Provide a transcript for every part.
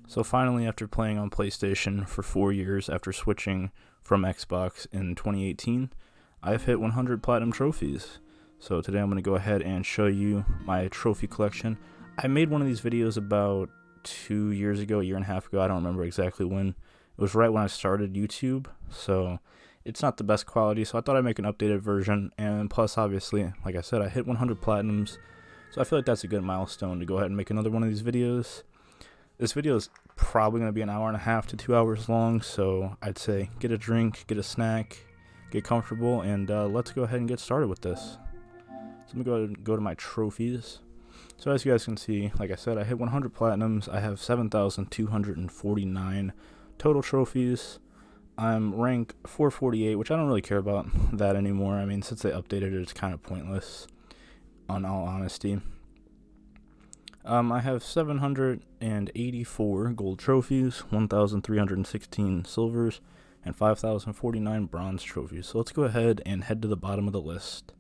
So finally, after playing on PlayStation for 4 years after switching from Xbox in 2018, I've hit 100 platinum trophies. So today I'm going to go ahead and show you my trophy collection. I made one of these videos about 2 years ago, a year and a half ago. I don't remember exactly when. It was right when I started YouTube, so it's not the best quality, so I thought I'd make an updated version. And plus, obviously, like I said, I hit 100 platinums, so I feel like that's a good milestone to go ahead and make another one of these videos. This video is probably going to be an hour and a half to 2 hours long, so I'd say get a drink, get a snack, get comfortable, and let's go ahead and get started with this. So let me go ahead and go to my trophies. So as you guys can see, like I said, I hit 100 platinums. I have 7,249 total trophies. I'm rank 448, which I don't really care about that anymore. I mean, since they updated it, it's kind of pointless, on all honesty. I have 784 gold trophies, 1,316 silvers, and 5,049 bronze trophies. So let's go ahead and head to the bottom of the list.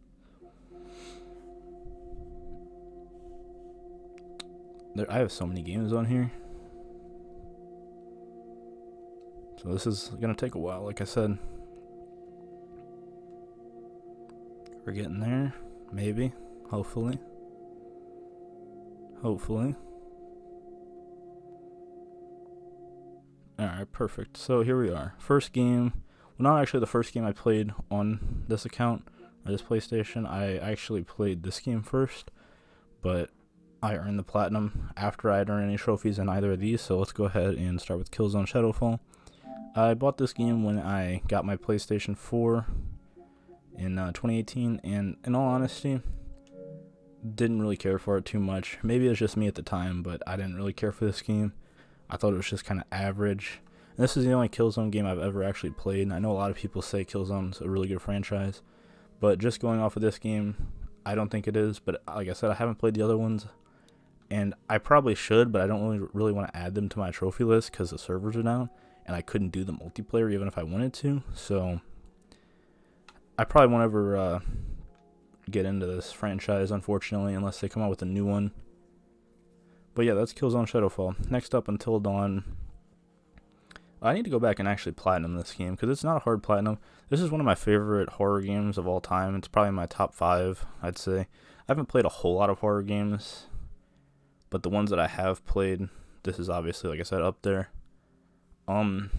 I have so many games on here. So this is going to take a while, like I said. We're getting there. Maybe. Hopefully. Alright, perfect. So here we are. First game. Well, not actually the first game I played on this account, or this PlayStation. I actually played this game first, but I earned the platinum after I had earned any trophies in either of these. So let's go ahead and start with Killzone Shadowfall. I bought this game when I got my PlayStation 4 in 2018, and in all honesty, didn't really care for it too much. Maybe it was just me at the time, but I didn't really care for this game. I thought it was just kind of average. And this is the only Killzone game I've ever actually played, and I know a lot of people say Killzone's a really good franchise, but just going off of this game, I don't think it is. But like I said, I haven't played the other ones, and I probably should, but I don't really want to add them to my trophy list because the servers are down, and I couldn't do the multiplayer even if I wanted to. So I probably won't ever get into this franchise, unfortunately, unless they come out with a new one. But yeah, that's Killzone Shadowfall. Next up, Until Dawn. I need to go back and actually platinum this game, because it's not a hard platinum. This is one of my favorite horror games of all time. It's probably my top 5, I'd say. I haven't played a whole lot of horror games, but the ones that I have played, this is obviously, like I said, up there. The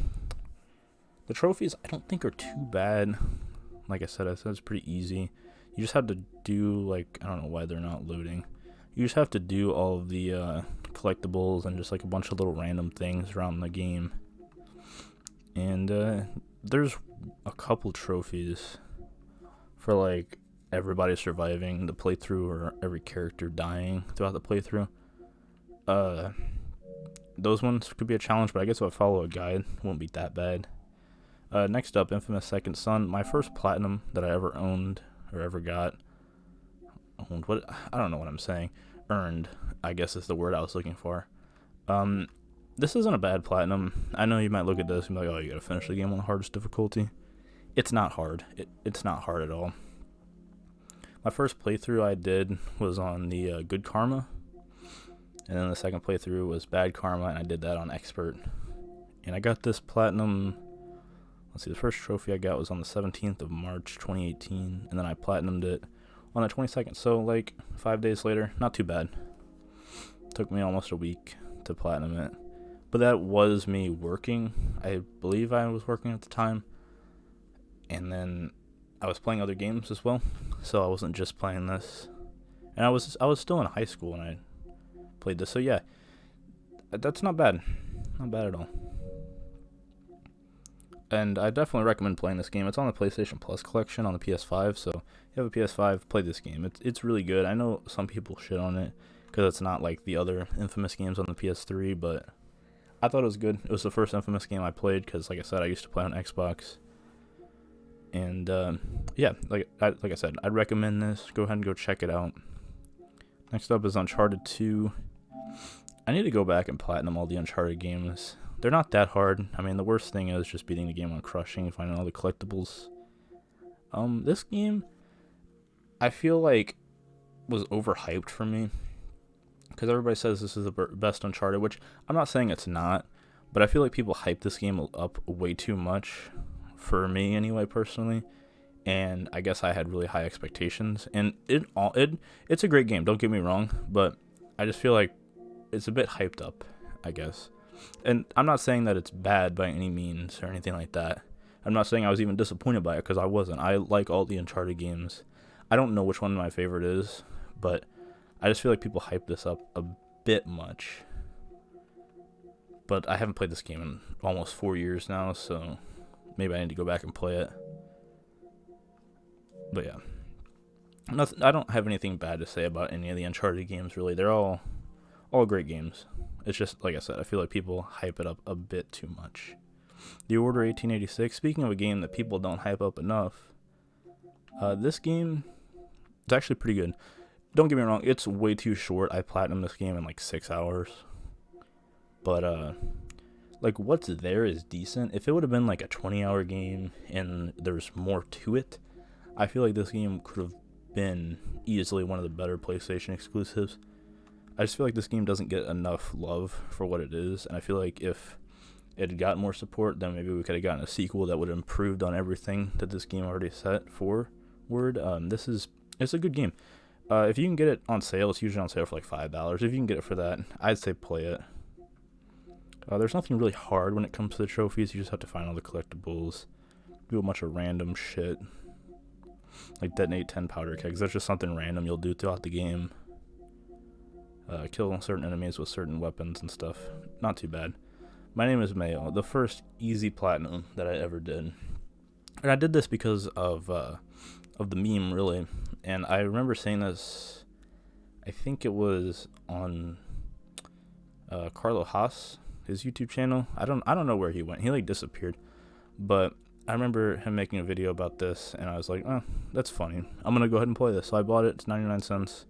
trophies I don't think are too bad. Like I said it's pretty easy. You just have to do, like, I don't know why they're not loading. You just have to do all of the collectibles and just like a bunch of little random things around the game. And there's a couple trophies for like everybody surviving the playthrough or every character dying throughout the playthrough. Those ones could be a challenge, but I guess if I follow a guide, it won't be that bad. Next up, Infamous Second Son. My first platinum that I ever owned or ever got. What? I don't know what I'm saying. Earned, I guess is the word I was looking for. This isn't a bad platinum. I know you might look at this and be like, oh, you gotta finish the game on the hardest difficulty. It's not hard. It's not hard at all. My first playthrough I did was on the Good Karma. And then the second playthrough was Bad Karma, and I did that on Expert. And I got this platinum. Let's see, the first trophy I got was on the 17th of March, 2018. And then I platinumed it on the 22nd. So, like, 5 days later, not too bad. Took me almost a week to platinum it. But that was me working. I believe I was working at the time. And then I was playing other games as well. So I wasn't just playing this. And I was still in high school when I played this. So yeah, that's not bad. Not bad at all. And I definitely recommend playing this game. It's on the PlayStation Plus collection on the PS5. So if you have a PS5, play this game. It's really good. I know some people shit on it because it's not like the other Infamous games on the PS3, but I thought it was good. It was the first Infamous game I played because, like I said, I used to play on Xbox. And yeah, like I said, I'd recommend this. Go ahead and go check it out. Next up is Uncharted 2. I need to go back and platinum all the Uncharted games. They're not that hard. I mean, the worst thing is just beating the game on crushing and finding all the collectibles. This game, I feel like, was overhyped for me. because everybody says this is the best Uncharted, which I'm not saying it's not, but I feel like people hype this game up way too much, for me anyway, personally. And I guess I had really high expectations, and it's a great game. Don't get me wrong, but I just feel like it's a bit hyped up, I guess. And I'm not saying that it's bad by any means or anything like that. I'm not saying I was even disappointed by it, because I wasn't. I like all the Uncharted games. I don't know which one my favorite is, but I just feel like people hype this up a bit much. But I haven't played this game in almost 4 years now, so maybe I need to go back and play it. But yeah, nothing. I don't have anything bad to say about any of the Uncharted games, really. They're all great games. It's just, like I said, I feel like people hype it up a bit too much. The Order 1886, speaking of a game that people don't hype up enough, this game is actually pretty good. Don't get me wrong, it's way too short. I platinumed this game in like 6 hours. But, like, what's there is decent. If it would have been like a 20-hour game and there's more to it, I feel like this game could have been easily one of the better PlayStation exclusives. I just feel like this game doesn't get enough love for what it is, and I feel like if it had gotten more support, then maybe we could have gotten a sequel that would have improved on everything that this game already set forward. It's a good game. If you can get it on sale, it's usually on sale for like $5. If you can get it for that, I'd say play it. There's nothing really hard when it comes to the trophies. You just have to find all the collectibles, do a bunch of random shit, like detonate 10 powder kegs. That's just something random you'll do throughout the game. Kill certain enemies with certain weapons and stuff. Not too bad. My name is Mayo, the first easy platinum that I ever did. And I did this because of the meme, really. And I remember saying this, I think it was on Carlo Haas, his YouTube channel. I don't know where he went. He like disappeared. But I remember him making a video about this, and I was like, oh, that's funny. I'm going to go ahead and play this. So I bought it. It's 99 cents.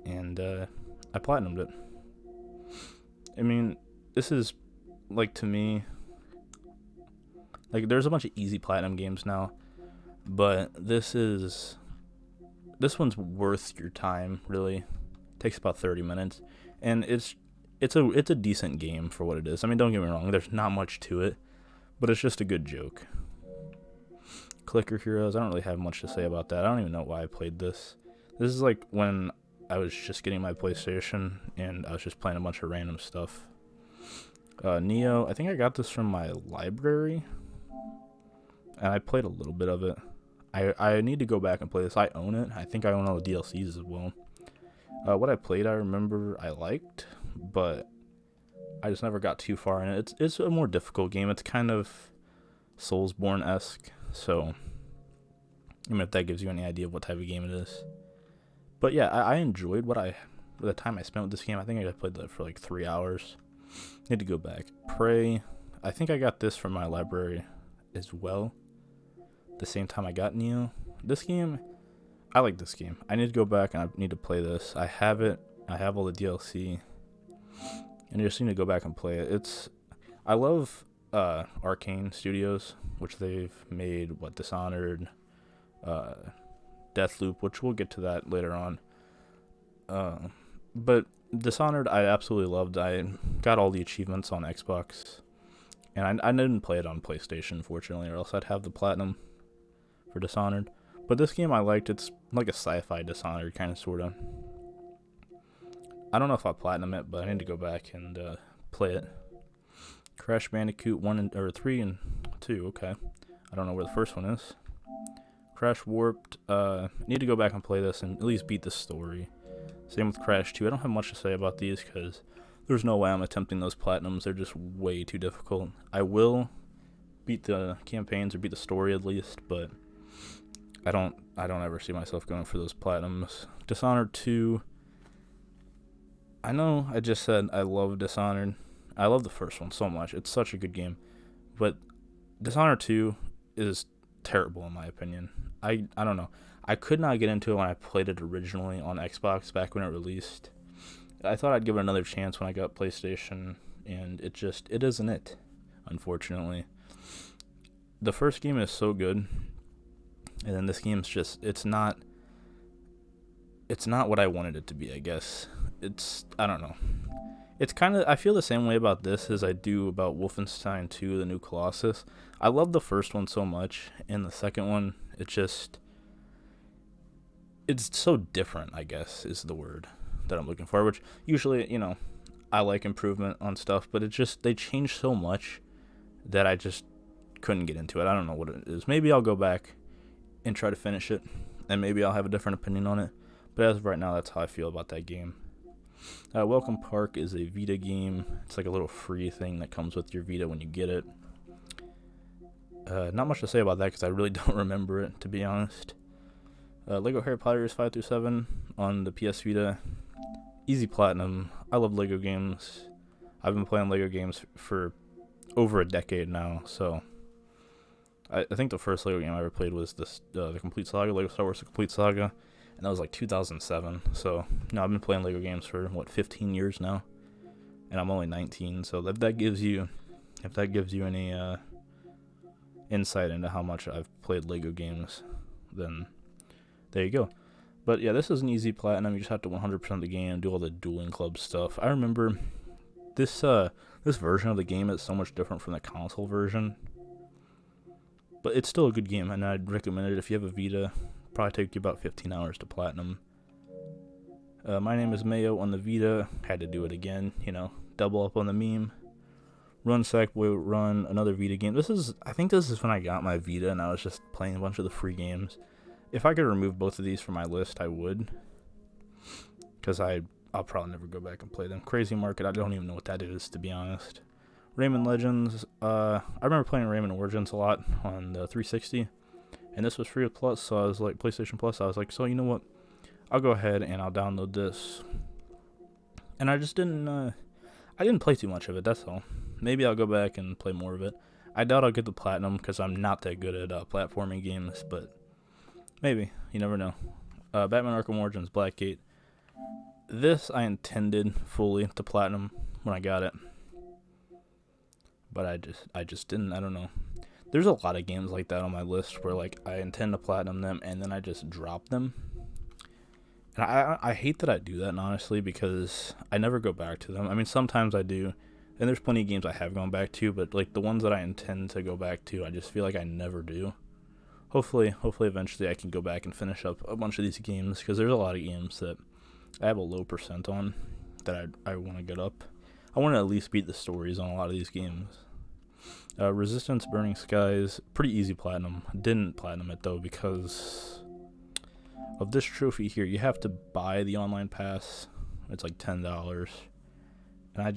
And I platinumed it. I mean, this is, like, to me, like, there's a bunch of easy platinum games now, but this one's worth your time, really. It takes about 30 minutes, and it's a decent game for what it is. I mean, don't get me wrong, there's not much to it, but it's just a good joke. Clicker Heroes, I don't really have much to say about that. I don't even know why I played this. This is like when I was just getting my PlayStation, and I was just playing a bunch of random stuff. Neo, I think I got this from my library, and I played a little bit of it. I need to go back and play this. I own it. I think I own all the DLCs as well. What I played, I remember I liked, but I just never got too far in it. It's a more difficult game. It's kind of Soulsborne-esque, so even if that gives you any idea of what type of game it is. But yeah, I enjoyed the time I spent with this game. I think I played that for like 3 hours. Need to go back. Prey, I think I got this from my library as well. The same time I got Neo. This game, I like this game. I need to go back and I need to play this. I have it. I have all the DLC. And I just need to go back and play it. I love Arcane Studios, which they've made, Dishonored, Deathloop, which we'll get to that later on. But Dishonored, I absolutely loved. I got all the achievements on Xbox, and I didn't play it on PlayStation, fortunately, or else I'd have the platinum for Dishonored. But this game I liked. It's like a sci-fi Dishonored, kind of, sort of. I don't know if I'll platinum it, but I need to go back and play it. Crash Bandicoot 3 and 2, okay. I don't know where the first one is. Crash Warped, need to go back and play this and at least beat the story. Same with Crash 2. I don't have much to say about these because there's no way I'm attempting those platinums. They're just way too difficult. I will beat the campaigns or beat the story at least, but I don't ever see myself going for those platinums. Dishonored 2. I know I just said I love Dishonored. I love the first one so much. It's such a good game. But Dishonored 2 is terrible in my opinion. I don't know. I could not get into it when I played it originally on Xbox back when it released. I thought I'd give it another chance when I got PlayStation, and it isn't it, unfortunately. The first game is so good, and then this game's just, it's not what I wanted it to be, I guess. I don't know. It's kind of, I feel the same way about this as I do about Wolfenstein 2, The New Colossus. I love the first one so much, and the second one, it's so different, I guess, is the word that I'm looking for, which usually, I like improvement on stuff, but they changed so much that I just couldn't get into it. I don't know what it is. Maybe I'll go back and try to finish it, and maybe I'll have a different opinion on it, but as of right now, that's how I feel about that game. Welcome Park is a Vita game. It's like a little free thing that comes with your Vita when you get it. Not much to say about that because I really don't remember it, to be honest. Lego Harry Potter is 5 through 7 on the PS Vita. Easy platinum. I love Lego games. I've been playing Lego games for over a decade now, so I think the first Lego game I ever played was the Complete Saga, Lego Star Wars: The Complete Saga, and that was like 2007. So I've been playing Lego games for 15 years now, and I'm only 19. So if that gives you any insight into how much I've played Lego games, then there you go. But yeah, this is an easy platinum. You just have to 100% the game, do all the dueling club stuff. I remember this version of the game is so much different from the console version, but it's still a good game, and I'd recommend it if you have a Vita. Probably take you about 15 hours to platinum. My name is Mayo on the Vita. Had to do it again, double up on the meme. Run Sackboy Run, another Vita game. I think this is when I got my Vita, and I was just playing a bunch of the free games. If I could remove both of these from my list, I would, because I'll probably never go back and play them. Crazy Market, I don't even know what that is, to be honest. Rayman Legends, I remember playing Rayman Origins a lot on the 360, and this was free with Plus, so I was like, PlayStation Plus, I was like, so you know what, I'll go ahead and I'll download this. And I just didn't play too much of it, that's all. Maybe I'll go back and play more of it. I doubt I'll get the platinum, because I'm not that good at platforming games, but maybe, you never know. Batman Arkham Origins Blackgate. This I intended fully to platinum when I got it, but I just didn't. I don't know. There's a lot of games like that on my list where like I intend to platinum them and then I just drop them. And I hate that I do that, honestly, because I never go back to them. I mean, sometimes I do, and there's plenty of games I have gone back to, but like the ones that I intend to go back to, I just feel like I never do. Hopefully eventually I can go back and finish up a bunch of these games, because there's a lot of games that I have a low percent on that I want to get up. I want to at least beat the stories on a lot of these games. Resistance Burning Skies, pretty easy platinum. Didn't platinum it though because of this trophy here. You have to buy the online pass. It's like $10. And I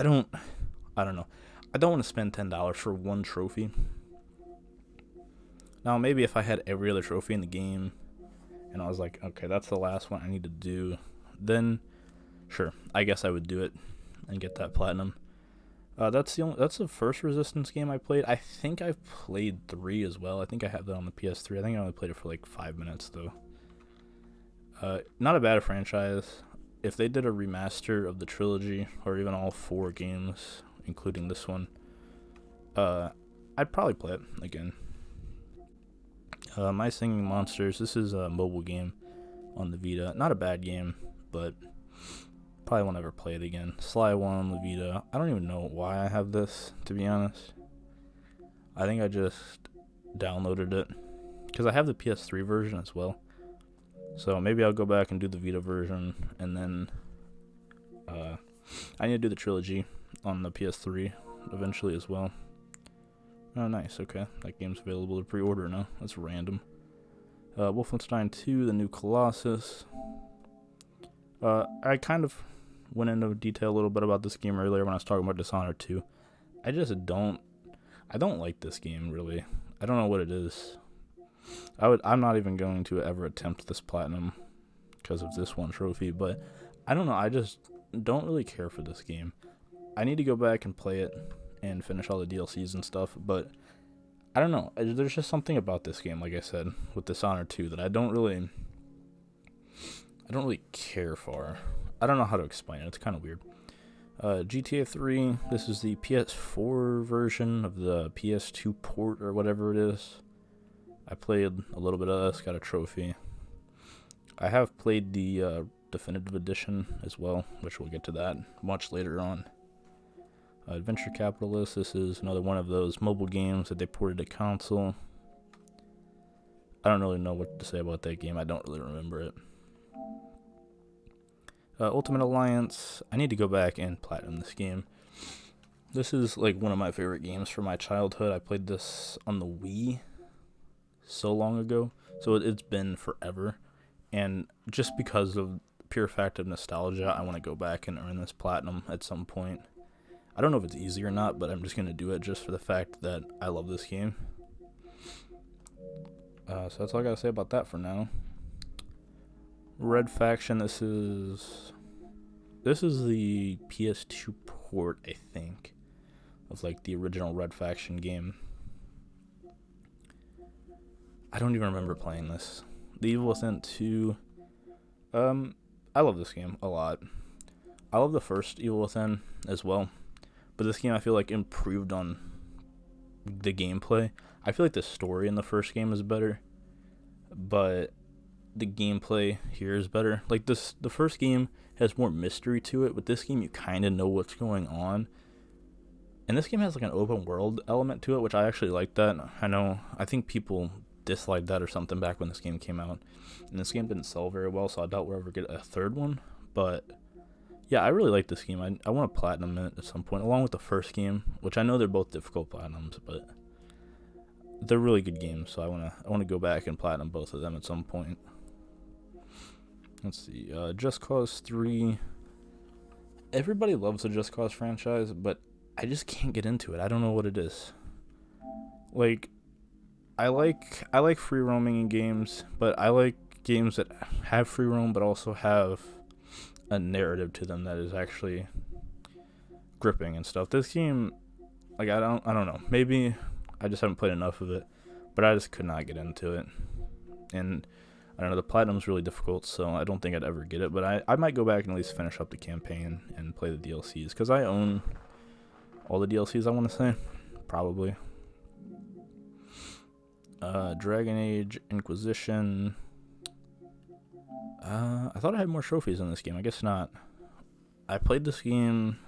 don't know. I don't want to spend $10 for one trophy. Now maybe if I had every other trophy in the game and I was like, okay, that's the last one I need to do, then sure, I guess I would do it and get that platinum. That's the first Resistance game I played. I think I've played 3 as well. I think I have that on the PS3. I think I only played it for like 5 minutes though. Not a bad franchise. If they did a remaster of the trilogy or even all 4 games, including this one, I'd probably play it again. My Singing Monsters, this is a mobile game on the Vita. Not a bad game, but probably won't ever play it again. Sly 1 on the Vita. I don't even know why I have this, to be honest. I think I just downloaded it, because I have the PS3 version as well. So maybe I'll go back and do the Vita version, and then I need to do the trilogy on the PS3 eventually as well. Oh, nice. Okay. That game's available to pre-order now. That's random. Wolfenstein 2, The New Colossus. I kind of went into detail a little bit about this game earlier when I was talking about Dishonored 2. I don't like this game, really. I don't know what it is. I'm not even going to ever attempt this platinum because of this one trophy, but I don't know. I just don't really care for this game. I need to go back and play it and finish all the DLCs and stuff, but I don't know. There's just something about this game, like I said, with Dishonored 2 that I don't really care for. I don't know how to explain it. It's kind of weird. GTA 3, this is the PS4 version of the PS2 port or whatever it is. I played a little bit of this, got a trophy. I have played the Definitive Edition as well, which we'll get to that much later on. Adventure Capitalist, this is another one of those mobile games that they ported to console. I don't really know what to say about that game. I don't really remember it. Ultimate Alliance, I need to go back and platinum this game. This is like one of my favorite games from my childhood. I played this on the Wii so long ago, so it's been forever. And just because of pure fact of nostalgia, I want to go back and earn this platinum at some point. I don't know if it's easy or not, but I'm just going to do it just for the fact that I love this game. So that's all I got to say about that for now. Red Faction, this is the PS2 port, I think, of like the original Red Faction game. I don't even remember playing this. The Evil Within 2, I love this game a lot. I love the first Evil Within as well. But this game, I feel like, improved on the gameplay. I feel like the story in the first game is better, but the gameplay here is better. Like, the first game has more mystery to it. With this game, you kind of know what's going on. And this game has, like, an open world element to it, which I actually like that. I think people disliked that or something back when this game came out. And this game didn't sell very well, so I doubt we'll ever get a third one. But yeah, I really like this game. I want to platinum it at some point, along with the first game, which I know they're both difficult platinums, but they're really good games. So I want to go back and platinum both of them at some point. Let's see, Just Cause 3. Everybody loves the Just Cause franchise, but I just can't get into it. I don't know what it is. Like, I like free roaming in games, but I like games that have free roam, but also have a narrative to them that is actually gripping and stuff. This game, like, I don't know. Maybe I just haven't played enough of it, but I just could not get into it. And I don't know, the platinum's really difficult, so I don't think I'd ever get it. But I might go back and at least finish up the campaign and play the DLCs, because I own all the DLCs, I want to say. Probably. Dragon Age Inquisition. I thought I had more trophies in this game. I guess not. I played this game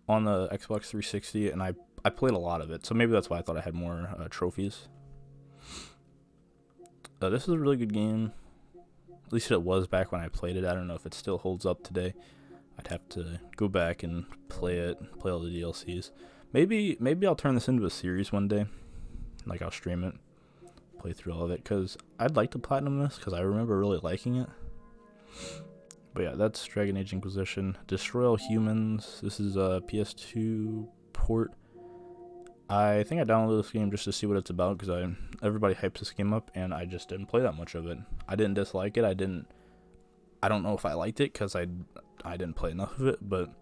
on the Xbox 360, and I played a lot of it, so maybe that's why I thought I had more trophies. This is a really good game. At least it was back when I played it. I don't know if it still holds up today. I'd have to go back and play it, play all the DLCs. Maybe I'll turn this into a series one day. Like, I'll stream it, play through all of it, because I'd like to platinum this, because I remember really liking it. But yeah, that's Dragon Age Inquisition. Destroy All Humans. This is a PS2 port. I think I downloaded this game just to see what it's about, because everybody hypes this game up, and I just didn't play that much of it. I didn't dislike it. I don't know if I liked it, because I didn't play enough of it, but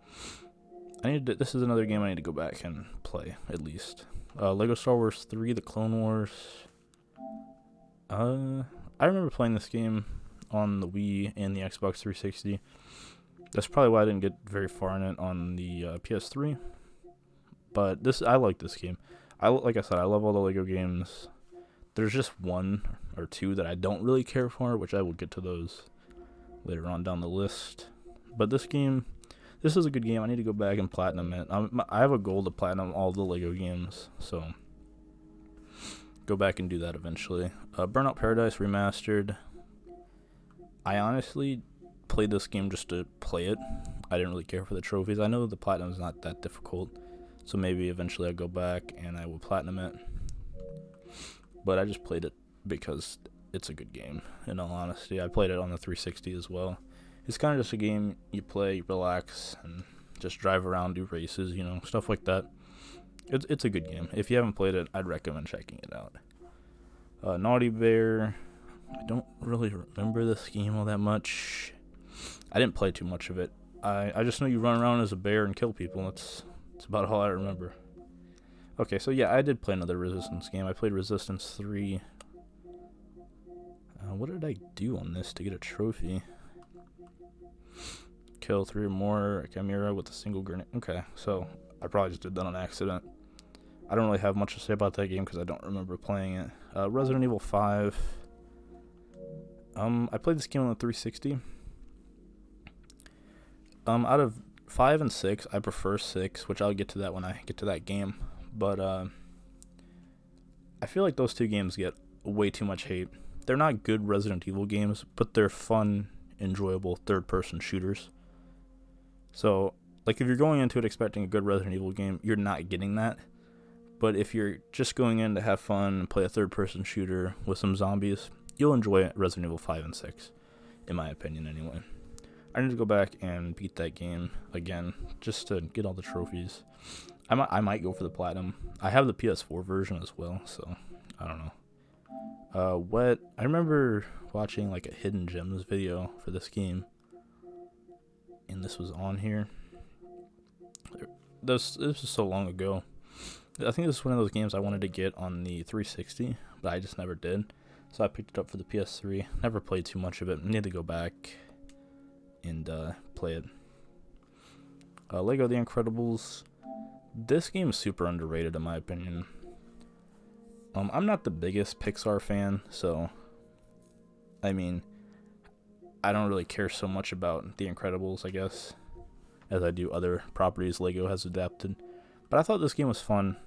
this is another game I need to go back and play, at least. Lego Star Wars 3, The Clone Wars. I remember playing this game on the Wii and the Xbox 360. That's probably why I didn't get very far in it on the PS3. But I like this game. Like I said, I love all the Lego games. There's just one or two that I don't really care for, which I will get to those later on down the list. But this is a good game. I need to go back and platinum it. I have a goal to platinum all the Lego games, so go back and do that eventually. Burnout Paradise Remastered. I honestly played this game just to play it. I didn't really care for the trophies. I know the platinum is not that difficult, so maybe eventually I'll go back and I will platinum it. But I just played it because it's a good game, in all honesty. I played it on the 360 as well. It's kind of just a game you play, you relax, and just drive around, do races, stuff like that. It's a good game. If you haven't played it, I'd recommend checking it out. Naughty Bear. I don't really remember this game all that much. I didn't play too much of it. I just know you run around as a bear and kill people. That's about all I remember. Okay, so yeah, I did play another Resistance game. I played Resistance 3. What did I do on this to get a trophy? Kill 3 or more Chimera with a single grenade. Okay, so I probably just did that on accident. I don't really have much to say about that game because I don't remember playing it. Resident Evil 5. I played this game on the 360. Out of 5 and 6, I prefer 6, which I'll get to that when I get to that game. But I feel like those two games get way too much hate. They're not good Resident Evil games, but they're fun, enjoyable third-person shooters. So, like, if you're going into it expecting a good Resident Evil game, you're not getting that. But if you're just going in to have fun and play a third-person shooter with some zombies, you'll enjoy Resident Evil 5 and 6, in my opinion anyway. I need to go back and beat that game again, just to get all the trophies. I might go for the platinum. I have the PS4 version as well, so I don't know. I remember watching like a hidden gems video for this game, and this was on here. This was so long ago. I think this is one of those games I wanted to get on the 360, but I just never did. So I picked it up for the PS3. Never played too much of it. Need to go back and play it. Lego The Incredibles. This game is super underrated in my opinion. I'm not the biggest Pixar fan, so I mean, I don't really care so much about The Incredibles, I guess, as I do other properties Lego has adapted. But I thought this game was fun.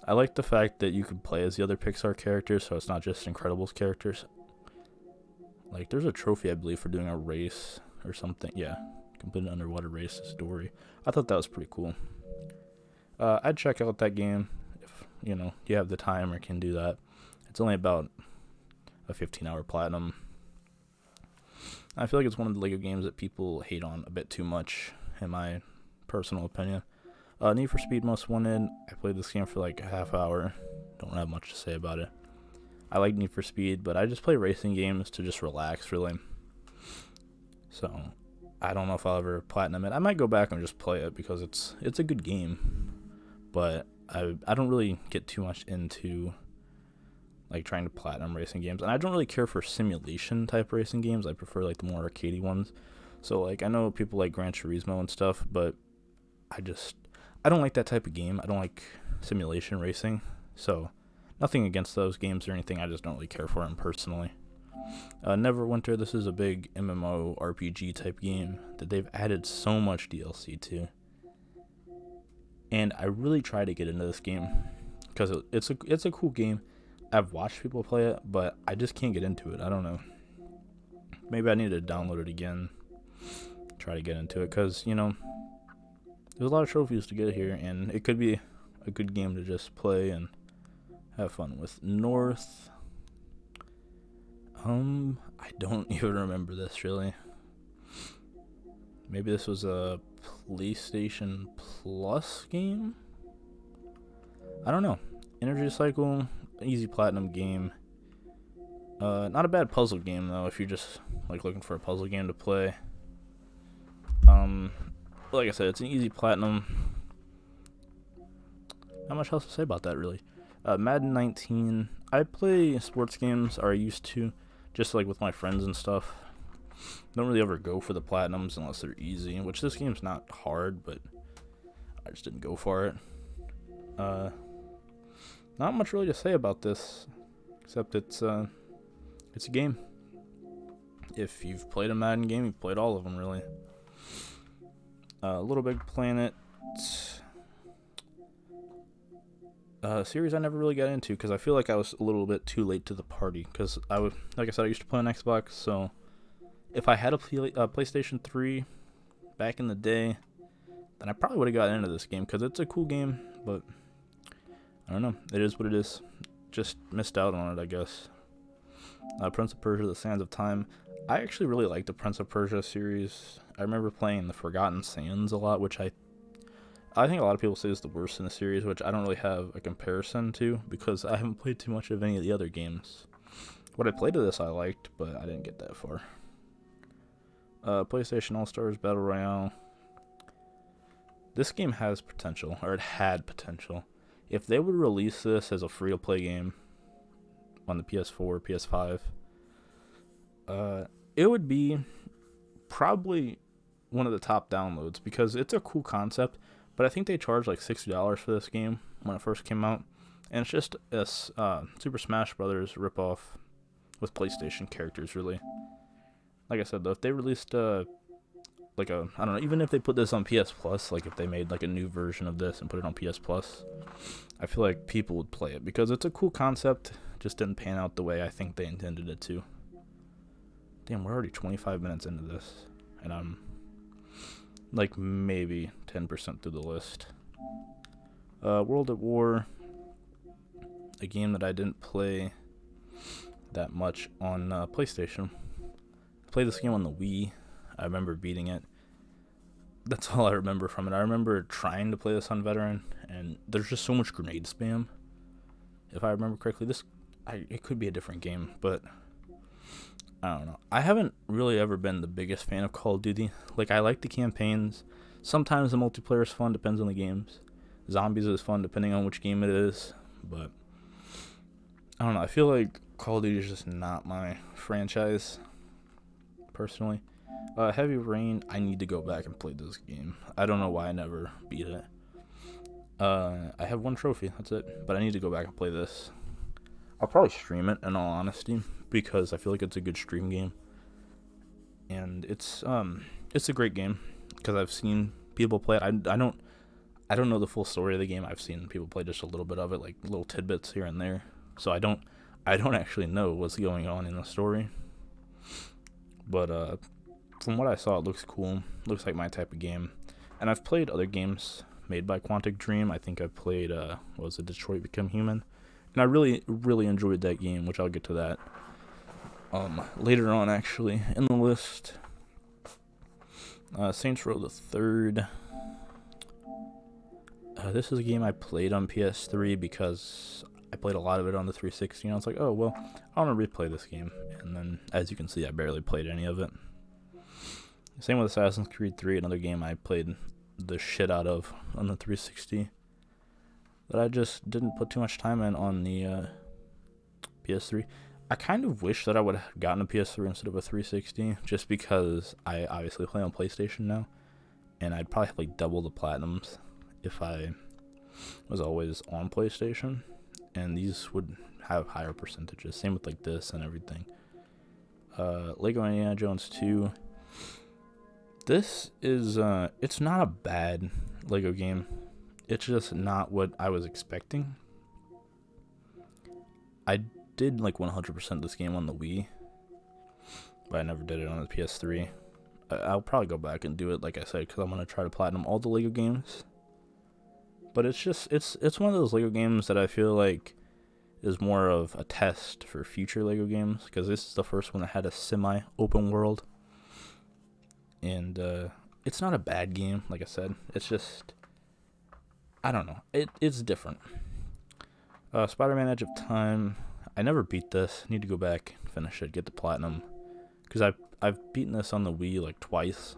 I like the fact that you could play as the other Pixar characters, so it's not just Incredibles characters. Like, there's a trophy, I believe, for doing a race or something. Yeah, complete an underwater race story. I thought that was pretty cool. I'd check out that game if, you have the time or can do that. It's only about a 15-hour platinum. I feel like it's one of the Lego games that people hate on a bit too much, in my personal opinion. Need for Speed Most Wanted. I played this game for like a half hour. Don't have much to say about it. I like Need for Speed, but I just play racing games to just relax, really. So, I don't know if I'll ever platinum it. I might go back and just play it because it's a good game. But I don't really get too much into like trying to platinum racing games. And I don't really care for simulation type racing games. I prefer like the more arcadey ones. So like I know people like Gran Turismo and stuff, but I don't like that type of game. I don't like simulation racing. So nothing against those games or anything. I just don't really care for them personally. Neverwinter, this is a big MMO RPG type game that they've added so much DLC to. And I really try to get into this game because it's a cool game. I've watched people play it, but I just can't get into it. I don't know. Maybe I need to download it again, try to get into it, because, there's a lot of trophies to get here, and it could be a good game to just play and have fun with. North. I don't even remember this, really. Maybe this was a PlayStation Plus game? I don't know. Energy Cycle, easy platinum game. Not a bad puzzle game, though, if you're just like looking for a puzzle game to play. Like I said, it's an easy platinum. Not much else to say about that, really. Madden 19. I play sports games, or I used to, just like with my friends and stuff. Don't really ever go for the platinums unless they're easy, which this game's not hard, but I just didn't go for it. Not much really to say about this, except it's a game. If you've played a Madden game, you've played all of them, really. Little Big Planet. Series I never really got into because I feel like I was a little bit too late to the party. Because like I said, I used to play on Xbox, so if I had a PlayStation 3 back in the day, then I probably would have got into this game because it's a cool game, but I don't know. It is what it is. Just missed out on it, I guess. Prince of Persia: The Sands of Time. I actually really like the Prince of Persia series. I remember playing the Forgotten Sands a lot, which I think a lot of people say is the worst in the series, which I don't really have a comparison to because I haven't played too much of any of the other games. What I played of this I liked, but I didn't get that far. PlayStation All-Stars Battle Royale. This game has potential, or it had potential. If they would release this as a free-to-play game on the PS4, PS5, it would be probably one of the top downloads because it's a cool concept, but I think they charged like $60 for this game when it first came out, and it's just a Super Smash Brothers ripoff, with PlayStation characters, really. Like I said, though, if they released like a, I don't know, even if they put this on PS Plus, like if they made like a new version of this and put it on PS Plus, I feel like people would play it because it's a cool concept. Just didn't pan out the way I think they intended it to. Damn, we're already 25 minutes into this, and I'm like maybe 10% through the list. World at War, a game that I didn't play that much on PlayStation. I played this game on the Wii. I remember beating it. That's all I remember from it. I remember trying to play this on Veteran, and there's just so much grenade spam. If I remember correctly, it could be a different game, but I don't know. I haven't really ever been the biggest fan of Call of Duty. Like, I like the campaigns. Sometimes the multiplayer is fun, depends on the games. Zombies is fun depending on which game it is, but I don't know. I feel like Call of Duty is just not my franchise, personally. Heavy Rain, I need to go back and play this game. I don't know why I never beat it. I have one trophy, that's it. But I need to go back and play this. I'll probably stream it, in all honesty, because I feel like it's a good stream game. And it's a great game, because I've seen people play it. I don't know the full story of the game. I've seen people play just a little bit of it, like little tidbits here and there. So I don't actually know what's going on in the story. But from what I saw, it looks cool. Looks like my type of game. And I've played other games made by Quantic Dream. I think I've played, Detroit Become Human. And I really, really enjoyed that game, which I'll get to that later on, actually, in the list. Saints Row the Third. This is a game I played on PS3 because I played a lot of it on the 360. And I was like, oh, well, I want to replay this game. And then, as you can see, I barely played any of it. Same with Assassin's Creed 3, another game I played the shit out of on the 360. That I just didn't put too much time in on the PS3. I kind of wish that I would have gotten a PS3 instead of a 360, just because I obviously play on PlayStation now. And I'd probably have like double the platinums if I was always on PlayStation. And these would have higher percentages. Same with like this and everything. Lego Indiana Jones 2. This is, it's not a bad Lego game. It's just not what I was expecting. I did like 100% this game on the Wii, but I never did it on the PS3. I'll probably go back and do it, like I said, because I'm going to try to platinum all the Lego games. But it's just, it's one of those Lego games that I feel like is more of a test for future Lego games, because this is the first one that had a semi-open world. And it's not a bad game, like I said. It's just, I don't know. It's different. Spider-Man Edge of Time. I never beat this. Need to go back, finish it, get the platinum. Because I've beaten this on the Wii like twice.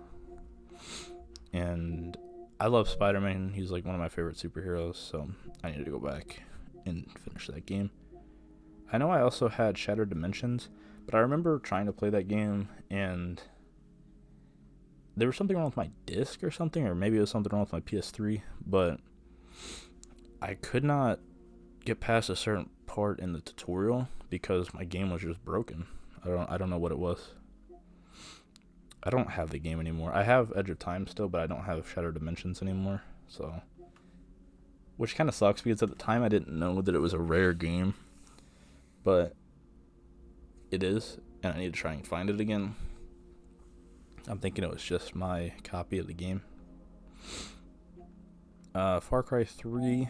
And I love Spider-Man. He's like one of my favorite superheroes. So I need to go back and finish that game. I know I also had Shattered Dimensions. But I remember trying to play that game and there was something wrong with my disc or something, or maybe it was something wrong with my PS3, but I could not get past a certain part in the tutorial because my game was just broken. I don't know what it was. I don't have the game anymore. I have Edge of Time still, but I don't have Shattered Dimensions anymore, so, which kind of sucks because at the time I didn't know that it was a rare game, but it is, and I need to try and find it again. I'm thinking it was just my copy of the game. Far Cry 3.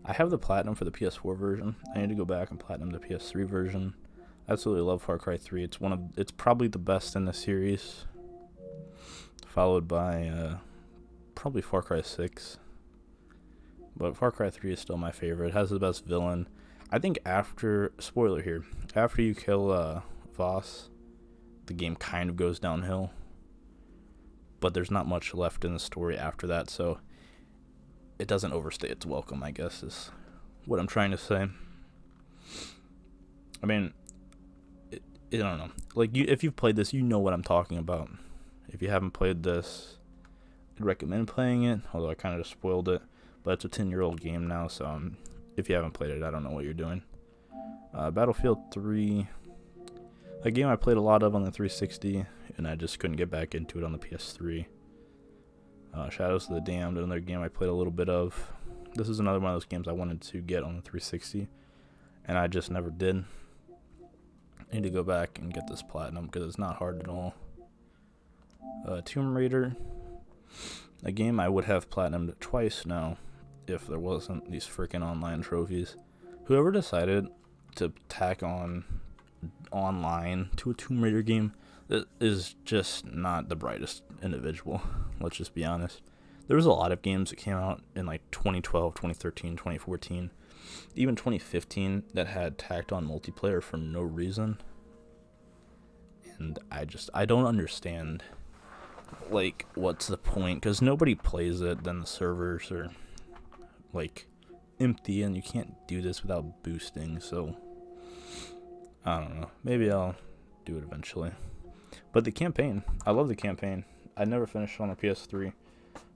I have the platinum for the PS4 version. I need to go back and platinum the PS3 version. I absolutely love Far Cry 3. It's probably the best in the series. Followed by probably Far Cry 6. But Far Cry 3 is still my favorite. It has the best villain. I think spoiler here, after you kill Voss, the game kind of goes downhill, but there's not much left in the story after that, so it doesn't overstay its welcome, I guess, is what I'm trying to say. I mean, I don't know. Like, if you've played this, you know what I'm talking about. If you haven't played this, I'd recommend playing it, although I kind of just spoiled it, but it's a 10-year-old game now, so if you haven't played it, I don't know what you're doing. Battlefield 3, a game I played a lot of on the 360, and I just couldn't get back into it on the PS3. Shadows of the Damned, another game I played a little bit of. This is another one of those games I wanted to get on the 360, and I just never did. I need to go back and get this platinum because it's not hard at all. Tomb Raider, a game I would have platinumed twice now if there wasn't these freaking online trophies. Whoever decided to tack on online to a Tomb Raider game is just not the brightest individual. Let's just be honest. There was a lot of games that came out in like 2012, 2013, 2014, even 2015 that had tacked on multiplayer for no reason. And I don't understand, like, what's the point? Because nobody plays it, then the servers are like empty and you can't do this without boosting. So I don't know, maybe I'll do it eventually. But the campaign, I love the campaign. I never finished on the PS3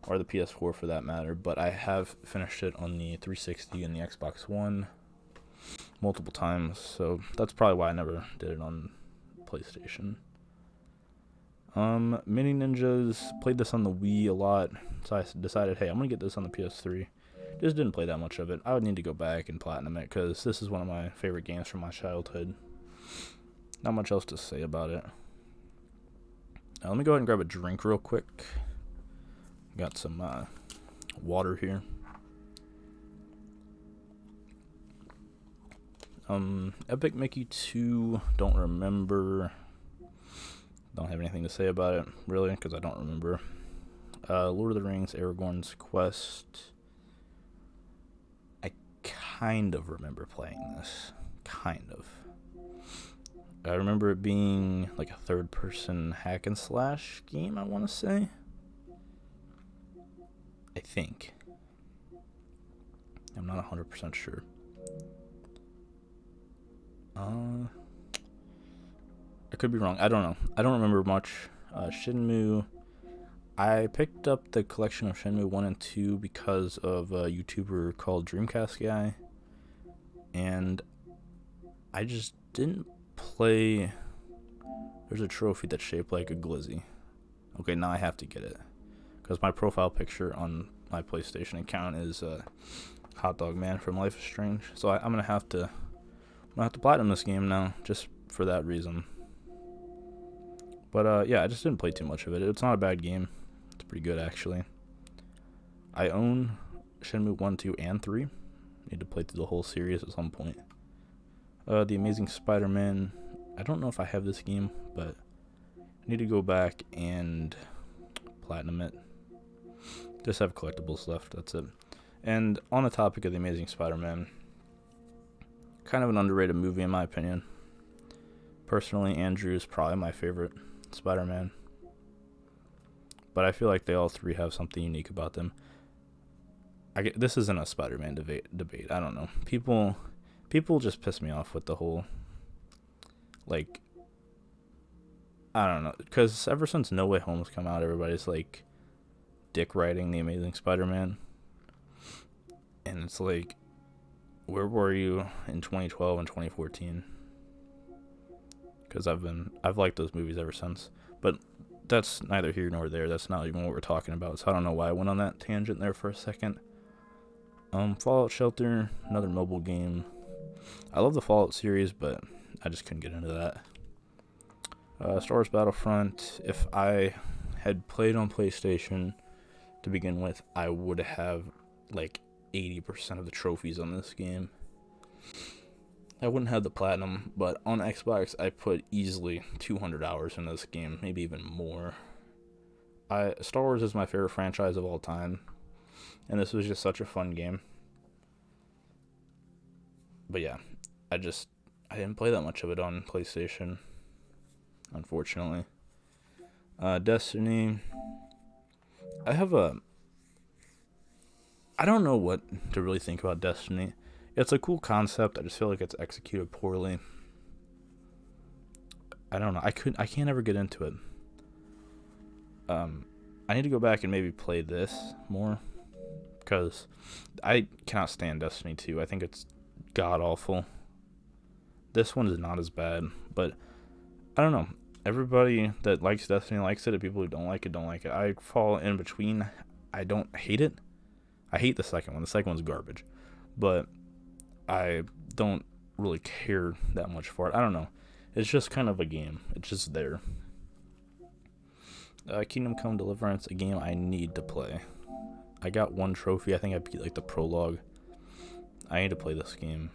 or the PS4 for that matter, but I have finished it on the 360 and the Xbox One multiple times, so that's probably why I never did it on PlayStation. Mini Ninjas, played this on the Wii a lot, so I decided, hey, I'm gonna get this on the PS3. Just didn't play that much of it. I would need to go back and platinum it because this is one of my favorite games from my childhood. Not much else to say about it. Let me go ahead and grab a drink real quick. Got some water here. Epic Mickey 2, don't remember. Don't have anything to say about it, really, because I don't remember. Lord of the Rings, Aragorn's Quest. I kind of remember playing this. Kind of. I remember it being like a third-person hack and slash game, I want to say. I think. I'm not 100% sure. I could be wrong. I don't know. I don't remember much. Shenmue. I picked up the collection of Shenmue 1 and 2 because of a YouTuber called Dreamcast Guy. And I just didn't play. There's a trophy that's shaped like a glizzy. Okay, now I have to get it. Because my profile picture on my PlayStation account is Hot Dog Man from Life is Strange. So I'm going to have to platinum this game now, just for that reason. But yeah, I just didn't play too much of it. It's not a bad game. It's pretty good, actually. I own Shenmue 1, 2, and 3. Need to play through the whole series at some point. The Amazing Spider-Man. I don't know if I have this game, but I need to go back and platinum it. Just have collectibles left, that's it. And on the topic of The Amazing Spider-Man, kind of an underrated movie in my opinion. Personally, Andrew is probably my favorite Spider-Man. But I feel like they all three have something unique about them. This isn't a Spider-Man debate. I don't know. People just piss me off with the whole, like, I don't know. Because ever since No Way Home's come out, everybody's like dick riding The Amazing Spider-Man. And it's like, where were you in 2012 and 2014? Because I've liked those movies ever since. But that's neither here nor there. That's not even what we're talking about. So I don't know why I went on that tangent there for a second. Fallout Shelter, another mobile game. I love the Fallout series, but I just couldn't get into that. Star Wars Battlefront. If I had played on PlayStation to begin with, I would have like 80% of the trophies on this game. I wouldn't have the platinum, but on Xbox I put easily 200 hours in this game, maybe even more. Star Wars is my favorite franchise of all time, and this was just such a fun game. But yeah, I didn't play that much of it on PlayStation, unfortunately. Destiny. I don't know what to really think about Destiny. It's a cool concept. I just feel like it's executed poorly. I don't know. I can't ever get into it. I need to go back and maybe play this more, because I cannot stand Destiny 2. I think it's god awful. This one is not as bad, but I don't know. Everybody that likes Destiny likes it, and people who don't like it don't like it. I fall in between. I don't hate it. I hate the second one. The second one's garbage, but I don't really care that much for it. I don't know. It's just kind of a game. It's just there. Kingdom Come Deliverance, a game I need to play. I got one trophy. I think I beat like the prologue. I need to play this game.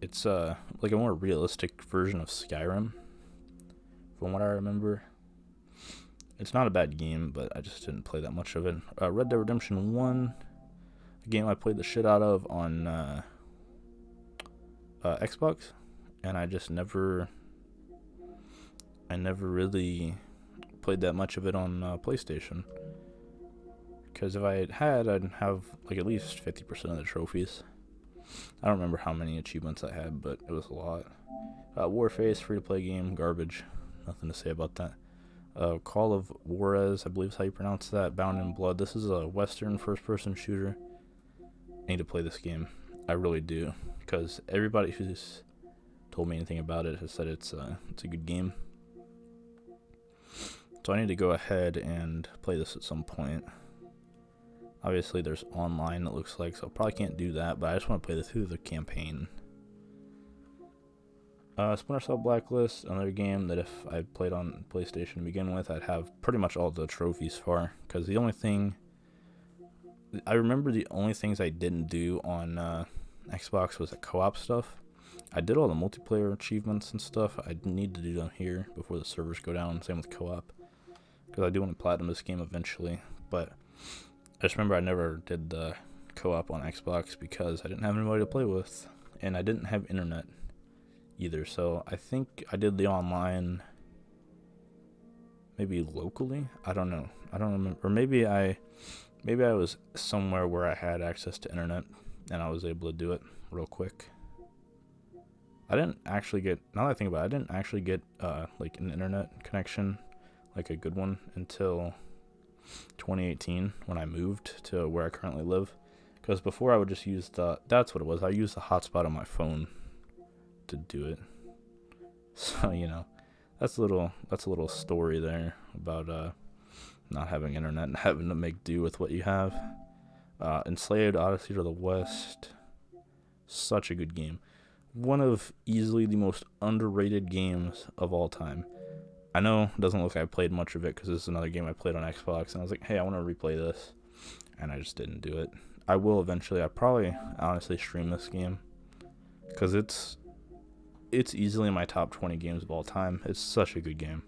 It's like a more realistic version of Skyrim, from what I remember. It's not a bad game, but I just didn't play that much of it. Red Dead Redemption 1, a game I played the shit out of on Xbox, and I never really played that much of it on PlayStation. Because if I had, I'd have like at least 50% of the trophies. I don't remember how many achievements I had, but it was a lot. Warface, free-to-play game, garbage. Nothing to say about that. Call of Juarez, I believe is how you pronounce that. Bound in Blood. This is a Western first-person shooter. I need to play this game. I really do, because everybody who's told me anything about it has said it's a good game. So I need to go ahead and play this at some point. Obviously, there's online, it looks like, so I probably can't do that, but I just want to play through the campaign. Splinter Cell Blacklist, another game that if I played on PlayStation to begin with, I'd have pretty much all the trophies for, because the only thing... I remember the only things I didn't do on Xbox was the co-op stuff. I did all the multiplayer achievements and stuff. I need to do them here before the servers go down, same with co-op, because I do want to platinum this game eventually, but... I just remember I never did the co-op on Xbox because I didn't have anybody to play with, and I didn't have internet either, so I think I did the online maybe locally. I don't know. I don't remember. Or maybe I was somewhere where I had access to internet and I was able to do it real quick. I didn't actually get, now that I think about it, I didn't actually get like an internet connection, like a good one, until 2018 when I moved to where I currently live, because before I would just use that's what it was, I used the hotspot on my phone to do it. So that's a little story there about not having internet and having to make do with what you have. Enslaved: Odyssey to the West, such a good game, one of easily the most underrated games of all time. I know it doesn't look like I played much of it because this is another game I played on Xbox, and I was like, hey, I want to replay this, and I just didn't do it. I will eventually. I probably honestly stream this game because it's easily in my top 20 games of all time. It's such a good game.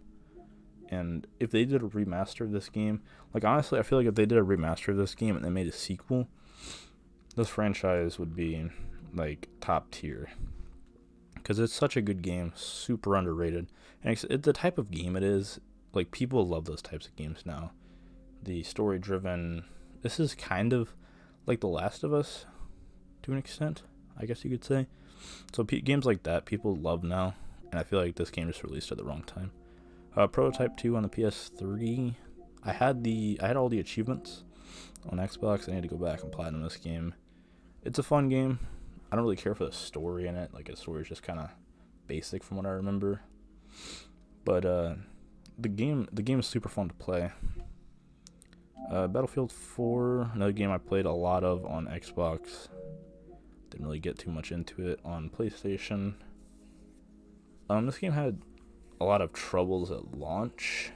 And if they did a remaster of this game, like honestly, I feel like if they did a remaster of this game and they made a sequel, this franchise would be like top tier. Because it's such a good game, super underrated. And it's the type of game it is, like, people love those types of games now. The story-driven, this is kind of like The Last of Us, to an extent, I guess you could say. So games like that, people love now, and I feel like this game just released at the wrong time. Prototype 2 on the PS3, I had all the achievements on Xbox. I need to go back and platinum this game. It's a fun game. I don't really care for the story in it. Like, the story is just kind of basic from what I remember. But the game is super fun to play. Battlefield 4, another game I played a lot of on Xbox. Didn't really get too much into it on PlayStation. This game had a lot of troubles at launch,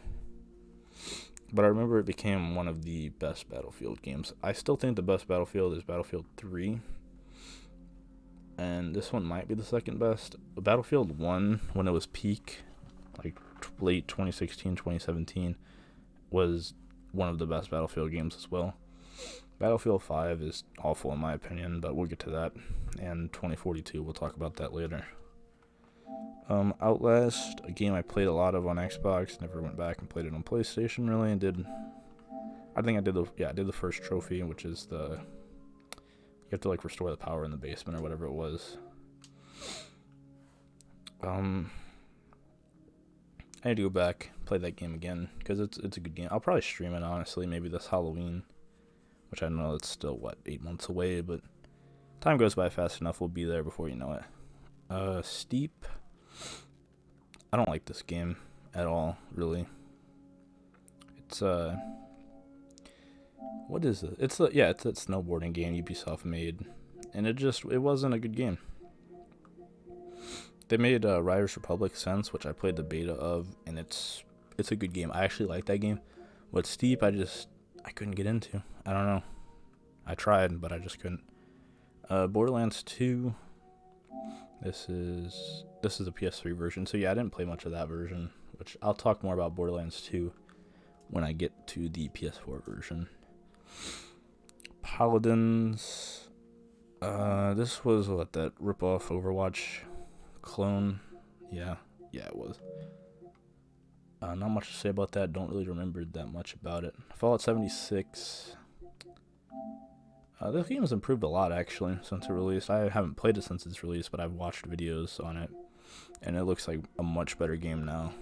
but I remember it became one of the best Battlefield games. I still think the best Battlefield is Battlefield 3. And this one might be the second best. Battlefield 1, when it was peak, like late 2016, 2017, was one of the best Battlefield games as well. Battlefield 5 is awful in my opinion, but we'll get to that. And 2042, we'll talk about that later. Outlast, a game I played a lot of on Xbox, never went back and played it on PlayStation really, and I did the first trophy, which is you have to like restore the power in the basement or whatever it was. I need to go back, play that game again, because it's a good game. I'll probably stream it, honestly, maybe this Halloween, which I know it's still, 8 months away, but time goes by fast enough, we'll be there before you know it. Steep. I don't like this game at all, really. It's what is it? It's a snowboarding game Ubisoft made, and it wasn't a good game. They made Riders Republic since, which I played the beta of, and it's a good game. I actually like that game. But Steep, I couldn't get into. I don't know. I tried, but I just couldn't. Borderlands 2. This is the PS3 version. So yeah, I didn't play much of that version, which I'll talk more about Borderlands 2 when I get to the PS4 version. Paladins. This was that rip-off Overwatch clone. Yeah, it was. Not much to say about that. Don't really remember that much about it. Fallout 76. This game has improved a lot, actually, since it released. I haven't played it since its release, but I've watched videos on it, and it looks like a much better game now.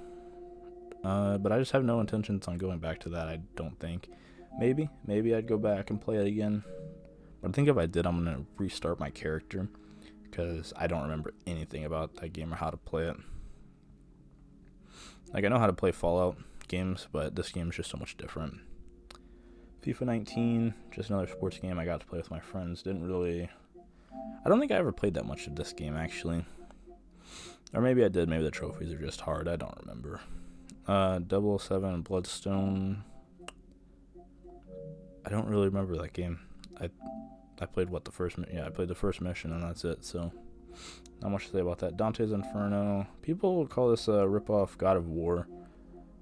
But I just have no intentions on going back to that, I don't think. Maybe I'd go back and play it again. But I think if I did, I'm going to restart my character, because I don't remember anything about that game or how to play it. Like, I know how to play Fallout games, but this game is just so much different. FIFA 19, just another sports game I got to play with my friends. I don't think I ever played that much of this game, actually. Or maybe I did. Maybe the trophies are just hard. I don't remember. 007 Bloodstone. I don't really remember that game. I played the first mission, and that's it, so not much to say about that. Dante's Inferno. People call this a rip-off God of War,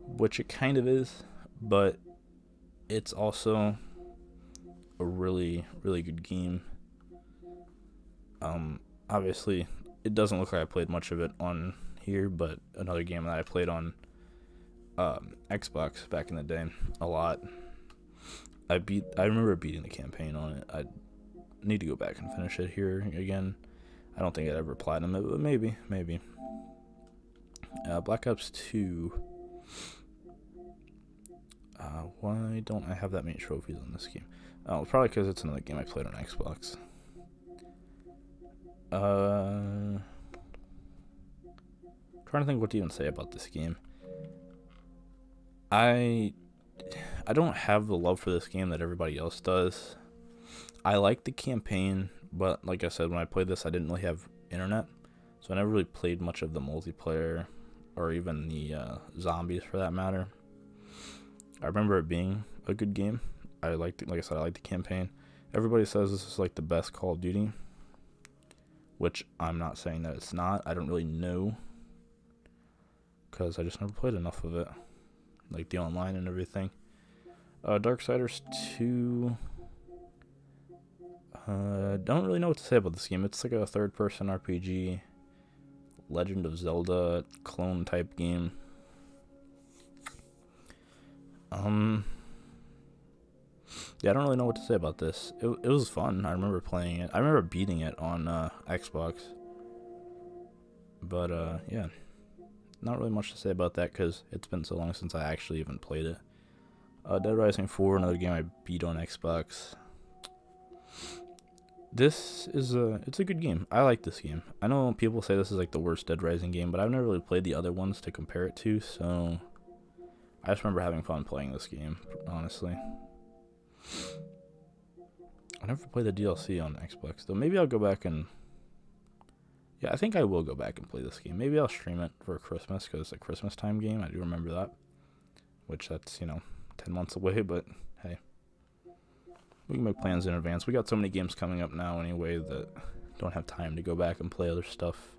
which it kind of is, but it's also a really, really good game. Obviously, it doesn't look like I played much of it on here, but another game that I played on Xbox back in the day a lot. I remember beating the campaign on it. I need to go back and finish it here again. I don't think I'd ever platinum it, but maybe. Black Ops 2. Why don't I have that many trophies on this game? Oh, probably because it's another game I played on Xbox. Trying to think what to even say about this game. I don't have the love for this game that everybody else does. I like the campaign, but like I said, when I played this, I didn't really have internet, so I never really played much of the multiplayer or even the zombies for that matter. I remember it being a good game. I liked it. Like I said, I liked the campaign. Everybody says this is like the best Call of Duty, which I'm not saying that it's not. I don't really know, because I just never played enough of it, like the online and everything. Darksiders 2. Don't really know what to say about this game. It's like a third-person RPG, Legend of Zelda clone type game. Yeah, I don't really know what to say about this. It was fun. I remember playing it. I remember beating it on Xbox. But yeah, not really much to say about that because it's been so long since I actually even played it. Dead Rising 4, another game I beat on Xbox. This is it's a good game. I like this game. I know people say this is like the worst Dead Rising game, but I've never really played the other ones to compare it to, so I just remember having fun playing this game, honestly. I never played the DLC on Xbox, though. Maybe I'll go back and... Yeah, I think I will go back and play this game. Maybe I'll stream it for Christmas, because it's a Christmas time game. I do remember that. Which, that's, 10 months away, but hey. We can make plans in advance. We got so many games coming up now anyway that don't have time to go back and play other stuff.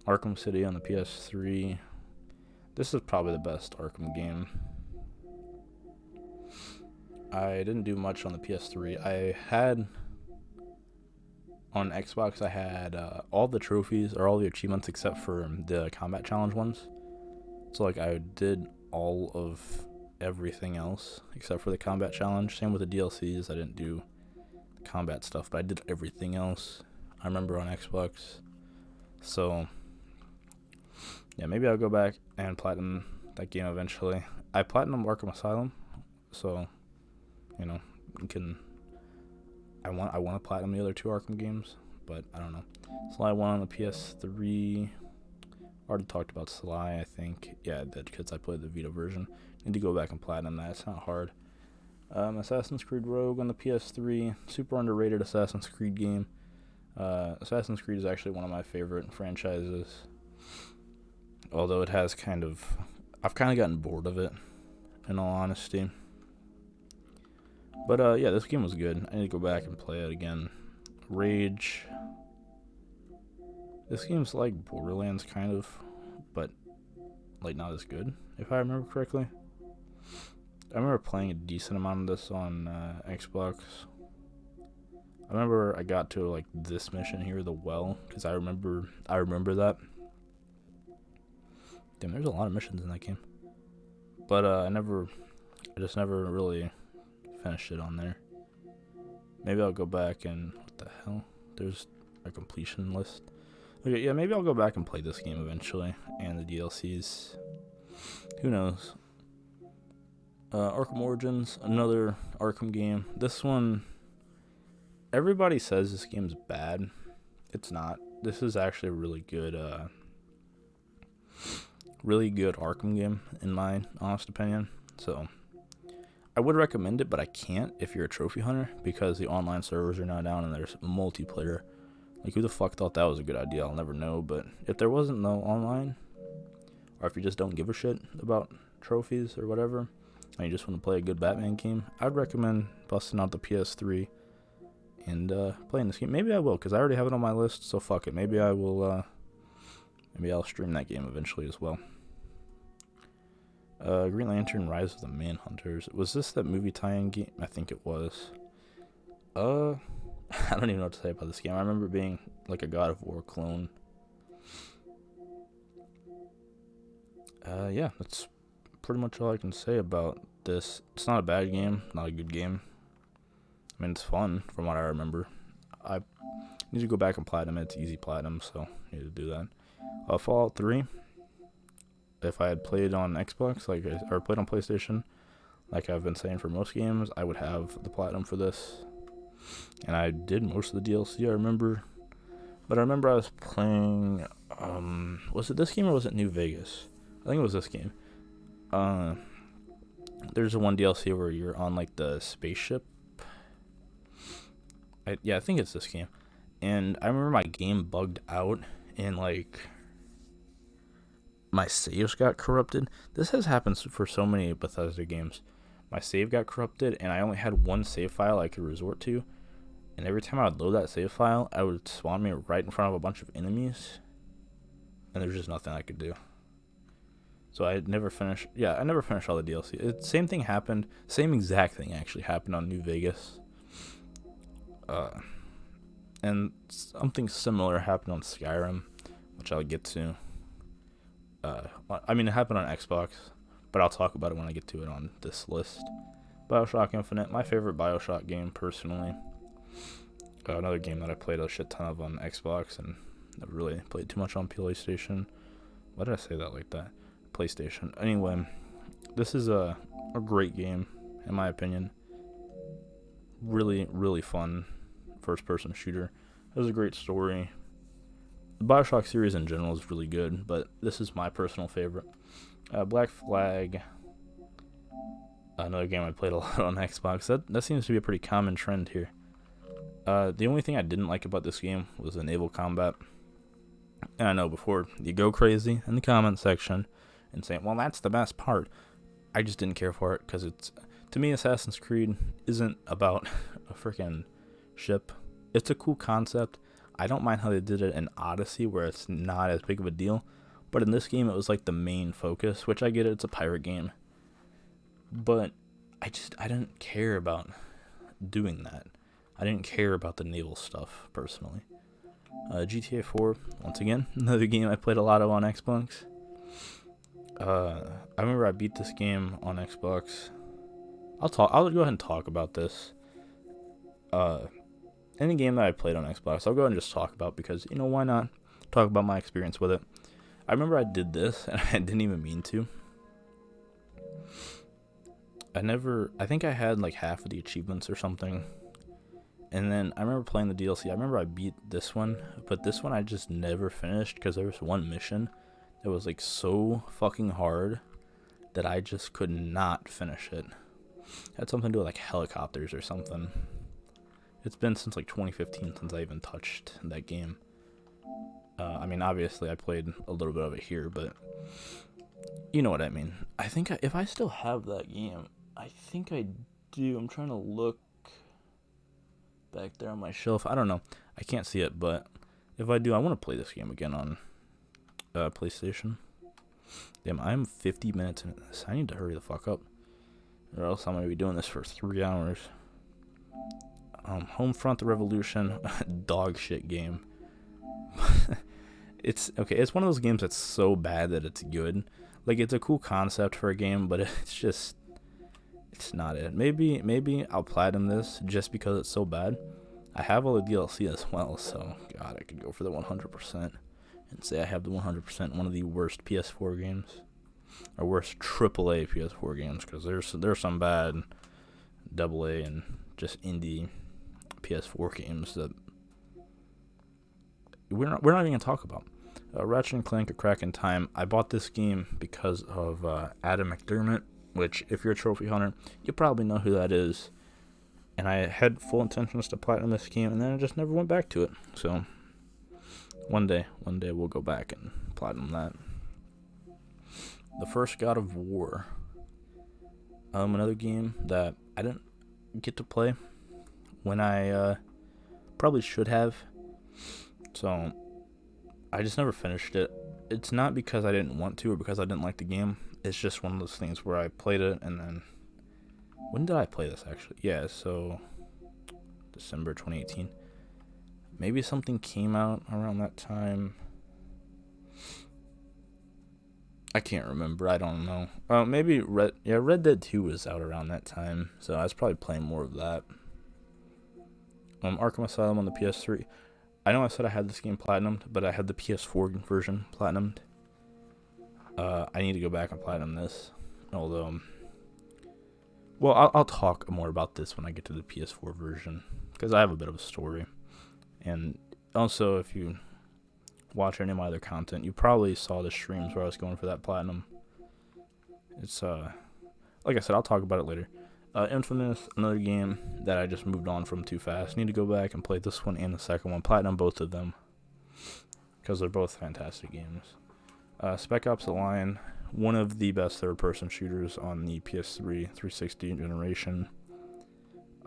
Arkham City on the PS3. This is probably the best Arkham game. I didn't do much on the PS3. On Xbox, I had all the trophies, or all the achievements except for the combat challenge ones. So, like, I did all of everything else except for the combat challenge. Same with the DLCs. I didn't do combat stuff, but I did everything else, I remember, on Xbox. So, yeah, maybe I'll go back and platinum that game eventually. I platinum Arkham Asylum, so, I want to platinum the other two Arkham games. but I don't know. Sly 1 on the PS3. Already talked about Sly, I think. Yeah, I did, because I played the Vita version. Need to go back and platinum that. It's not hard. Assassin's Creed Rogue on the PS3. Super underrated Assassin's Creed game. Assassin's Creed is actually one of my favorite franchises. Although it has I've kind of gotten bored of it, in all honesty. But yeah, this game was good. I need to go back and play it again. Rage. This game's like Borderlands, kind of, but like not as good, if I remember correctly. I remember playing a decent amount of this on Xbox. I remember I got to like this mission here, the well, because I remember that. Damn, there's a lot of missions in that game. But I just never really finished it on there. Maybe I'll go back and, what the hell? There's a completion list. Okay, yeah, maybe I'll go back and play this game eventually, and the DLCs. Who knows? Arkham Origins, another Arkham game. This one, everybody says this game's bad. It's not. This is actually a really good Arkham game, in my honest opinion. So, I would recommend it, but I can't if you're a trophy hunter, because the online servers are now down and there's multiplayer. Like, who the fuck thought that was a good idea? I'll never know. But if there wasn't no online, or if you just don't give a shit about trophies or whatever, and you just want to play a good Batman game, I'd recommend busting out the PS3 and playing this game. Maybe I will, because I already have it on my list, so fuck it. Maybe I will, maybe I'll stream that game eventually as well. Green Lantern Rise of the Manhunters. Was this that movie tie-in game? I think it was. I don't even know what to say about this game. I remember being like a God of War clone. Yeah, that's pretty much all I can say about this. It's not a bad game, not a good game. I mean, it's fun from what I remember. I need to go back and platinum it. It's easy platinum, so I need to do that. Fallout 3. If I had played on Xbox, or played on PlayStation, like I've been saying for most games, I would have the platinum for this. And I did most of the DLC, I remember. But I remember I was playing, was it this game or was it New Vegas? I think it was this game. There's a one DLC where you're on, like, the spaceship. I think it's this game. And I remember my game bugged out, and, like, my saves got corrupted. This has happened for so many Bethesda games. My save got corrupted, and I only had one save file I could resort to. And every time I would load that save file, I would spawn me right in front of a bunch of enemies. And there's just nothing I could do. So I never finished all the DLC. Same thing happened. Same exact thing actually happened on New Vegas. And something similar happened on Skyrim, which I'll get to. I mean, it happened on Xbox, but I'll talk about it when I get to it on this list. Bioshock Infinite, my favorite Bioshock game, personally. Another game that I played a shit ton of on Xbox, and never really played too much on PlayStation. Why did I say that like that? PlayStation. Anyway, this is a great game, in my opinion. Really, really fun first-person shooter. It was a great story. The Bioshock series in general is really good, but this is my personal favorite. Black Flag, another game I played a lot on Xbox. That seems to be a pretty common trend here. The only thing I didn't like about this game was the naval combat. And I know before you go crazy in the comment section and say, well, that's the best part, I just didn't care for it, because to me, Assassin's Creed isn't about a freaking ship. It's a cool concept. I don't mind how they did it in Odyssey, where it's not as big of a deal. But in this game, it was like the main focus, which I get it, it's a pirate game. But I didn't care about doing that. I didn't care about the naval stuff, personally. GTA 4, once again, another game I played a lot of on Xbox. I remember I beat this game on Xbox. I'll go ahead and talk about this. Any game that I played on Xbox, I'll go ahead and just talk about, because, you know, why not talk about my experience with it. I remember I did this, and I didn't even mean to. I think I had like half of the achievements or something, And then I remember playing the DLC. I remember I beat this one, but this one I just never finished because there was one mission that was like so fucking hard that I just could not finish it. It had something to do with like helicopters or something. It's been since like 2015 since I even touched that game. I mean, obviously I played a little bit of it here, but you know what I mean. I think if I still have that game, I think I do. I'm trying to look back there on my shelf. I don't know. I can't see it, but if I do, I want to play this game again on PlayStation. Damn, I'm 50 minutes into this. I need to hurry the fuck up, or else I'm gonna be doing this for 3 hours. Homefront: The Revolution, dog shit game. It's okay. It's one of those games that's so bad that it's good. Like, it's a cool concept for a game, but it's not it. Maybe I'll platinum this just because it's so bad. I have all the DLC as well, so God, I could go for the 100% and say I have the 100% one of the worst PS4 games, or worst AAA PS4 games, because there's some bad AA and just indie PS4 games that we're not even gonna talk about. Ratchet and Clank: A Crack in Time. I bought this game because of Adam McDermott, which, if you're a trophy hunter, you probably know who that is. And I had full intentions to platinum this game, and then I just never went back to it. So one day we'll go back and platinum that. The First God of War. Another game that I didn't get to play when I probably should have. So I just never finished it. It's not because I didn't want to or because I didn't like the game. It's just one of those things where I played it and then... When did I play this, actually? Yeah, so December 2018. Maybe something came out around that time. I can't remember. I don't know. Maybe Red Dead 2 was out around that time, so I was probably playing more of that. Arkham Asylum on the PS3. I know I said I had this game platinumed, but I had the PS4 version platinumed. I need to go back and platinum this. Although, well, I'll talk more about this when I get to the PS4 version, because I have a bit of a story. And also, if you watch any of my other content, you probably saw the streams where I was going for that platinum. It's, like I said, I'll talk about it later. Infamous, another game that I just moved on from too fast. Need to go back and play this one and the second one. Platinum both of them, because they're both fantastic games. Spec Ops: The Line, one of the best third-person shooters on the PS3 360 generation.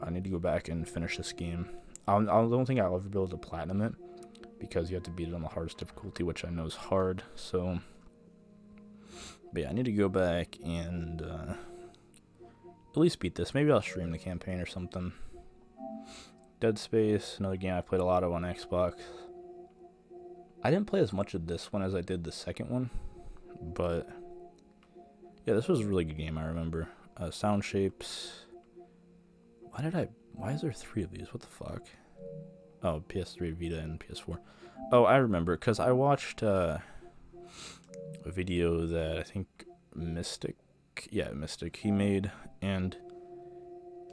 I need to go back and finish this game. I don't think I'll ever be able to platinum it, because you have to beat it on the hardest difficulty, which I know is hard. So, but yeah, I need to go back and at least beat this. Maybe I'll stream the campaign or something. Dead Space, another game I played a lot of on Xbox. I didn't play as much of this one as I did the second one, but yeah, this was a really good game, I remember. Sound Shapes. Why is there 3 of these? What the fuck? Oh, PS3, Vita, and PS4. Oh, I remember, because I watched a video that I think Mystic, he made, and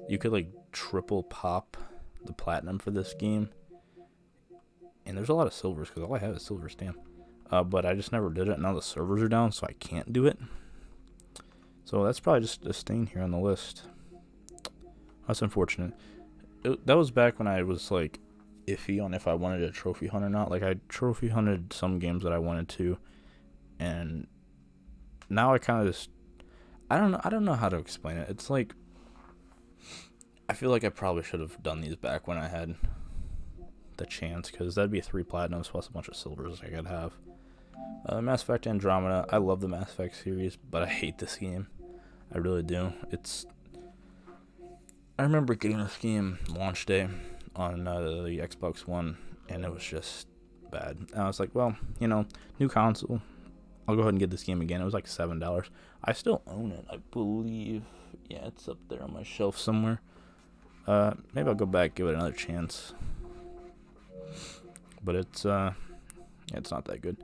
you could like triple pop the platinum for this game. And there's a lot of silvers, because all I have is silver stamp. But I just never did it. Now the servers are down, so I can't do it. So that's probably just a stain here on the list. That's unfortunate. That was back when I was like iffy on if I wanted a trophy hunt or not. Like, I trophy hunted some games that I wanted to, and now I kind of just, I don't know how to explain it. It's like, I feel like I probably should have done these back when I had the chance, because that'd be 3 platinums plus a bunch of silvers I could have. Mass Effect Andromeda. I love the Mass Effect series, but I hate this game. I really do. I remember getting this game launch day on the Xbox One, and it was just bad. And I was like, well, new console, I'll go ahead and get this game again. It was like $7. I still own it, I believe. Yeah, it's up there on my shelf somewhere. Maybe I'll go back, give it another chance. But it's not that good.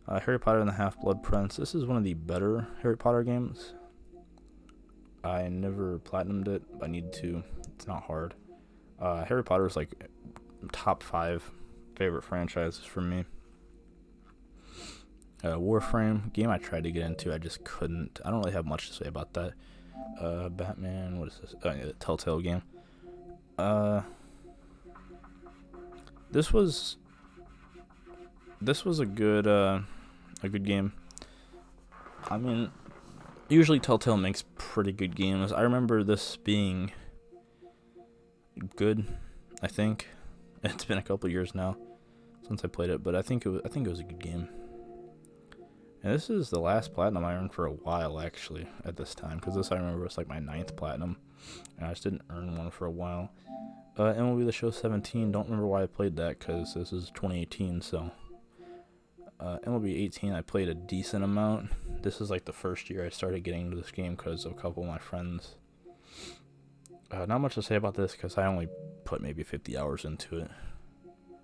Harry Potter and the Half-Blood Prince. This is one of the better Harry Potter games. I never platinumed it. I need to. It's not hard. Harry Potter is like top 5 favorite franchises for me. Warframe, game I tried to get into, I just couldn't. I don't really have much to say about that. Batman, what is this? Oh, yeah, the Telltale game. This was a good game. I mean, usually Telltale makes pretty good games. I remember this being good. I think it's been a couple years now since I played it, but I think it was a good game. And this is the last platinum I earned for a while, actually, at this time, because this I remember was like my 9th platinum, and I just didn't earn one for a while. MLB The Show 17. Don't remember why I played that, because this is 2018. So MLB 18, I played a decent amount. This is like the first year I started getting into this game because of a couple of my friends. Not much to say about this because I only put maybe 50 hours into it,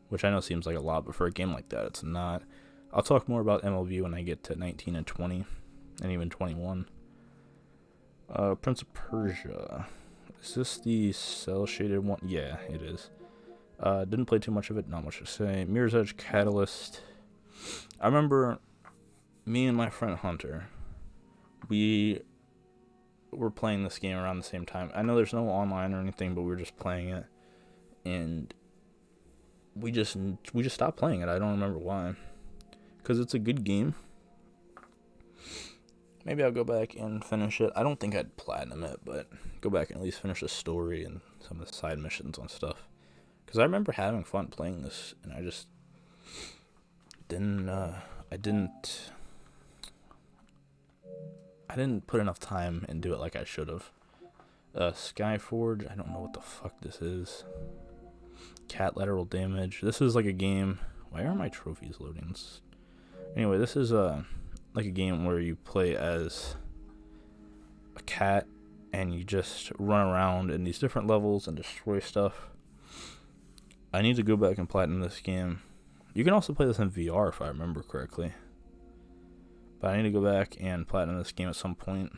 which I know seems like a lot, but for a game like that, it's not. I'll talk more about MLB when I get to 19 and 20, and even 21. Prince of Persia. Is this the cel-shaded one? Yeah, it is. Didn't play too much of it, not much to say. Mirror's Edge Catalyst. I remember me and my friend Hunter, we were playing this game around the same time. I know there's no online or anything, but we were just playing it, and we just stopped playing it. I don't remember why, because it's a good game. Maybe I'll go back and finish it. I don't think I'd platinum it, but go back and at least finish the story and some of the side missions and stuff, because I remember having fun playing this, and I just didn't put enough time into it like I should have. Skyforge, I don't know what the fuck this is. Cat lateral damage. This is like a game. Why are my trophies loading? Anyway, this is like a game where you play as a cat and you just run around in these different levels and destroy stuff. I need to go back and platinum this game. You can also play this in VR if I remember correctly. But I need to go back and platinum this game at some point,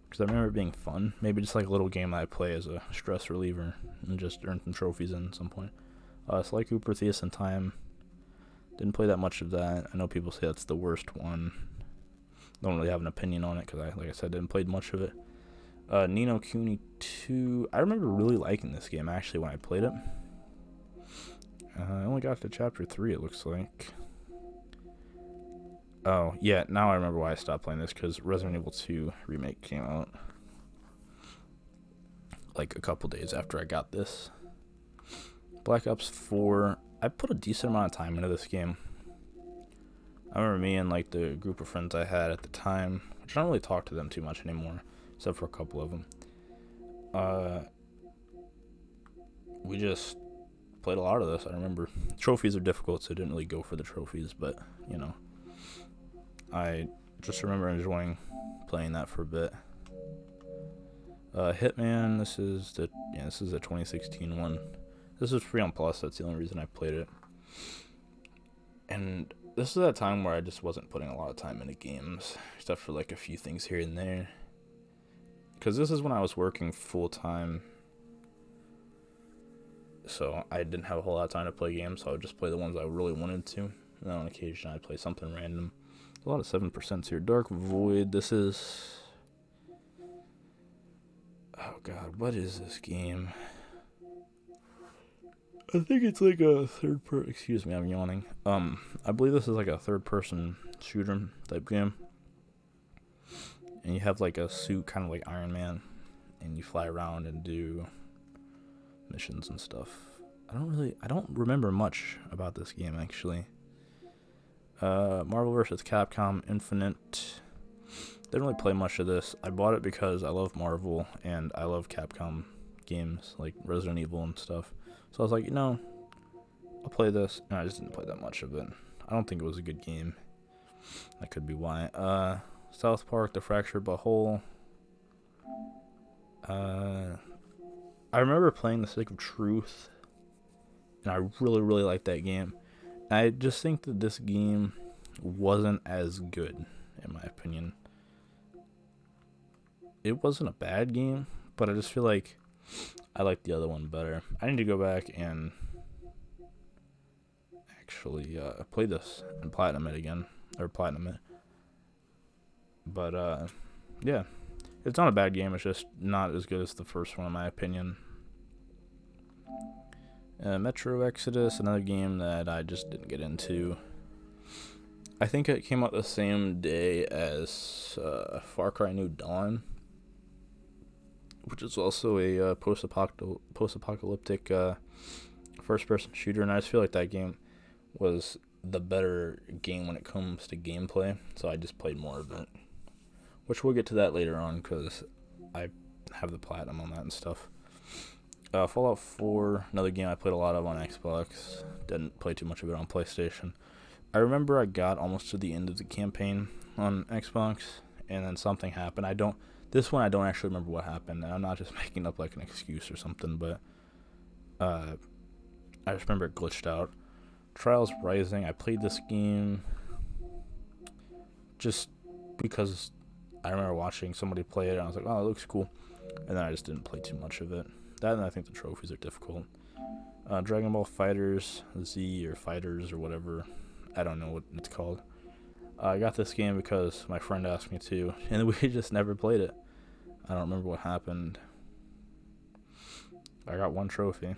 because I remember it being fun. Maybe just like a little game that I play as a stress reliever and just earn some trophies in at some point. Sly Cooper, Theus in Time. Didn't play that much of that. I know people say that's the worst one. Don't really have an opinion on it because like I said, didn't play much of it. Ni no Kuni 2. I remember really liking this game actually when I played it. I only got to chapter 3, it looks like. Oh, yeah, now I remember why I stopped playing this, because Resident Evil 2 Remake came out like a couple days after I got this. Black Ops 4. I put a decent amount of time into this game. I remember me and like the group of friends I had at the time, which I don't really talk to them too much anymore, except for a couple of them. We just played a lot of this. I remember trophies are difficult, so I didn't really go for the trophies, but you know, I just remember enjoying playing that for a bit. Hitman, this is the 2016 one. This was free on Plus, that's the only reason I played it. And this is that time where I just wasn't putting a lot of time into games, except for like a few things here and there. Because this is when I was working full time, so I didn't have a whole lot of time to play games, so I would just play the ones I really wanted to. And then on occasion I'd play something random. A lot of 7% here. Dark Void, this is... Oh god, what is this game? I think it's like a excuse me, I'm yawning. I believe this is like a third-person shooter type game. And you have like a suit, kind of like Iron Man, and you fly around and do missions and stuff. I don't remember much about this game actually. Marvel vs. Capcom Infinite. Didn't really play much of this. I bought it because I love Marvel and I love Capcom games like Resident Evil and stuff. So I was like, I'll play this. And I just didn't play that much of it. I don't think it was a good game. That could be why. South Park, The Fractured But Whole. I remember playing The Stick of Truth, and I really, really liked that game. I just think that this game wasn't as good, in my opinion. It wasn't a bad game, but I just feel like I like the other one better. I need to go back and actually play this and platinum it again, or platinum it. But yeah, it's not a bad game. It's just not as good as the first one, in my opinion. Metro Exodus, another game that I just didn't get into. I think it came out the same day as Far Cry New Dawn, which is also a post-apocalyptic first-person shooter, and I just feel like that game was the better game when it comes to gameplay, so I just played more of it, which we'll get to that later on, because I have the platinum on that and stuff. Fallout 4, another game I played a lot of on Xbox, didn't play too much of it on PlayStation. I remember I got almost to the end of the campaign on Xbox, and then something happened. This one I don't actually remember what happened, and I'm not just making up like an excuse or something, but I just remember it glitched out. Trials Rising, I played this game just because I remember watching somebody play it, and I was like, oh, it looks cool, and then I just didn't play too much of it. That, and I think the trophies are difficult. Dragon Ball Fighters Z, or Fighters, or whatever, I don't know what it's called. I got this game because my friend asked me to, and we just never played it. I don't remember what happened. I got one trophy.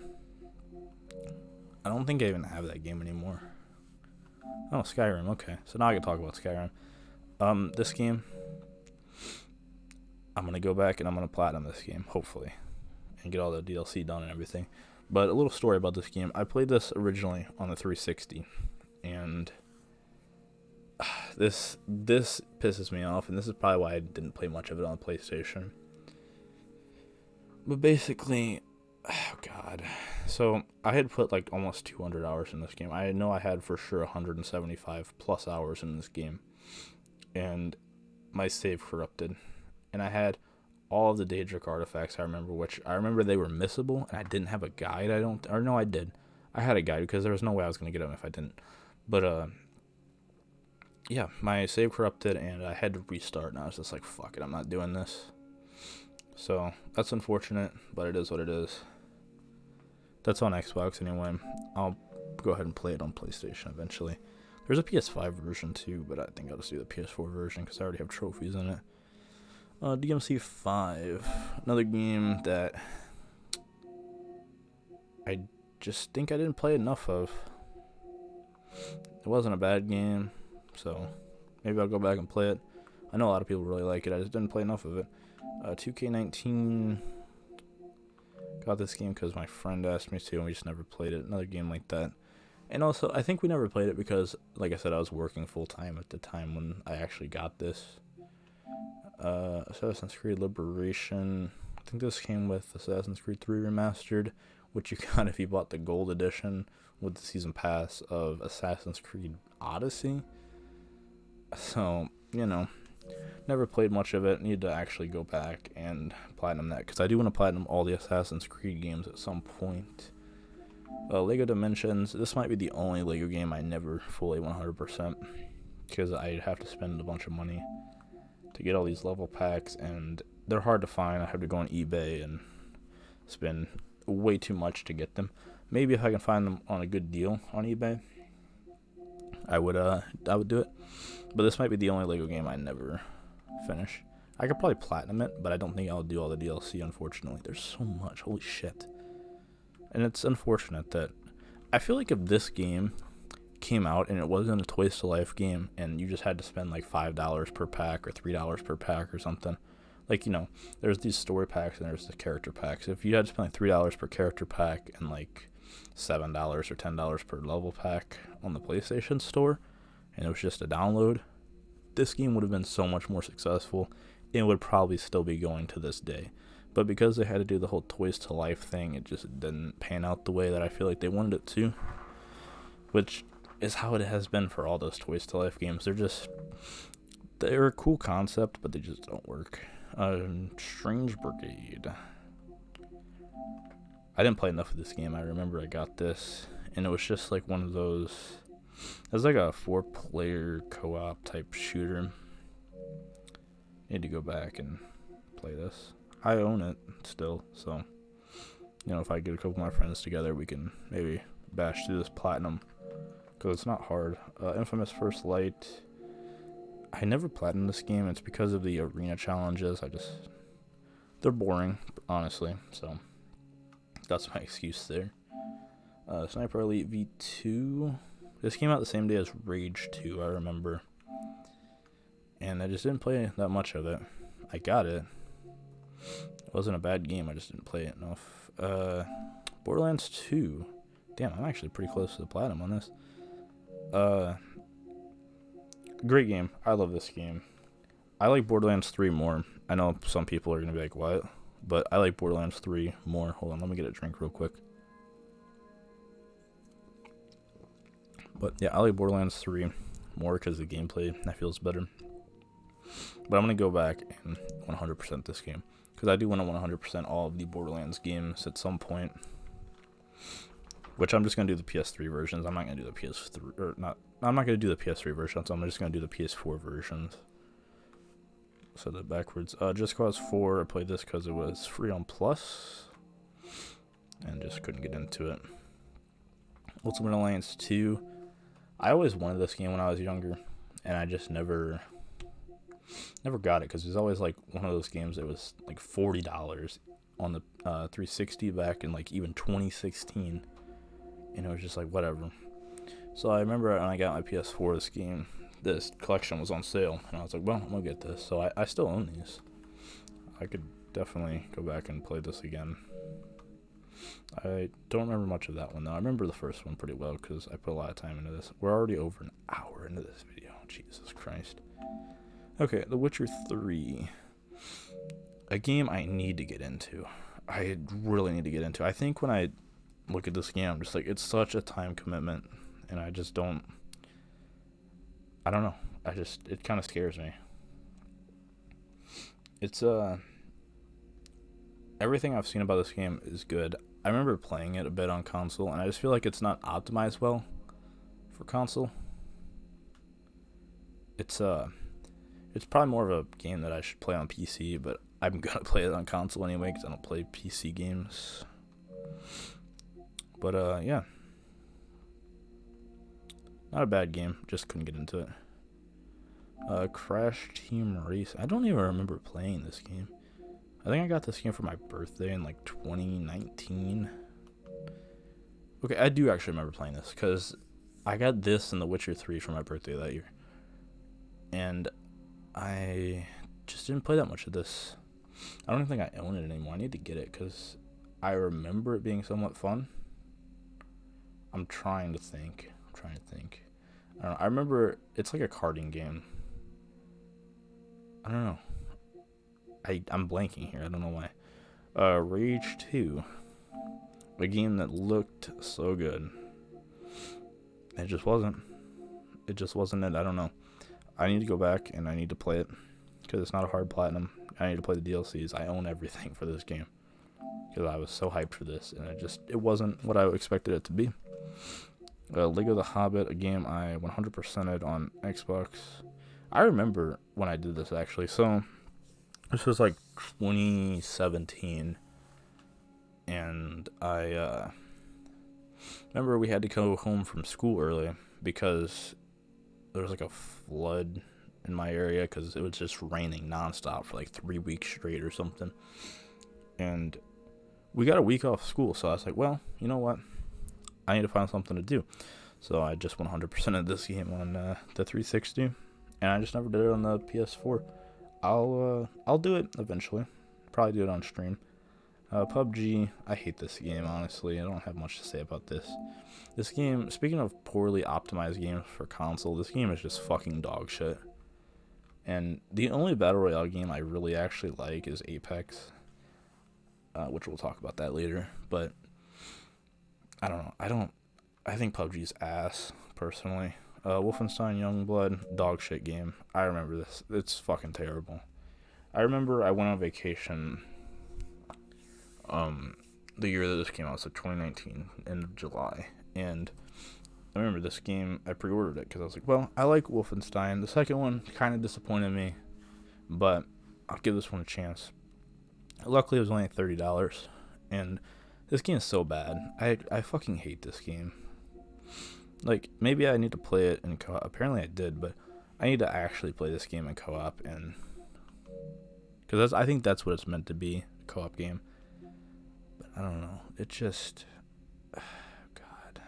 I don't think I even have that game anymore. Oh, Skyrim, okay. So now I can talk about Skyrim. This game, I'm going to go back and I'm going to platinum this game, hopefully, and get all the DLC done and everything. But a little story about this game. I played this originally on the 360, and this pisses me off, and this is probably why I didn't play much of it on PlayStation. But basically, oh god. So I had put like almost 200 hours in this game. I know I had for sure 175 plus hours in this game, and my save corrupted, and I had all of the Daedric artifacts. I remember they were missable, and I didn't have a guide. I did. I had a guide because there was no way I was gonna get them if I didn't. But yeah, my save corrupted, and I had to restart, and I was just like, fuck it, I'm not doing this. So, that's unfortunate, but it is what it is. That's on Xbox anyway. I'll go ahead and play it on PlayStation eventually. There's a PS5 version too, but I think I'll just do the PS4 version because I already have trophies in it. DMC 5, another game that I just think I didn't play enough of. It wasn't a bad game, so maybe I'll go back and play it. I know a lot of people really like it, I just didn't play enough of it. 2K19, got this game because my friend asked me to, and we just never played it. Another game like that. And also, I think we never played it because, like I said, I was working full-time at the time when I actually got this. Assassin's Creed Liberation, I think this came with Assassin's Creed 3 Remastered, which you got if you bought the gold edition with the season pass of Assassin's Creed Odyssey. So, never played much of it. Need to actually go back and platinum that, because I do want to platinum all the Assassin's Creed games at some point. Lego Dimensions, this might be the only Lego game I never fully 100%, because I'd have to spend a bunch of money to get all these level packs, and they're hard to find. I have to go on eBay and spend way too much to get them. Maybe if I can find them on a good deal on eBay, I would do it. But this might be the only Lego game I never finish. I could probably platinum it, but I don't think I'll do all the DLC, unfortunately. There's so much, holy shit. And it's unfortunate that I feel like if this game came out and it wasn't a Toys to Life game and you just had to spend like $5 per pack or $3 per pack or something, like, there's these story packs and there's the character packs. If you had to spend like $3 per character pack and like $7 or $10 per level pack on the PlayStation store, and it was just a download, this game would have been so much more successful. It would probably still be going to this day. But because they had to do the whole Toys to Life thing, it just didn't pan out the way that I feel like they wanted it to. Which is how it has been for all those Toys to Life games. They're a cool concept, but they just don't work. Strange Brigade. I didn't play enough of this game. I remember I got this, and it was just like one of those. It was like a 4-player co-op type shooter. Need to go back and play this. I own it still, so if I get a couple of my friends together, we can maybe bash through this platinum, because it's not hard. Infamous First Light. I never platinumed this game. It's because of the arena challenges. They're boring, honestly. So that's my excuse there. Sniper Elite V2. This came out the same day as Rage 2, I remember. And I just didn't play that much of it. I got it. It wasn't a bad game, I just didn't play it enough. Borderlands 2. Damn, I'm actually pretty close to the platinum on this. Great game. I love this game. I like Borderlands 3 more. I know some people are going to be like, what? But I like Borderlands 3 more. Hold on, let me get a drink real quick. But yeah, I like Borderlands 3 more because the gameplay, that feels better. But I'm going to go back and 100% this game, because I do want to 100% all of the Borderlands games at some point. Which I'm just going to do the PS3 versions. I'm not going to do the PS3, or not. I'm not going to do the PS3 versions. I'm just going to do the PS4 versions. So that backwards. Just Cause 4, I played this because it was free on Plus, and just couldn't get into it. Ultimate Alliance 2. I always wanted this game when I was younger, and I just never got it, because it was always like one of those games that was like $40 on the 360 back in like even 2016. And it was just like, whatever. So I remember when I got my PS4, this collection was on sale. And I was like, well, I'm going to get this. So I still own these. I could definitely go back and play this again. I don't remember much of that one, though. I remember the first one pretty well, because I put a lot of time into this. We're already over an hour into this video. Jesus Christ. Okay, The Witcher 3. A game I need to get into. I really need to get into. I think when I look at this game, I'm just like, it's such a time commitment, and I just don't know. It kind of scares me. It's everything I've seen about this game is good. I remember playing it a bit on console, and I just feel like it's not optimized well for console. It's probably more of a game that I should play on PC, but I'm gonna play it on console anyway, because I don't play PC games. But, yeah. Not a bad game. Just couldn't get into it. Crash Team Race. I don't even remember playing this game. I think I got this game for my birthday in, like, 2019. Okay, I do actually remember playing this, because I got this and The Witcher 3 for my birthday that year. And I just didn't play that much of this. I don't even think I own it anymore. I need to get it, because I remember it being somewhat fun. I'm trying to think. I don't know. I remember it's like a karting game. I don't know. I'm blanking here. I don't know why. Rage 2. A game that looked so good. It just wasn't. It I don't know. I need to go back and I need to play it, because it's not a hard platinum. I need to play the DLCs. I own everything for this game, because I was so hyped for this, and it wasn't what I expected it to be. Lego The Hobbit, a game I 100%ed on Xbox. I remember when I did this, actually. So this was like 2017, and I remember we had to go home from school early because there was like a flood in my area, because it was just raining nonstop for like 3 weeks straight or something. And we got a week off school, so I was like, well, you know what? I need to find something to do. So I just 100% of this game on the 360, and I just never did it on the PS4. I'll do it eventually. Probably do it on stream. PUBG, I hate this game, honestly. I don't have much to say about this. This game, speaking of poorly optimized games for console, this game is just fucking dog shit. And the only Battle Royale game I really actually like is Apex, which we'll talk about that later. But I don't know. I think PUBG's ass, personally. Wolfenstein Youngblood, dog shit game. I remember this. It's fucking terrible. I remember I went on vacation the year that this came out, so 2019, end of July. And I remember this game, I pre-ordered it because I was like, well, I like Wolfenstein. The second one kind of disappointed me, but I'll give this one a chance. Luckily, it was only $30, and This game is so bad. I fucking hate this game. Like, maybe I need to play it in co-op. Apparently I did, but I need to actually play this game in co-op, and because I think that's what it's meant to be, a co-op game. But I don't know. It just, God,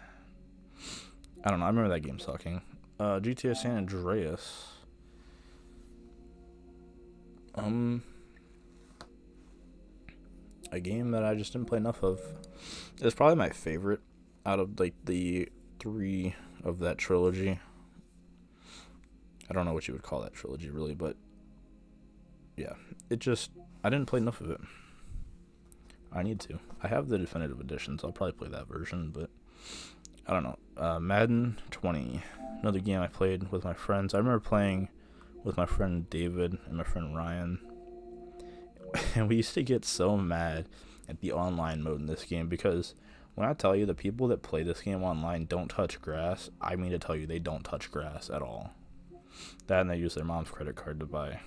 I don't know. I remember that game sucking. GTA San Andreas. A game that I just didn't play enough of. It's probably my favorite out of like the 3 of that trilogy. I don't know what you would call that trilogy really, but yeah, I didn't play enough of it. I need to. I have the definitive edition, so I'll probably play that version, but I don't know. Madden 20, another game I played with my friends. I remember playing with my friend David and my friend Ryan, and we used to get so mad at the online mode in this game, because when I tell you the people that play this game online don't touch grass, I mean to tell you they don't touch grass at all. That, and they use their mom's credit card to buy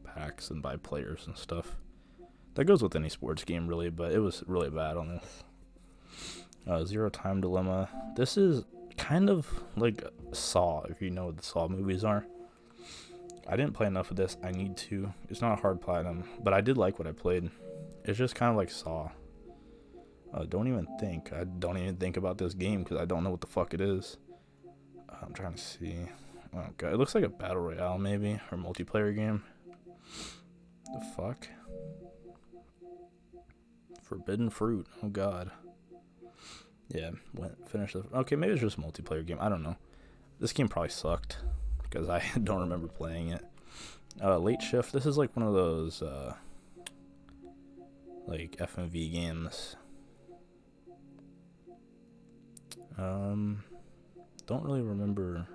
packs and buy players and stuff. That goes with any sports game really, but it was really bad on this. Zero Time Dilemma. This is kind of like Saw, if you know what the Saw movies are. I didn't play enough of this. I need to. It's not a hard platinum, but I did like what I played. It's just kind of like Saw. Don't even think. I don't even think about this game because I don't know what the fuck it is. I'm trying to see. Oh god, it looks like a battle royale maybe, or multiplayer game. The fuck? Forbidden Fruit. Oh god. Yeah, finished the. Okay, maybe it's just a multiplayer game. I don't know. This game probably sucked because I don't remember playing it. Late Shift. This is like one of those like FMV games. Don't really remember.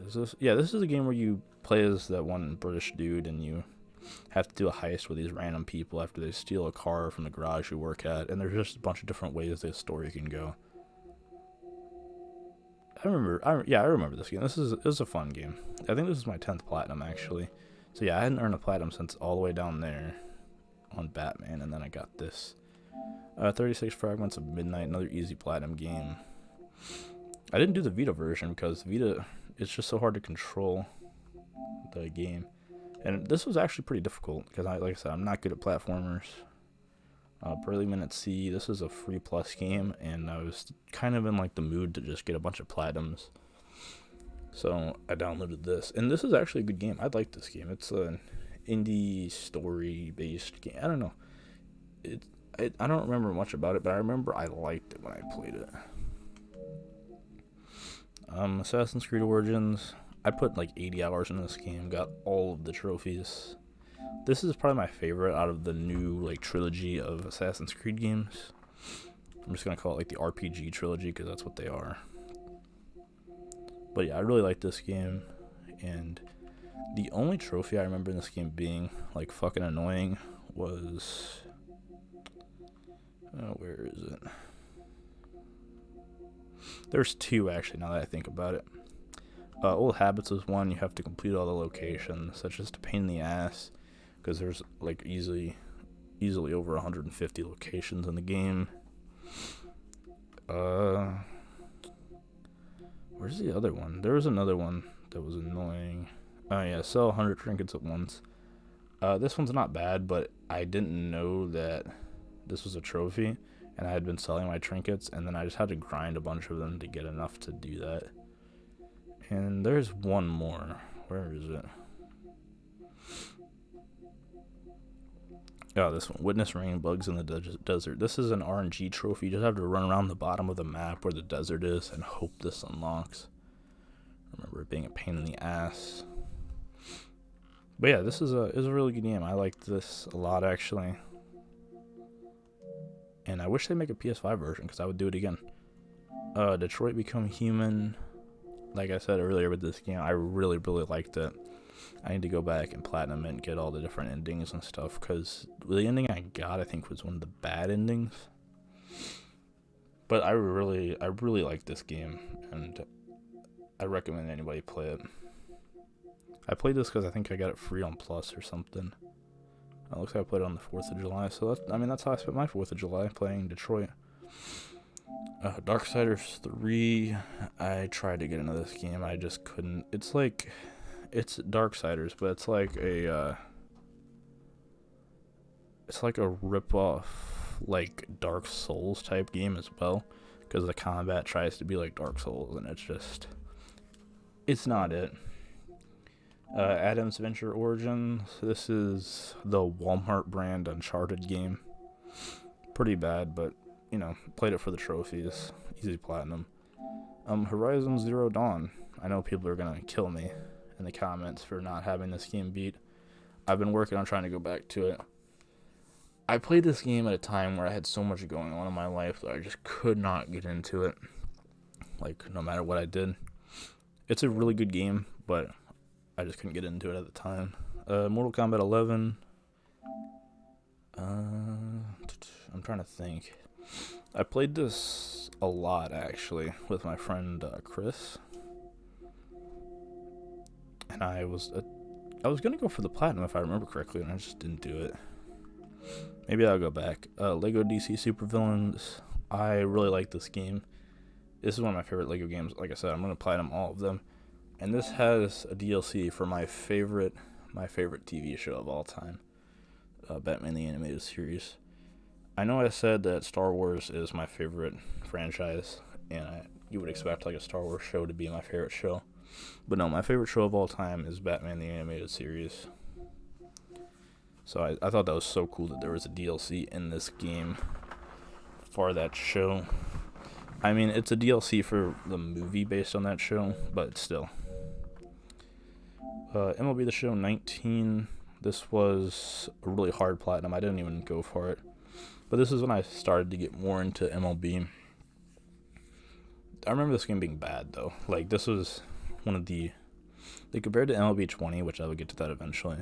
This is a game where you play as that one British dude and you have to do a heist with these random people after they steal a car from the garage you work at, and there's just a bunch of different ways this story can go. I remember this game. This is a fun game. I think this is my 10th platinum actually. So yeah, I hadn't earned a platinum since all the way down there on Batman, and then I got this. 36 Fragments of Midnight, another easy platinum game. I didn't do the Vita version because Vita, it's just so hard to control the game. And this was actually pretty difficult because, like I said, I'm not good at platformers. Burly Minute C, this is a free plus game, and I was kind of in like the mood to just get a bunch of platinums. So I downloaded this, and this is actually a good game. I like this game. It's an indie story-based game. I don't know. I don't remember much about it, but I remember I liked it when I played it. Assassin's Creed Origins. I put like 80 hours in this game, got all of the trophies. This is probably my favorite out of the new like trilogy of Assassin's Creed games. I'm just gonna call it like the RPG trilogy because that's what they are. But yeah, I really like this game, and the only trophy I remember in this game being like fucking annoying was where is it? There's 2 actually now that I think about it. Old Habits is one. You have to complete all the locations. That's just a pain in the ass because there's like easily over 150 locations in the game. Where's the other one? There was another one that was annoying. Oh yeah, sell 100 trinkets at once. This one's not bad, but I didn't know that this was a trophy, and I had been selling my trinkets, and then I just had to grind a bunch of them to get enough to do that. And there's one more. Where is it? Oh, this one. Witness Rain Bugs in the Desert. This is an RNG trophy. You just have to run around the bottom of the map where the desert is and hope this unlocks. I remember it being a pain in the ass. But yeah, this is a really good game. I liked this a lot actually. And I wish they'd make a PS5 version because I would do it again. Detroit Become Human. Like I said earlier with this game, I really, really liked it. I need to go back and platinum it and get all the different endings and stuff, because the ending I got, I think, was one of the bad endings. But I really like this game, and I recommend anybody play it. I played this because I think I got it free on Plus or something. Looks like I played it on the 4th of July, so that's how I spent my 4th of July, playing Detroit. Darksiders 3, I tried to get into this game, I just couldn't. It's Darksiders, but it's like a rip-off, like, Dark Souls type game as well, because the combat tries to be like Dark Souls, and it's not it. Adam's Venture Origins, this is the Walmart brand Uncharted game. Pretty bad, but, played it for the trophies. Easy platinum. Horizon Zero Dawn. I know people are going to kill me in the comments for not having this game beat. I've been working on trying to go back to it. I played this game at a time where I had so much going on in my life that I just could not get into it. Like, no matter what I did. It's a really good game, but I just couldn't get into it at the time. Mortal Kombat 11. I'm trying to think. I played this a lot, actually, with my friend Chris. And I was going to go for the platinum, if I remember correctly, and I just didn't do it. Maybe I'll go back. Lego DC Supervillains. I really like this game. This is one of my favorite Lego games. Like I said, I'm going to platinum all of them. And this has a DLC for my favorite TV show of all time, Batman the Animated Series. I know I said that Star Wars is my favorite franchise, and you would expect like a Star Wars show to be my favorite show. But no, my favorite show of all time is Batman the Animated Series. So I thought that was so cool that there was a DLC in this game for that show. I mean, it's a DLC for the movie based on that show, but still. MLB The Show 19. This was a really hard platinum. I didn't even go for it. But this is when I started to get more into MLB. I remember this game being bad, though. Like, this was one of the... Like, compared to MLB 20, which I will get to that eventually,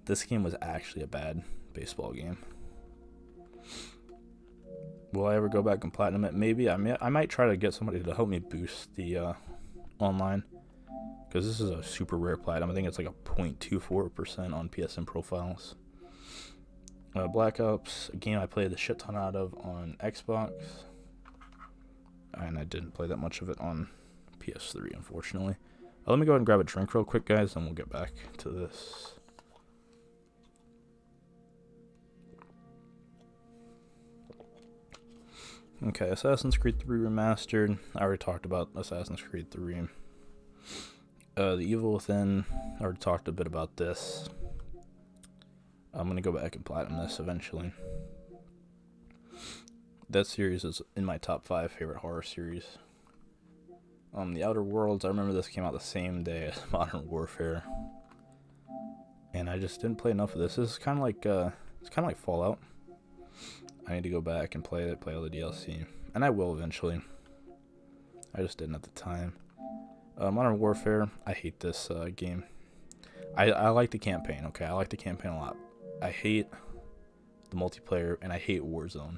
this game was actually a bad baseball game. Will I ever go back and platinum it? Maybe. I might try to get somebody to help me boost the online, because this is a super rare platinum. I think it's like a 0.24% on PSN profiles. Black Ops, a game I played the shit ton out of on Xbox, and I didn't play that much of it on PS3, unfortunately. Let me go ahead and grab a drink real quick, guys, and we'll get back to this. Okay, Assassin's Creed 3 Remastered. I already talked about Assassin's Creed 3. The Evil Within, I already talked a bit about this. I'm going to go back and platinum this eventually. That series is in my top 5 favorite horror series. The Outer Worlds, I remember this came out the same day as Modern Warfare, and I just didn't play enough of this. This is kind of like Fallout. I need to go back and play it, play all the DLC, and I will eventually. I just didn't at the time. Modern Warfare, I hate this game. I like the campaign, okay? I like the campaign a lot. I hate the multiplayer, and I hate Warzone.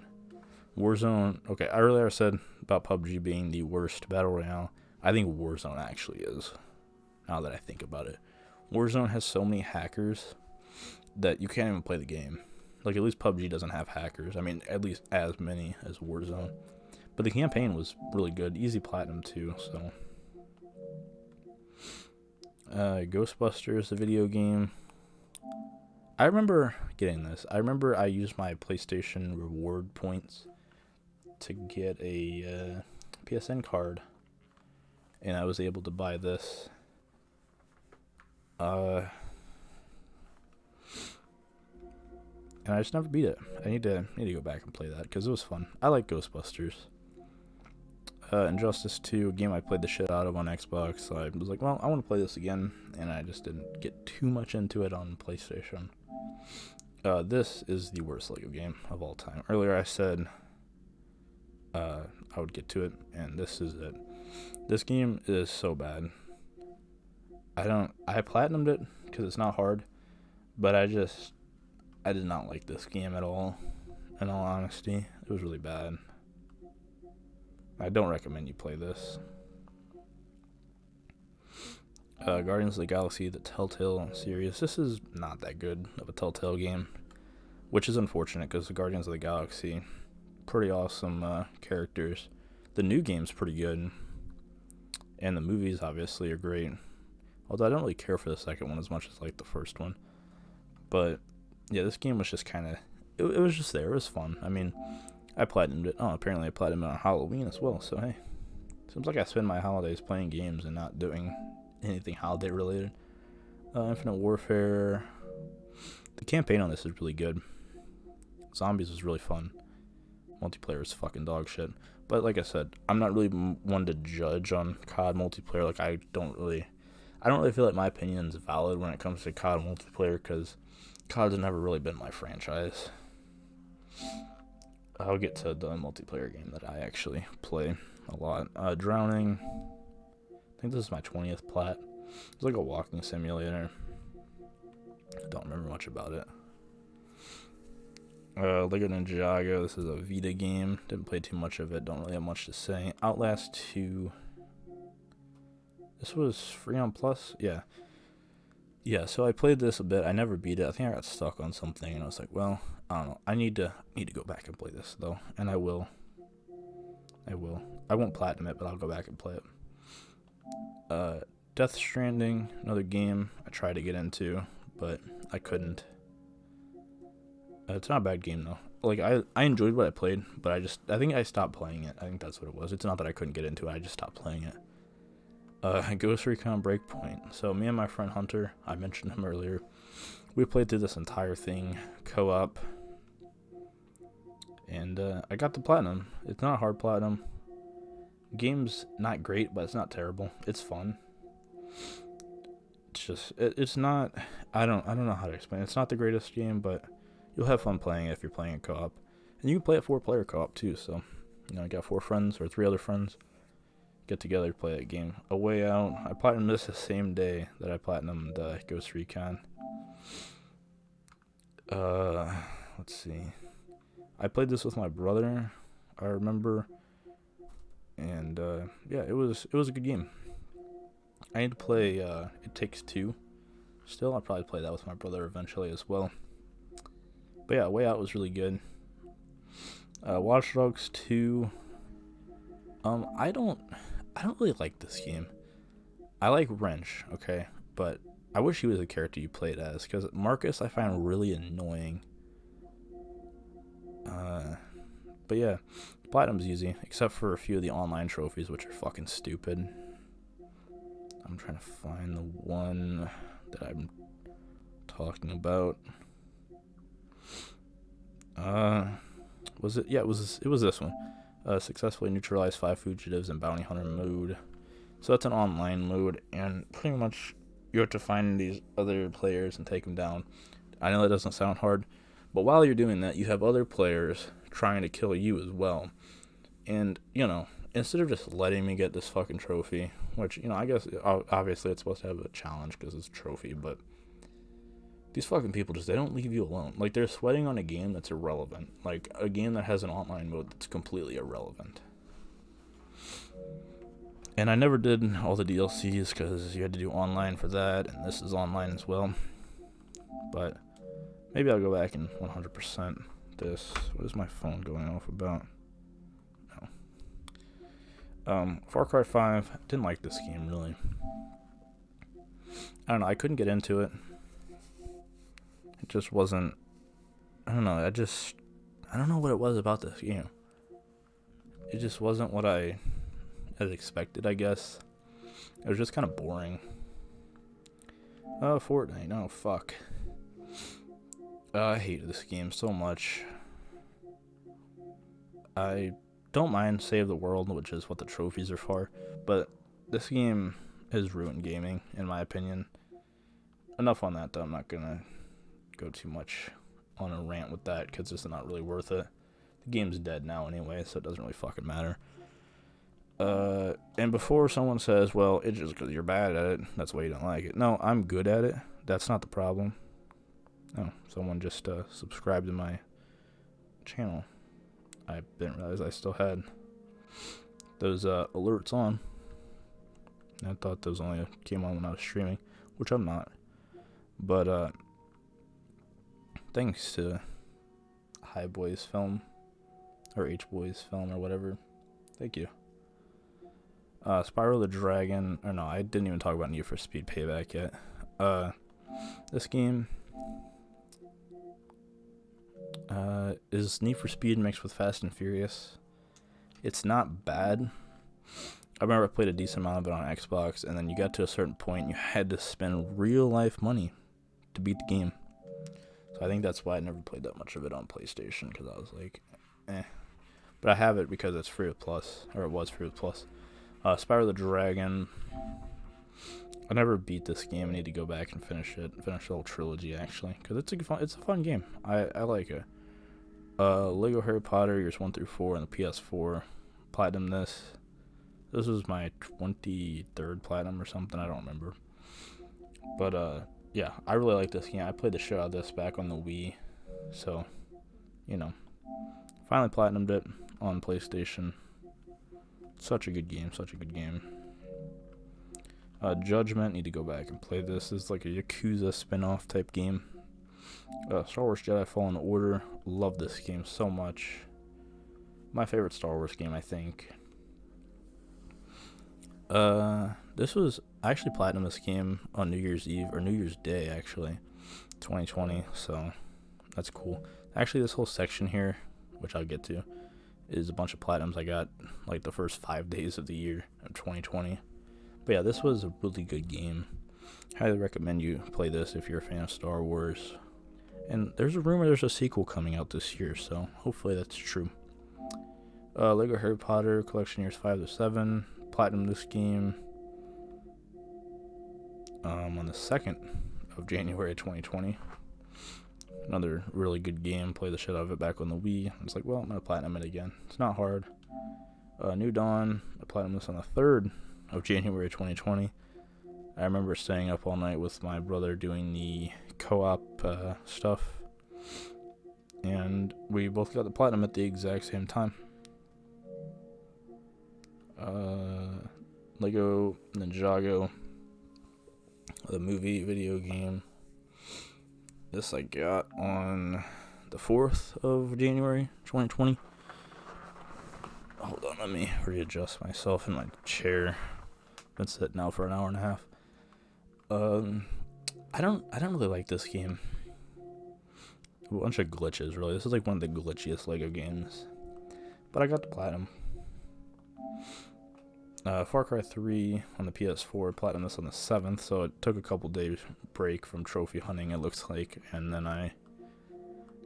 Warzone, okay, earlier I said about PUBG being the worst battle royale. I think Warzone actually is, now that I think about it. Warzone has so many hackers that you can't even play the game. Like, at least PUBG doesn't have hackers. I mean, at least as many as Warzone. But the campaign was really good. Easy platinum, too, so. Ghostbusters, the video game. I remember getting this. I remember I used my PlayStation reward points to get a PSN card, and I was able to buy this. And I just never beat it. I need to go back and play that because it was fun. I like Ghostbusters. Injustice 2, a game I played the shit out of on Xbox. So I was like, well, I want to play this again, and I just didn't get too much into it on PlayStation. This is the worst Lego game of all time. Earlier I said I would get to it, and this is it. This game is so bad. I platinumed it because it's not hard, but I did not like this game at all, in all honesty. It was really bad. I don't recommend you play this. Guardians of the Galaxy, the Telltale series. This is not that good of a Telltale game, which is unfortunate because the Guardians of the Galaxy, pretty awesome characters. The new game's pretty good, and the movies obviously are great. Although I don't really care for the second one as much as like the first one. But yeah, this game was just kind of, it was just there. It was fun. I mean, I platinumed it. Oh, apparently I platinumed it on Halloween as well. So hey, seems like I spend my holidays playing games and not doing anything holiday related. Infinite Warfare. The campaign on this is really good. Zombies was really fun. Multiplayer is fucking dog shit. But like I said, I'm not really one to judge on COD multiplayer. Like I don't really feel like my opinion is valid when it comes to COD multiplayer because COD has never really been my franchise. I'll get to the multiplayer game that I actually play a lot. Drowning. I think this is my 20th plat. It's like a walking simulator. I don't remember much about it. Lego Ninjago. This is a Vita game. Didn't play too much of it. Don't really have much to say. Outlast 2. This was free on Plus? Yeah. Yeah, so I played this a bit. I never beat it. I think I got stuck on something, and I was like, well, I don't know. I need to go back and play this, though. And I will. I won't platinum it, but I'll go back and play it. Death Stranding, another game I tried to get into, but I couldn't. It's not a bad game though. Like I enjoyed what I played, but I think I stopped playing it. I think that's what it was. It's not that I couldn't get into it. I just stopped playing it. Ghost Recon Breakpoint. So me and my friend Hunter, I mentioned him earlier. We played through this entire thing co-op, and I got the platinum. It's not a hard platinum. Game's not great, but it's not terrible. It's fun. It's just it's not. I don't know how to explain it. It's not the greatest game, but you'll have fun playing it if you're playing it co-op, and you can play it 4-player co-op too. So you got 4 friends or 3 other friends, get together to play that game. A Way Out. I platinumed this the same day that I platinumed Ghost Recon. Let's see. I played this with my brother, I remember, and yeah, it was a good game. I need to play It Takes Two. Still, I'll probably play that with my brother eventually as well. But yeah, Way Out was really good. Watch Dogs 2. I don't really like this game. I like Wrench, okay, but I wish he was a character you played as, because Marcus I find really annoying. But yeah, Platinum's easy, except for a few of the online trophies, which are fucking stupid. I'm trying to find the one that I'm talking about. Was it? Yeah, it was this one. Successfully neutralize 5 fugitives in bounty hunter mode. So that's an online mode, and pretty much you have to find these other players and take them down. I know that doesn't sound hard, but while you're doing that, you have other players trying to kill you as well. And, instead of just letting me get this fucking trophy, which, I guess, obviously it's supposed to have a challenge because it's a trophy, but these fucking people they don't leave you alone. Like, they're sweating on a game that's irrelevant. Like, a game that has an online mode that's completely irrelevant. And I never did all the DLCs because you had to do online for that, and this is online as well. But maybe I'll go back and 100% this. What is my phone going off about? No. Far Cry 5. Didn't like this game, really. I don't know. I couldn't get into it. It just wasn't. I don't know. I don't know what it was about this game. It just wasn't what I had expected, I guess. It was just kind of boring. Fortnite. No, fuck. I hate this game so much. I don't mind Save the World, which is what the trophies are for, but this game has ruined gaming, in my opinion. Enough on that, though. I'm not gonna go too much on a rant with that, because it's not really worth it. The game's dead now anyway, so it doesn't really fucking matter. And before someone says, well, it's just because you're bad at it, that's why you don't like it. No, I'm good at it. That's not the problem. Oh, someone just subscribed to my channel. I didn't realize I still had those alerts on. I thought those only came on when I was streaming, which I'm not. But thanks to High Boys Film, or H Boys Film, or whatever. Thank you. Spyro the Dragon, or no, I didn't even talk about Need for Speed Payback yet. This game is Need for Speed mixed with Fast and Furious. It's not bad. I remember I played a decent amount of it on Xbox, and then you got to a certain point, you had to spend real life money to beat the game. So I think that's why I never played that much of it on PlayStation, because I was like, eh. But I have it because it's free with Plus, or it was free with Plus. Spyro the Dragon. I never beat this game. I need to go back and finish it. Finish the whole trilogy, actually, because it's a fun game. I like it. Lego Harry Potter years 1 through 4 on the PS4. Platinum this. This was my 23rd platinum or something. I don't remember. But yeah, I really like this game. I played the shit out of this back on the Wii. So, finally platinumed it on PlayStation. Such a good game. Such a good game. Judgment, need to go back and play this. This is like a Yakuza spin-off type game. Star Wars Jedi Fallen Order. Love this game so much. My favorite Star Wars game, I think. This was I actually platinum this game on New Year's Eve, or New Year's Day, actually, 2020, so that's cool. Actually, this whole section here, which I'll get to, is a bunch of platinums I got, like, the first 5 days of the year of 2020. But yeah, this was a really good game. Highly recommend you play this if you're a fan of Star Wars. And there's a rumor there's a sequel coming out this year, so hopefully that's true. Lego Harry Potter Collection years 5 to 7. Platinum this game on the 2nd of January 2020. Another really good game. Play the shit out of it back on the Wii. I was like, well, I'm going to platinum it again. It's not hard. New Dawn. I platinum this on the 3rd of January 2020. I remember staying up all night with my brother doing the co-op stuff. And we both got the platinum at the exact same time. Lego Ninjago, the movie video game. This I got on the 4th of January 2020. Hold on, let me readjust myself in my chair. Been sitting now for an hour and a half. I don't really like this game. A bunch of glitches, really. This is like one of the glitchiest Lego games. But I got the platinum. Far Cry 3 on the PS4, platinum this on the 7th, so it took a couple days break from trophy hunting, it looks like, and then I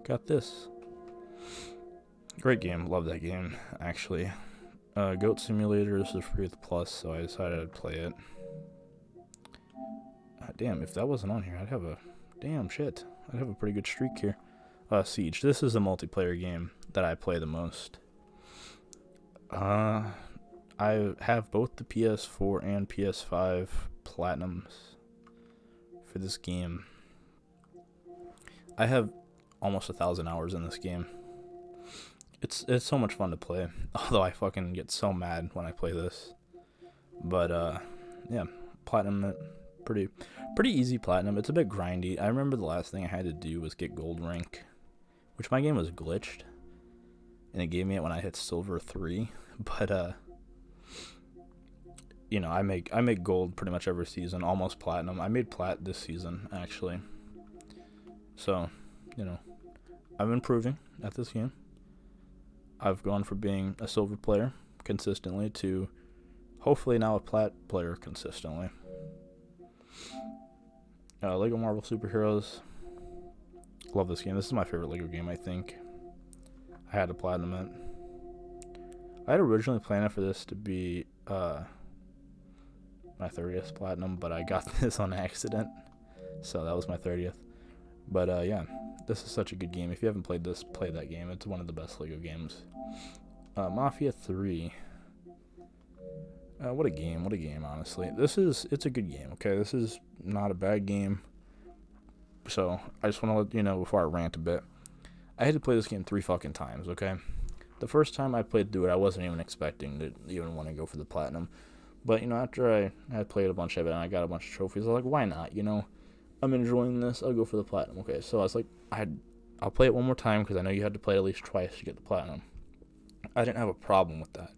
got this. Great game, love that game, actually. Goat Simulator, this is free with Plus, so I decided I'd play it. Damn, if that wasn't on here, I'd have a... Damn, shit. I'd have a pretty good streak here. Siege, this is the multiplayer game that I play the most. I have both the PS4 and PS5 platinums for this game. I have almost 1,000 hours in this game. It's so much fun to play, although I fucking get so mad when I play this. But yeah, platinum it. Pretty easy platinum. It's a bit grindy. I remember the last thing I had to do was get gold rank, which my game was glitched, and it gave me it when I hit silver 3. But I make gold pretty much every season, almost platinum. I made plat this season, actually. So, I'm improving at this game. I've gone from being a silver player consistently to hopefully now a plat player consistently. Lego Marvel Superheroes. Love this game. This is my favorite Lego game, I think. I had to platinum it. I had originally planned for this to be my 30th platinum, but I got this on accident, so that was my 30th. But yeah, this is such a good game. If you haven't played this, play that game. It's one of the best Lego games. Mafia 3. What a game, honestly. It's a good game, okay? This is not a bad game. So, I just want to let you know before I rant a bit. I had to play this game 3 fucking times, okay? The first time I played through it, I wasn't even expecting to even want to go for the platinum. But, after I had played a bunch of it and I got a bunch of trophies, I was like, why not, I'm enjoying this, I'll go for the platinum. Okay, so I was like, I'll play it one more time because I know you had to play it at least twice to get the platinum. I didn't have a problem with that.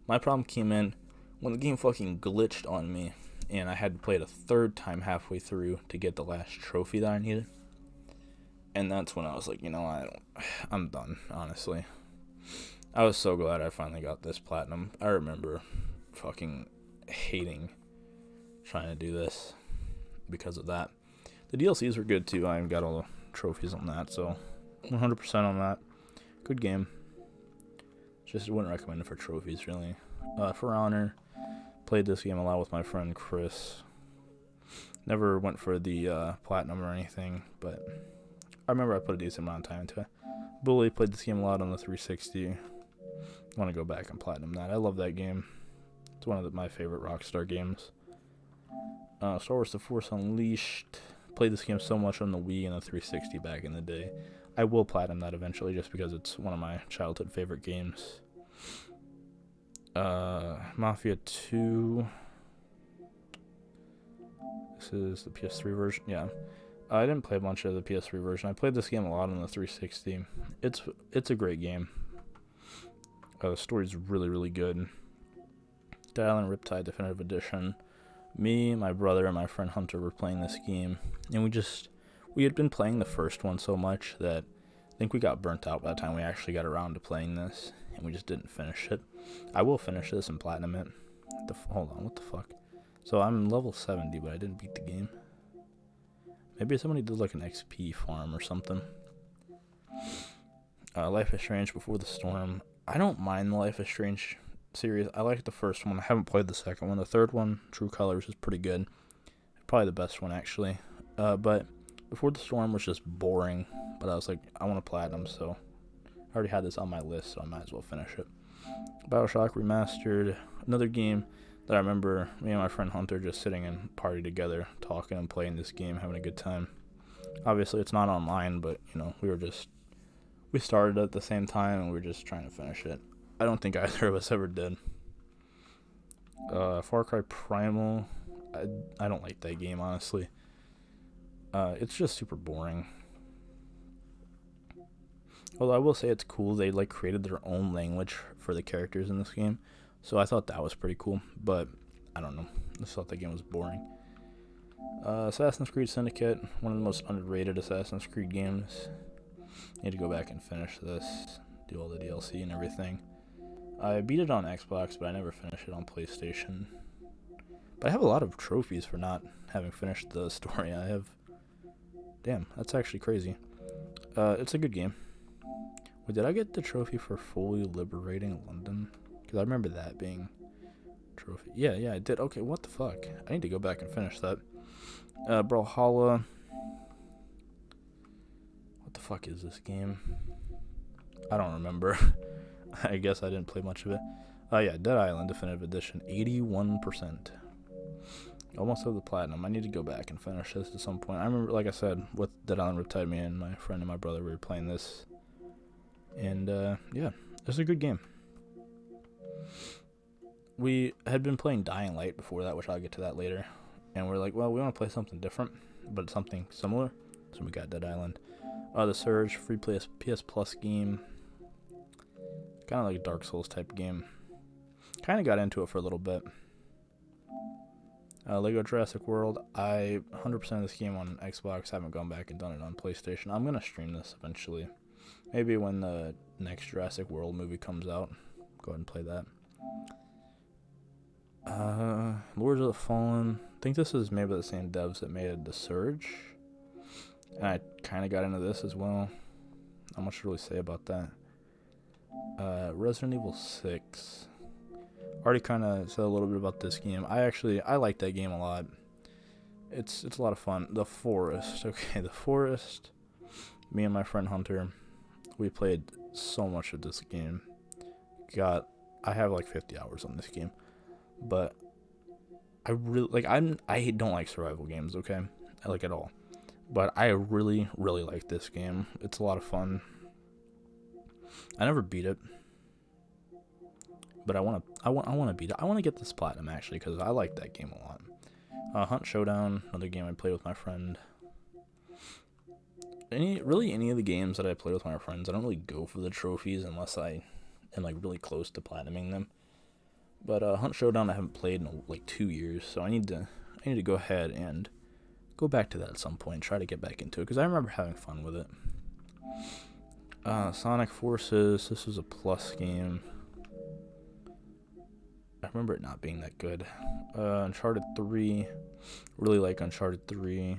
My problem came in when the game fucking glitched on me and I had to play it a third time halfway through to get the last trophy that I needed. And that's when I was like, I'm done, honestly. I was so glad I finally got this platinum. I remember fucking hating trying to do this because of that. The DLCs were good too. I got all the trophies on that, so 100% on that. Good game. Just wouldn't recommend it for trophies, really. For Honor, played this game a lot with my friend Chris. Never went for the platinum or anything, but I remember I put a decent amount of time into it. Bully, played this game a lot on the 360. I want to go back and platinum that. I love that game. It's one of my favorite Rockstar games. Star Wars The Force Unleashed. Played this game so much on the Wii and the 360 back in the day. I will platinum that eventually just because it's one of my childhood favorite games. Mafia 2. This is the PS3 version. Yeah. I didn't play a bunch of the PS3 version. I played this game a lot on the 360. It's a great game. The story's really, really good. Dead Island Riptide Definitive Edition. Me, my brother, and my friend Hunter were playing this game, and we had been playing the first one so much that I think we got burnt out by the time we actually got around to playing this, and we just didn't finish it. I will finish this and platinum it. Hold on, what the fuck? So I'm level 70, but I didn't beat the game. Maybe somebody did like an XP farm or something. Life is Strange Before the Storm. I don't mind the Life is Strange series. I like the first one. I haven't played the second one. The third one, True Colors, is pretty good. Probably the best one, actually. But Before the Storm was just boring. But I was like, I want to platinum, so I already had this on my list, so I might as well finish it. Bioshock Remastered. Another game that I remember me and my friend Hunter just sitting and party together, talking and playing this game, having a good time. Obviously, it's not online, but, we started at the same time, and we were just trying to finish it. I don't think either of us ever did. Far Cry Primal. I don't like that game, honestly. It's just super boring. Although I will say it's cool, they created their own language for the characters in this game. So I thought that was pretty cool, but I don't know. I just thought that game was boring. Assassin's Creed Syndicate, one of the most underrated Assassin's Creed games. Need to go back and finish this, do all the DLC and everything. I beat it on Xbox, but I never finished it on PlayStation. But I have a lot of trophies for not having finished the story. Damn, that's actually crazy. It's a good game. Wait, did I get the trophy for fully liberating London? Because I remember that being trophy. Yeah, I did. Okay, what the fuck? I need to go back and finish that. Brawlhalla. What the fuck is this game? I don't remember. I guess I didn't play much of it. Yeah, Dead Island Definitive Edition. 81%. Almost have the platinum. I need to go back and finish this at some point. I remember, like I said, with Dead Island Riptide, me and my friend and my brother, we were playing this. And, yeah, it's a good game. We had been playing Dying Light before that, which I'll get to that later. And we're like, well, we want to play something different, but something similar. So we got Dead Island. The Surge, free PS Plus game. Kind of like a Dark Souls type game. Kind of got into it for a little bit. Lego Jurassic World. I 100% of this game on Xbox. Haven't gone back and done it on PlayStation. I'm going to stream this eventually. Maybe when the next Jurassic World movie comes out. Go ahead and play that. Lords of the Fallen. I think this is maybe the same devs that made The Surge. And I kind of got into this as well. Not much to really say about that. Resident Evil 6. Already kind of said a little bit about this game. I like that game a lot. It's a lot of fun. The Forest. Okay, The Forest. Me and my friend Hunter, we played so much of this game. I have like 50 hours on this game. But I really I don't like survival games, okay? I like it all. But I really, really like this game. It's a lot of fun. I never beat it. but I want to beat it. I want to get this platinum actually because I like that game a lot. Hunt Showdown, another game I played with my friend. Any of the games that I play with my friends, I don't really go for the trophies unless I am like really close to platinuming them. But Hunt Showdown I haven't played in like 2 years, so I need to go ahead and go back to that at some point. Try to get back into it because I remember having fun with it. Sonic Forces. This was a plus game. I remember it not being that good. Uncharted 3. Really like Uncharted 3.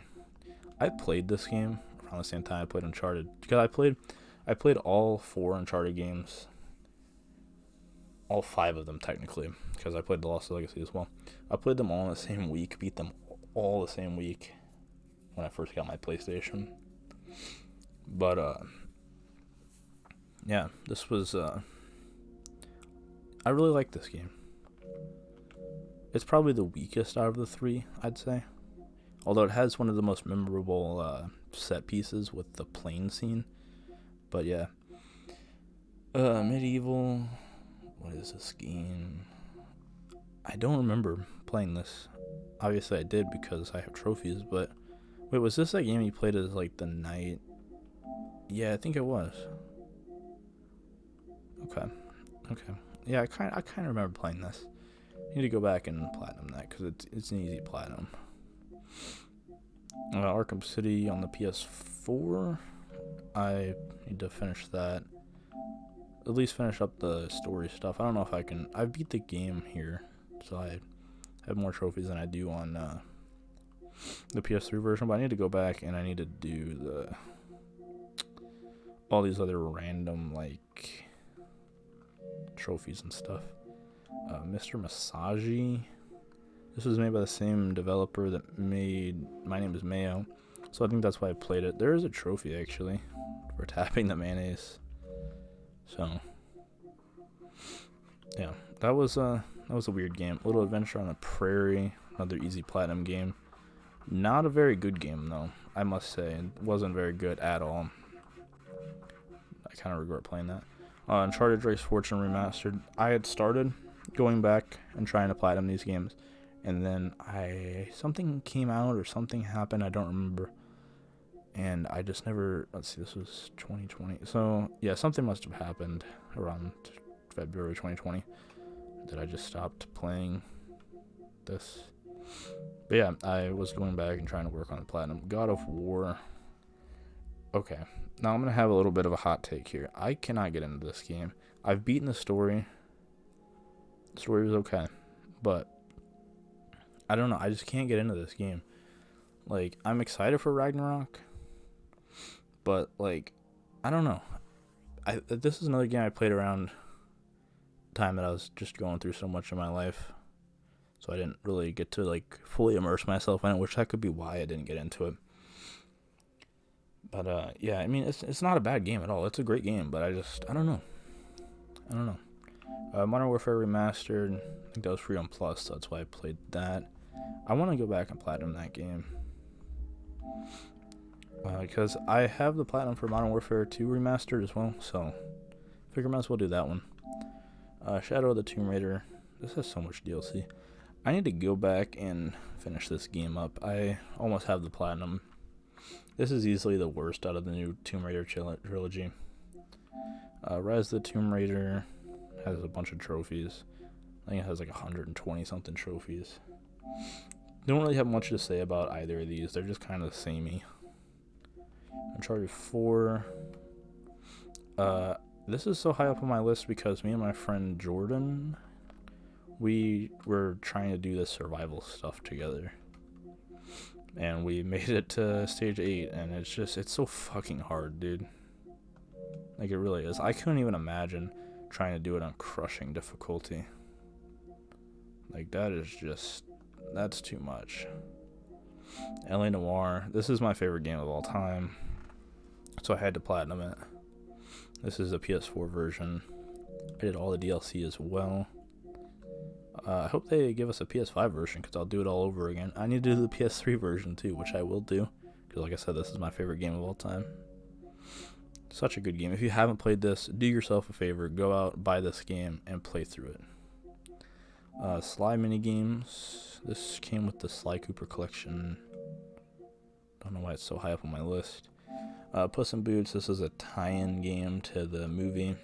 I played this game around the same time I played Uncharted because I played all 4 Uncharted games. All 5 of them technically, because I played The Lost Legacy as well. I played them all in the same week, beat them all the same week when I first got my PlayStation. But yeah, this was I really like this game. It's probably the weakest out of the 3, I'd say. Although it has one of the most memorable set pieces with the plane scene. But yeah. Medieval. What is this game? I don't remember playing this. Obviously I did because I have trophies, but... Wait, was this that game you played as like the knight? Yeah, I think it was. Okay. Yeah, I kind of remember playing this. I need to go back and platinum that because it's an easy platinum. Arkham City on the PS4. I need to finish that. At least finish up the story stuff. I don't know if I can. I beat the game here, so I have more trophies than I do on the PS3 version. But I need to go back and I need to do all these other random like trophies and stuff. Mr. Masagi. This was made by the same developer that made My Name is Mayo, so I think that's why I played it. There is a trophy actually for tapping the mayonnaise. So, yeah, that was a weird game. Little Adventure on the Prairie, another easy platinum game. Not a very good game though, I must say. It wasn't very good at all. I kind of regret playing that. Uncharted Drake's Fortune Remastered. I had started going back and trying to platinum these games, and then something came out or something happened. I don't remember. And I just never, let's see, this was 2020. So, yeah, something must have happened around February 2020 that I just stopped playing this. But yeah, I was going back and trying to work on the platinum. God of War. Okay, now I'm going to have a little bit of a hot take here. I cannot get into this game. I've beaten the story. The story was okay. But, I don't know, I just can't get into this game. Like, I'm excited for Ragnarok. But, like, I don't know. This is another game I played around the time that I was just going through so much in my life. So I didn't really get to, like, fully immerse myself in it, which that could be why I didn't get into it. But, yeah, I mean, it's not a bad game at all. It's a great game, but I don't know. Modern Warfare Remastered, I think that was free on Plus, so that's why I played that. I want to go back and platinum that game. Because I have the platinum for Modern Warfare 2 Remastered as well, so I figure I might as well do that one. Shadow of the Tomb Raider. This has so much DLC. I need to go back and finish this game up. I almost have the platinum. This is easily the worst out of the new Tomb Raider trilogy. Rise of the Tomb Raider has a bunch of trophies. I think it has like 120 something trophies. Don't really have much to say about either of these. They're just kind of samey. Uncharted 4. This is so high up on my list because me and my friend Jordan, we were trying to do this survival stuff together. And we made it to stage 8, and it's so fucking hard, dude. Like, it really is. I couldn't even imagine trying to do it on crushing difficulty. Like, that's too much. LA Noire. This is my favorite game of all time, so I had to platinum it. This is a PS4 version. I did all the DLC as well. I hope they give us a PS5 version because I'll do it all over again. I need to do the PS3 version too, which I will do because, like I said, this is my favorite game of all time. Such a good game. If you haven't played this, do yourself a favor. Go out, buy this game, and play through it. Sly minigames. This came with the Sly Cooper collection. Don't know why it's so high up on my list. Puss in Boots. This is a tie-in game to the movie.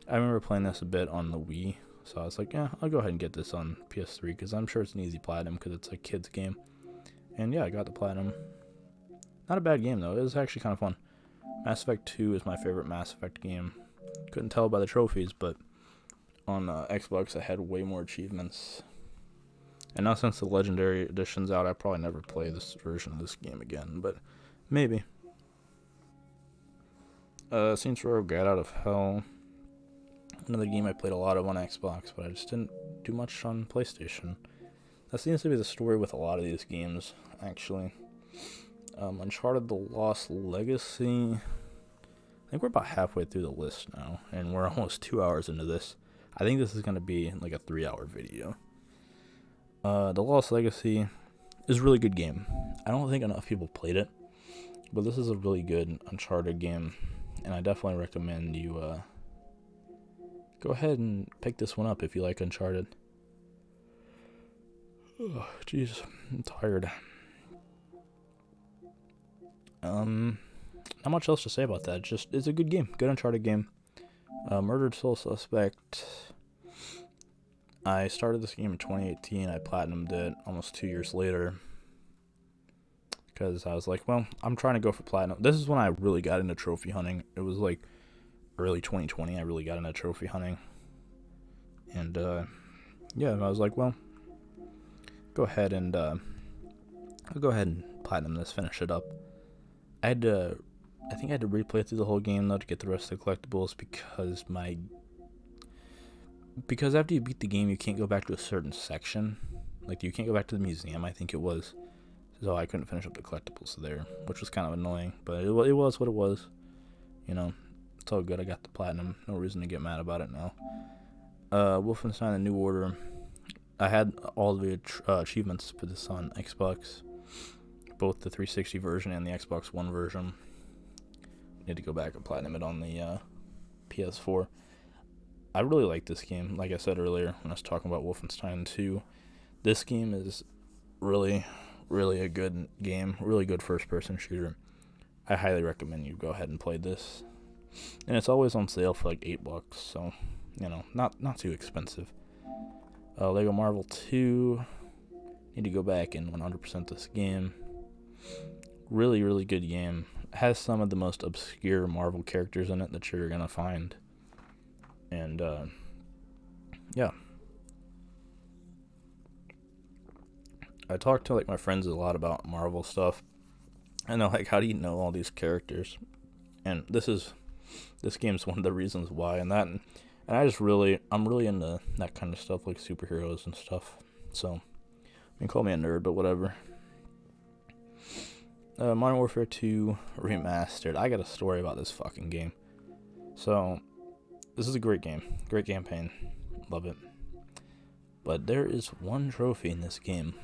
I remember playing this a bit on the Wii, so I was like, yeah, I'll go ahead and get this on PS3 because I'm sure it's an easy platinum because it's a kid's game. And yeah, I got the platinum. Not a bad game though. It was actually kind of fun. Mass Effect 2 is my favorite Mass Effect game. Couldn't tell by the trophies, but on Xbox I had way more achievements. And now since the Legendary Edition's out, I probably never play this version of this game again, but maybe. Saints Row: Get Out of Hell. Another game I played a lot of on Xbox, but I just didn't do much on PlayStation. That seems to be the story with a lot of these games, actually. Uncharted: The Lost Legacy. I think we're about halfway through the list now, and we're almost 2 hours into this. I think this is going to be like a 3-hour video. The Lost Legacy is a really good game. I don't think enough people played it, but this is a really good Uncharted game, and I definitely recommend you go ahead and pick this one up if you like Uncharted. Oh, jeez, I'm tired. Not much else to say about that. It's a good game, good Uncharted game. Murdered Soul Suspect. I started this game in 2018. I platinumed it almost 2 years later because I was like, well, I'm trying to go for platinum. This is when I really got into trophy hunting. It was like early 2020. I really got into trophy hunting, and yeah, I was like, well, go ahead and I'll go ahead and platinum this, finish it up. I think I had to replay through the whole game though to get the rest of the collectibles because after you beat the game you can't go back to a certain section. Like you can't go back to the museum, I think it was. So I couldn't finish up the collectibles there, which was kind of annoying. But it was what it was. You know, it's all good. I got the platinum. No reason to get mad about it now. Wolfenstein: The New Order. I had all the achievements for this on Xbox, both the 360 version and the Xbox One version. Need to go back and platinum it on the PS4. I really like this game. Like I said earlier when I was talking about Wolfenstein 2, this game is really, really a good game. Really good first-person shooter. I highly recommend you go ahead and play this. And it's always on sale for like $8, so you know, not too expensive. Lego Marvel 2. Need to go back and 100% this game. Really, really good game. It has some of the most obscure Marvel characters in it that you're gonna find. And yeah. I talk to like my friends a lot about Marvel stuff. And they're like, how do you know all these characters? And this game's one of the reasons why, and I'm really into that kind of stuff, like superheroes and stuff. So, you can call me a nerd, but whatever. Modern Warfare 2 Remastered. I got a story about this fucking game. So, this is a great game. Great campaign. Love it. But there is one trophy in this game.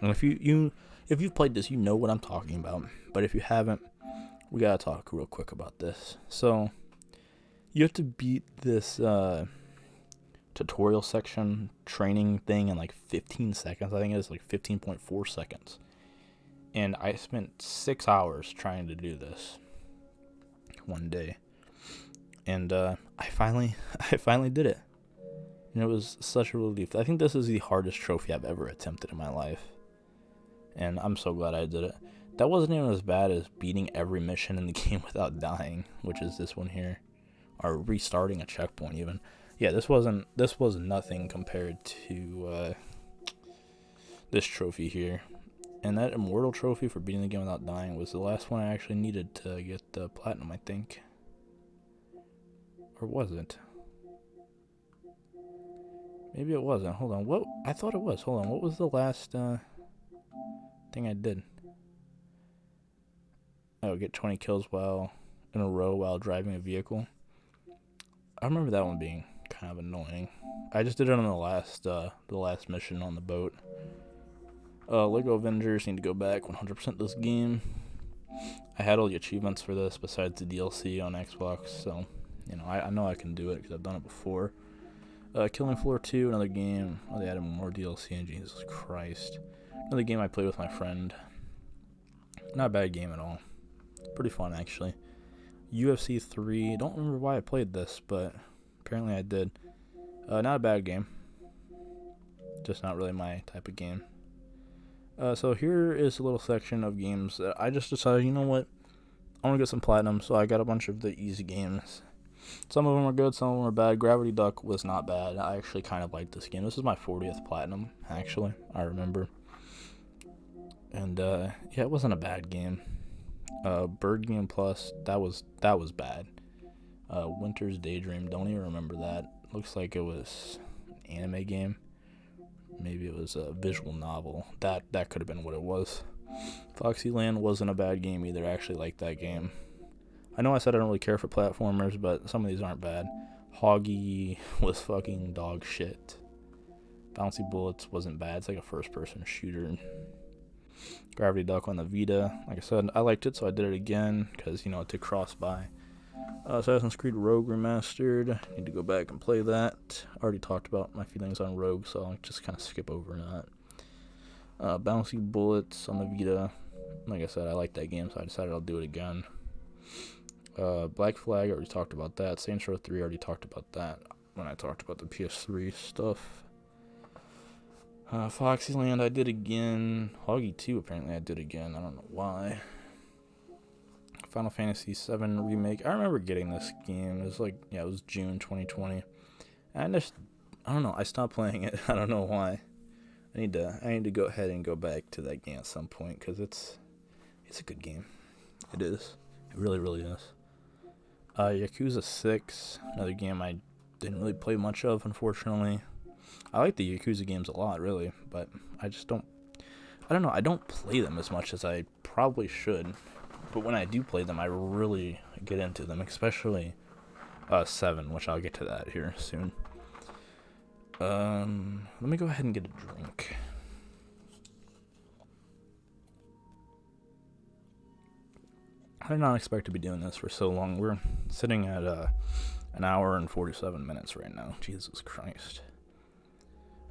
And if you've played this, you know what I'm talking about. But if you haven't, we gotta talk real quick about this. So, you have to beat this tutorial section training thing in like 15 seconds. I think it's like 15.4 seconds. And I spent 6 hours trying to do this one day. And I finally did it. And it was such a relief. I think this is the hardest trophy I've ever attempted in my life. And I'm so glad I did it. That wasn't even as bad as beating every mission in the game without dying, which is this one here. Or restarting a checkpoint even. Yeah, this was nothing compared to this trophy here. And that Immortal trophy for beating the game without dying was the last one I actually needed to get the platinum, I think. Or was it? Maybe it wasn't. Hold on. What? I thought it was. Hold on. What was the last thing I did? Oh, get 20 kills in a row while driving a vehicle. I remember that one being kind of annoying. I just did it on the last mission on the boat. Lego Avengers, need to go back 100% this game. I had all the achievements for this besides the DLC on Xbox, so you know I know I can do it because I've done it before. Killing Floor 2, another game. Oh, they added more DLC, and Jesus Christ. Another game I played with my friend. Not a bad game at all. Pretty fun, actually. UFC 3. Don't remember why I played this, but apparently I did. Not a bad game. Just not really my type of game. So here is a little section of games that I just decided, you know what? I want to get some platinum, so I got a bunch of the easy games. Some of them are good, some of them are bad. Gravity Duck was not bad. I actually kind of liked this game. This is my 40th platinum, actually. I remember. And, yeah, it wasn't a bad game. Bird Game Plus, that was bad. Winter's Daydream, don't even remember that. Looks like it was an anime game. Maybe it was a visual novel. That could have been what it was. Foxyland wasn't a bad game either. I actually liked that game. I know I said I don't really care for platformers, but some of these aren't bad. Hoggy was fucking dog shit. Bouncy Bullets wasn't bad. It's like a first-person shooter. Gravity Duck on the Vita. Like I said, I liked it, so I did it again because, you know, it did cross by. Assassin's Creed Rogue Remastered. Need to go back and play that. Already talked about my feelings on Rogue, so I'll just kind of skip over that. Bouncy Bullets on the Vita. Like I said, I like that game, so I decided I'll do it again. Black Flag, I already talked about that. Saints Row 3, I already talked about that when I talked about the PS3 stuff. Foxyland, I did again. Hoggy 2, apparently I did again. I don't know why. Final Fantasy VII Remake. I remember getting this game. It was like, yeah, it was June 2020. And I don't know. I stopped playing it. I don't know why. I need to go ahead and go back to that game at some point because it's a good game. It is. It really, really is. Yakuza 6, another game I didn't really play much of, unfortunately. I like the Yakuza games a lot, really, but I don't know, I don't play them as much as I probably should. But when I do play them, I really get into them, especially 7, which I'll get to that here soon. Let me go ahead and get a drink. I did not expect to be doing this for so long. We're sitting at an hour and 47 minutes right now. Jesus Christ.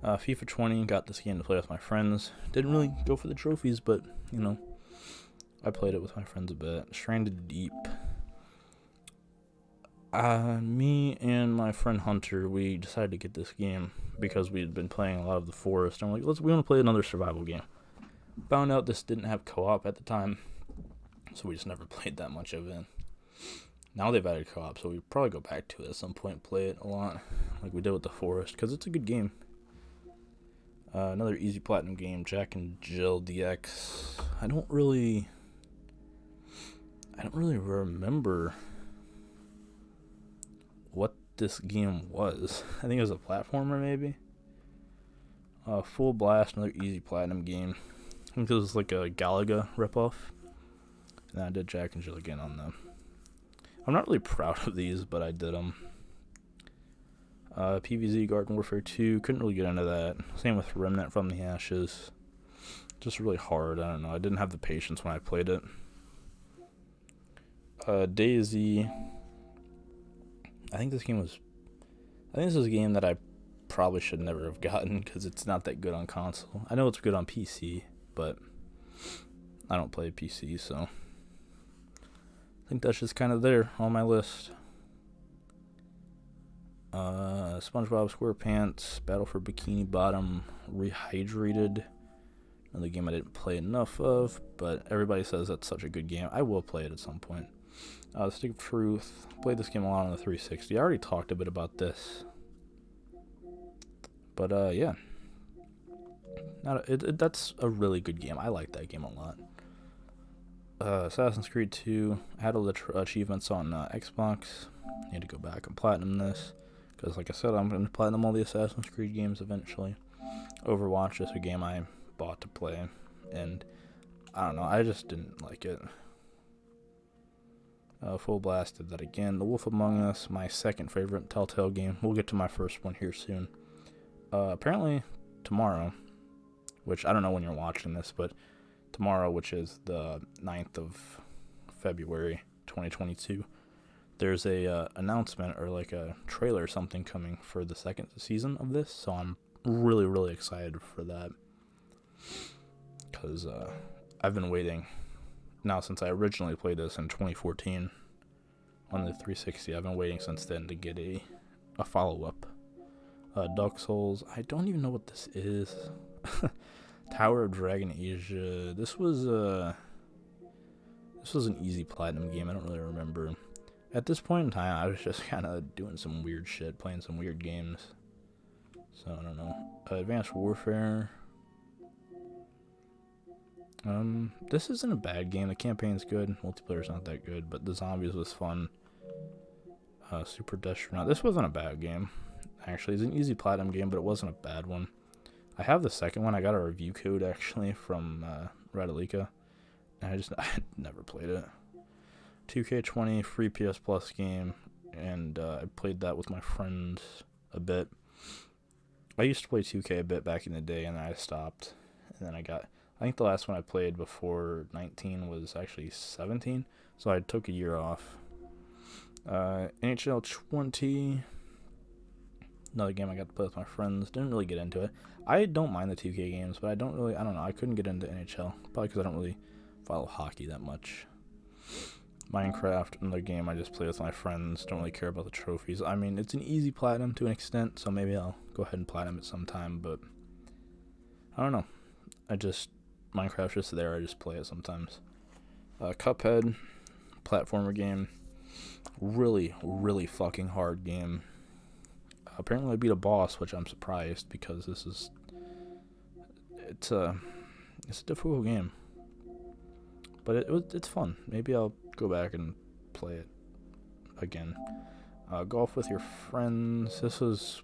FIFA 20, got this game to play with my friends. Didn't really go for the trophies, but, you know, I played it with my friends a bit. Stranded Deep. Me and my friend Hunter, we decided to get this game because we had been playing a lot of The Forest. And we're like, we want to play another survival game. Found out this didn't have co-op at the time, so we just never played that much of it. Now they've added co-op, so we probably go back to it at some point, play it a lot, like we did with The Forest, because it's a good game. Another easy platinum game, Jack and Jill DX. I don't really remember what this game was. I think it was a platformer, maybe. Full Blast, another easy platinum game. I think it was like a Galaga ripoff. And I did Jack and Jill again on them. I'm not really proud of these, but I did them. PvZ Garden Warfare 2, couldn't really get into that. Same with Remnant from the Ashes. Just really hard, I don't know. I didn't have the patience when I played it. DayZ. I think this is a game that I probably should never have gotten because it's not that good on console. I know it's good on PC, but I don't play PC, so I think that's just kind of there on my list. SpongeBob SquarePants, Battle for Bikini Bottom, Rehydrated. Another game I didn't play enough of, but everybody says that's such a good game. I will play it at some point. Stick of Truth. Played this game a lot on the 360. I already talked a bit about this. But, yeah. That's a really good game. I like that game a lot. Assassin's Creed 2. Had all the achievements on Xbox. Need to go back and platinum this. Because, like I said, I'm going to platinum all the Assassin's Creed games eventually. Overwatch is a game I bought to play. And, I don't know, I just didn't like it. Full Blast did that again. The Wolf Among Us, my second favorite Telltale game. We'll get to my first one here soon. Apparently, tomorrow, which I don't know when you're watching this, but tomorrow, which is the 9th of February, 2022, there's a announcement or like a trailer or something coming for the second season of this, so I'm really, really excited for that. Because I've been waiting now since I originally played this in 2014 on the 360. I've been waiting since then to get a follow-up. Dark Souls, I don't even know what this is. Tower of Dragon Asia, this was an easy platinum game. I don't really remember. At this point in time, I was just kind of doing some weird shit, playing some weird games. So, I don't know. Advanced Warfare. This isn't a bad game. The campaign's good. Multiplayer's not that good, but the zombies was fun. Super Destronaut. This wasn't a bad game. Actually, it's an easy platinum game, but it wasn't a bad one. I have the second one. I got a review code, actually, from Radalika. And I never played it. 2K20, free PS Plus game. And I played that with my friends a bit. I used to play 2K a bit back in the day, and then I stopped. And then I think the last one I played before 19 was actually 17. So I took a year off. NHL 20. Another game I got to play with my friends. Didn't really get into it. I don't mind the 2K games, but I don't know. I couldn't get into NHL. Probably because I don't really follow hockey that much. Minecraft, another game I just play with my friends. Don't really care about the trophies. I mean, it's an easy platinum to an extent, so maybe I'll go ahead and platinum it sometime, but I don't know. Minecraft's just there. I just play it sometimes. Cuphead, platformer game. Really, really fucking hard game. Apparently I beat a boss, which I'm surprised because it's a difficult game. But it's fun. Maybe I'll go back and play it again. Golf with your friends. This was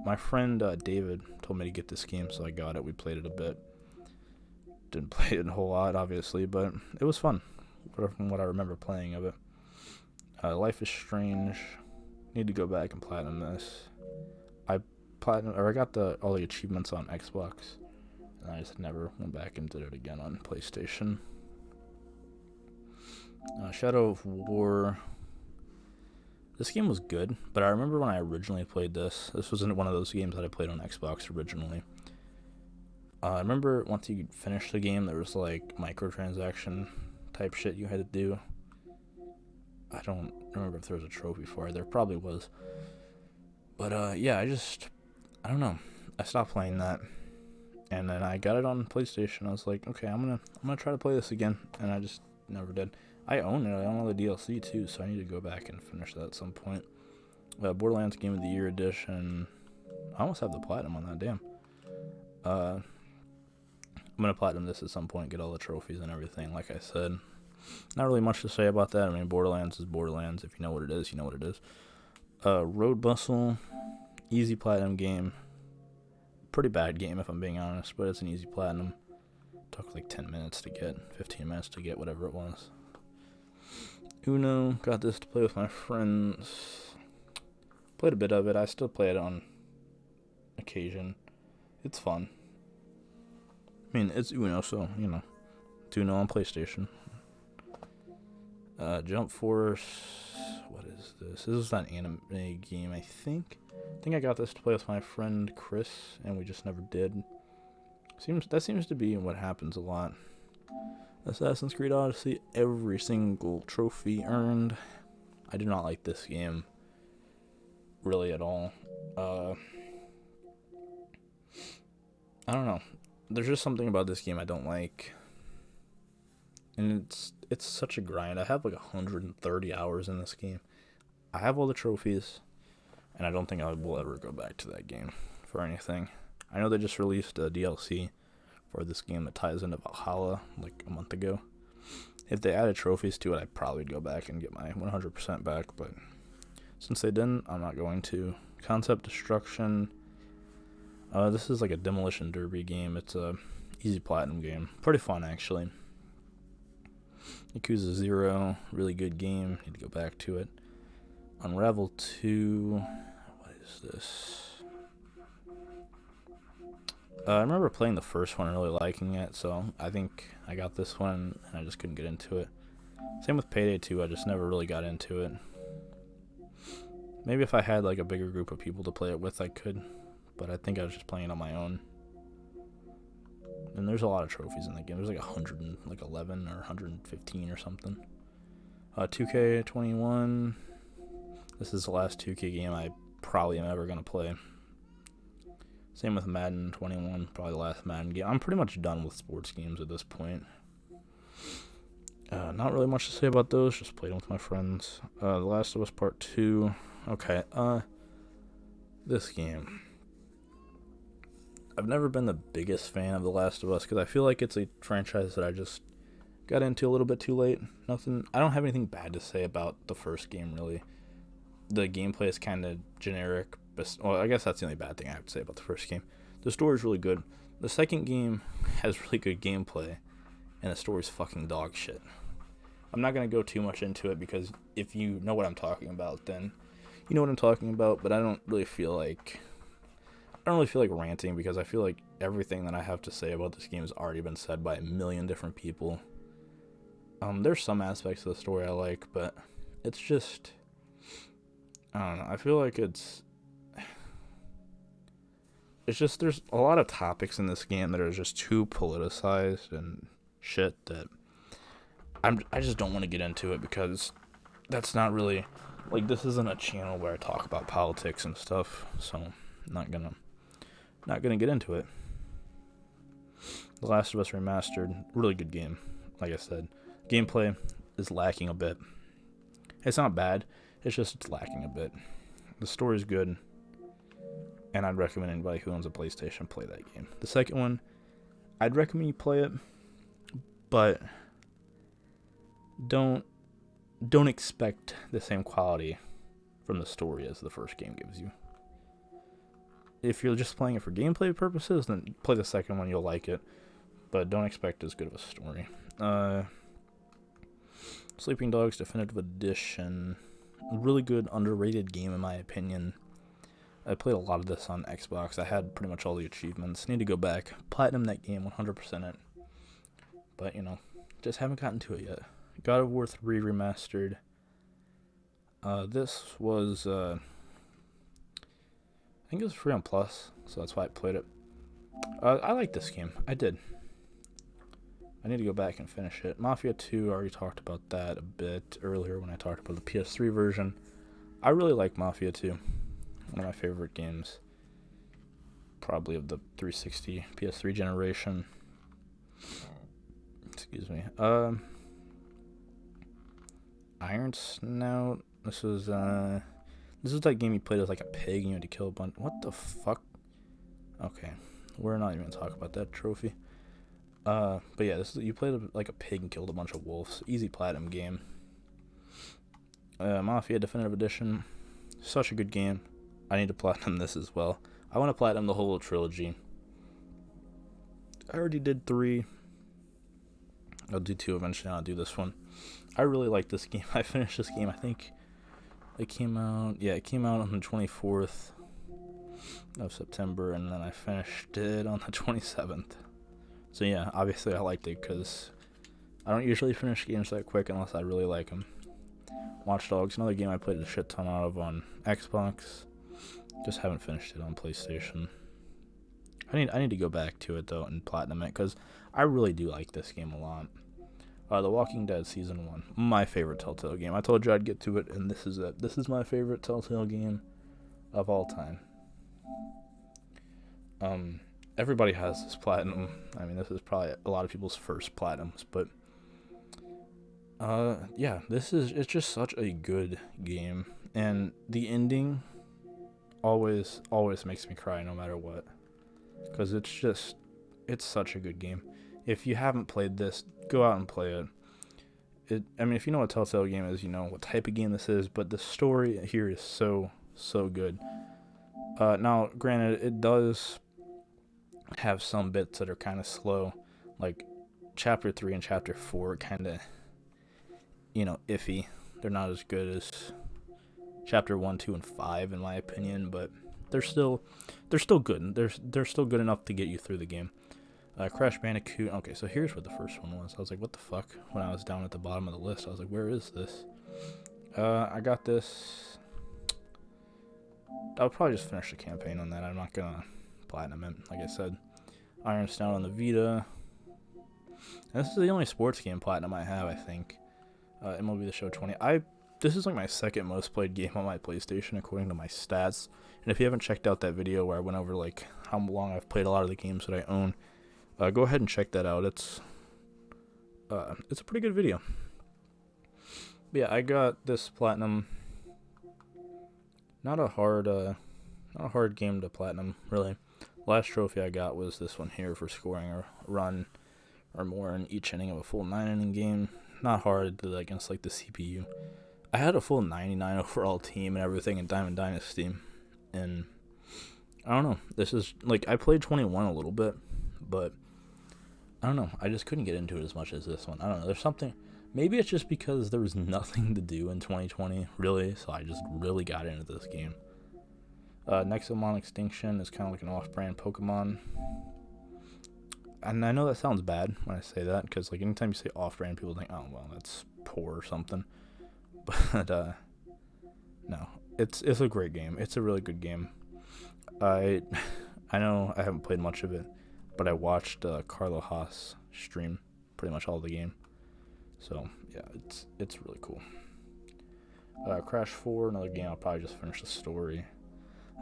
my friend David told me to get this game, so I got it. We played it a bit. Didn't play it a whole lot, obviously, but it was fun from what I remember playing of it. Life is Strange. Need to go back and platinum this. I got all the achievements on Xbox, and I just never went back and did it again on PlayStation. Shadow of War. This game was good, but I remember when I originally played this. This wasn't one of those games that I played on Xbox originally. I remember once you finished the game, there was like microtransaction type shit you had to do. I don't remember if there was a trophy for it. There probably was. But yeah, I don't know. I stopped playing that, and then I got it on PlayStation. I was like, okay, I'm gonna try to play this again, and I just never did. I own it. I own all the DLC too, so I need to go back and finish that at some point. Borderlands Game of the Year edition. I almost have the platinum on that. Damn. I'm gonna platinum this at some point, get all the trophies and everything. Like I said, not really much to say about that. I mean, Borderlands is Borderlands. If you know what it is, you know what it is. Road Bustle, easy platinum game. Pretty bad game if I'm being honest, but it's an easy platinum. Took like 10 minutes to get, 15 minutes to get, whatever it was. Uno, got this to play with my friends. Played a bit of it. I still play it on occasion. It's fun. I mean, it's Uno, so, you know. It's Uno on PlayStation. Jump Force. What is this? This is an anime game, I think. I think I got this to play with my friend Chris, and we just never did. That seems to be what happens a lot. Assassin's Creed Odyssey, every single trophy earned. I do not like this game really at all. I don't know. There's just something about this game I don't like. And it's such a grind. I have like 130 hours in this game. I have all the trophies, and I don't think I will ever go back to that game for anything. I know they just released a DLC for this game that ties into Valhalla like a month ago. If they added trophies to it, I'd probably go back and get my 100% back, but since they didn't, I'm not going to. Concept Destruction. This is like a demolition derby game. It's a easy platinum game. Pretty fun, actually. Yakuza 0, really good game. Need to go back to it. Unravel 2. What is this? I remember playing the first one and really liking it, so I think I got this one and I just couldn't get into it. Same with Payday 2, I just never really got into it. Maybe if I had like a bigger group of people to play it with, I could. But I think I was just playing on my own. And there's a lot of trophies in the game. There's like 111 or 115 or something. 2K21. This is the last 2K game I probably am ever going to play. Same with Madden 21, probably the last Madden game. I'm pretty much done with sports games at this point. Not really much to say about those, just played them with my friends. The Last of Us Part 2. Okay, this game. I've never been the biggest fan of The Last of Us because I feel like it's a franchise that I just got into a little bit too late. I don't have anything bad to say about the first game, really. The gameplay is kind of generic. Well, I guess that's the only bad thing I have to say about the first game. The story is really good. The second game has really good gameplay, and the story's fucking dog shit. I'm not going to go too much into it because if you know what I'm talking about, then you know what I'm talking about, but I don't really feel like ranting because I feel like everything that I have to say about this game has already been said by a million different people. There's some aspects of the story I like, but it's just, I don't know, I feel like it's just, there's a lot of topics in this game that are just too politicized and shit that I just don't want to get into it because that's not really, like, this isn't a channel where I talk about politics and stuff, so I'm not gonna get into it. The Last of Us Remastered, really good game. Like I said, gameplay is lacking a bit. It's not bad, it's lacking a bit. The story's good, and I'd recommend anybody who owns a PlayStation play that game. The second one, I'd recommend you play it, but don't expect the same quality from the story as the first game gives you. If you're just playing it for gameplay purposes, then play the second one, you'll like it, but don't expect as good of a story. Sleeping Dogs Definitive Edition, really good, underrated game in my opinion. I played a lot of this on Xbox. I had pretty much all the achievements. Need to go back, platinum that game, 100% it. But, just haven't gotten to it yet. God of War 3 Remastered. This was, I think it was free on Plus, so that's why I played it. I like this game. I did. I need to go back and finish it. Mafia 2, I already talked about that a bit earlier when I talked about the PS3 version. I really like Mafia 2. One of my favorite games. Probably of the 360 PS3 generation. Excuse me. Iron Snout. This was that game you played as like a pig and you had to kill a bunch. What the fuck? Okay, we're not even gonna talk about that trophy. But yeah, you played like a pig and killed a bunch of wolves. Easy platinum game. Mafia Definitive Edition, such a good game. I need to platinum this as well. I want to platinum the whole trilogy. I already did 3. I'll do 2 eventually. I'll do this one. I really like this game. I finished this game. I think it came out. Yeah, it came out on the 24th of September, and then I finished it on the 27th. So yeah, obviously I liked it because I don't usually finish games that quick unless I really like them. Watch Dogs, another game I played a shit ton out of on Xbox. Just haven't finished it on PlayStation. I need to go back to it though and platinum it because I really do like this game a lot. The Walking Dead Season 1, my favorite Telltale game. I told you I'd get to it, and this is it. This is my favorite Telltale game of all time. Everybody has this platinum. I mean, this is probably a lot of people's first platinums, but yeah, it's just such a good game, and the ending always makes me cry no matter what, because it's such a good game. If you haven't played this, go out and play it. I mean, if you know what Telltale game is, you know what type of game this is, but the story here is so good. Now, granted, it does have some bits that are kind of slow, like Chapter 3 and Chapter 4 kind of, iffy. They're not as good as Chapter 1, 2, and 5, in my opinion, but they're still good. They're still good enough to get you through the game. Crash Bandicoot. Okay, so here's what the first one was. I was like, what the fuck? When I was down at the bottom of the list, I was like, where is this? I got this. I'll probably just finish the campaign on that. I'm not gonna platinum it, like I said. Iron Snout on the Vita. And this is the only sports game platinum I have, I think. MLB The Show 20. This is like my second most played game on my PlayStation according to my stats. And if you haven't checked out that video where I went over like how long I've played a lot of the games that I own, go ahead and check that out. It's a pretty good video. But yeah, I got this platinum. Not a hard game to platinum, really. Last trophy I got was this one here for scoring a run or more in each inning of a full 9-inning game. Not hard to against like the CPU. I had a full 99 overall team and everything in Diamond Dynasty, and I don't know. This is like I played 21 a little bit, but I don't know. I just couldn't get into it as much as this one. I don't know. There's something. Maybe it's just because there was nothing to do in 2020, really. So I just really got into this game. Nexomon Extinction is kind of like an off-brand Pokemon. And I know that sounds bad when I say that, because like anytime you say off-brand, people think, oh, well, that's poor or something. But no, it's a great game. It's a really good game. I know I haven't played much of it, but I watched Carlo Haas stream pretty much all the game. So yeah, it's really cool. Crash 4, another game. I'll probably just finish the story.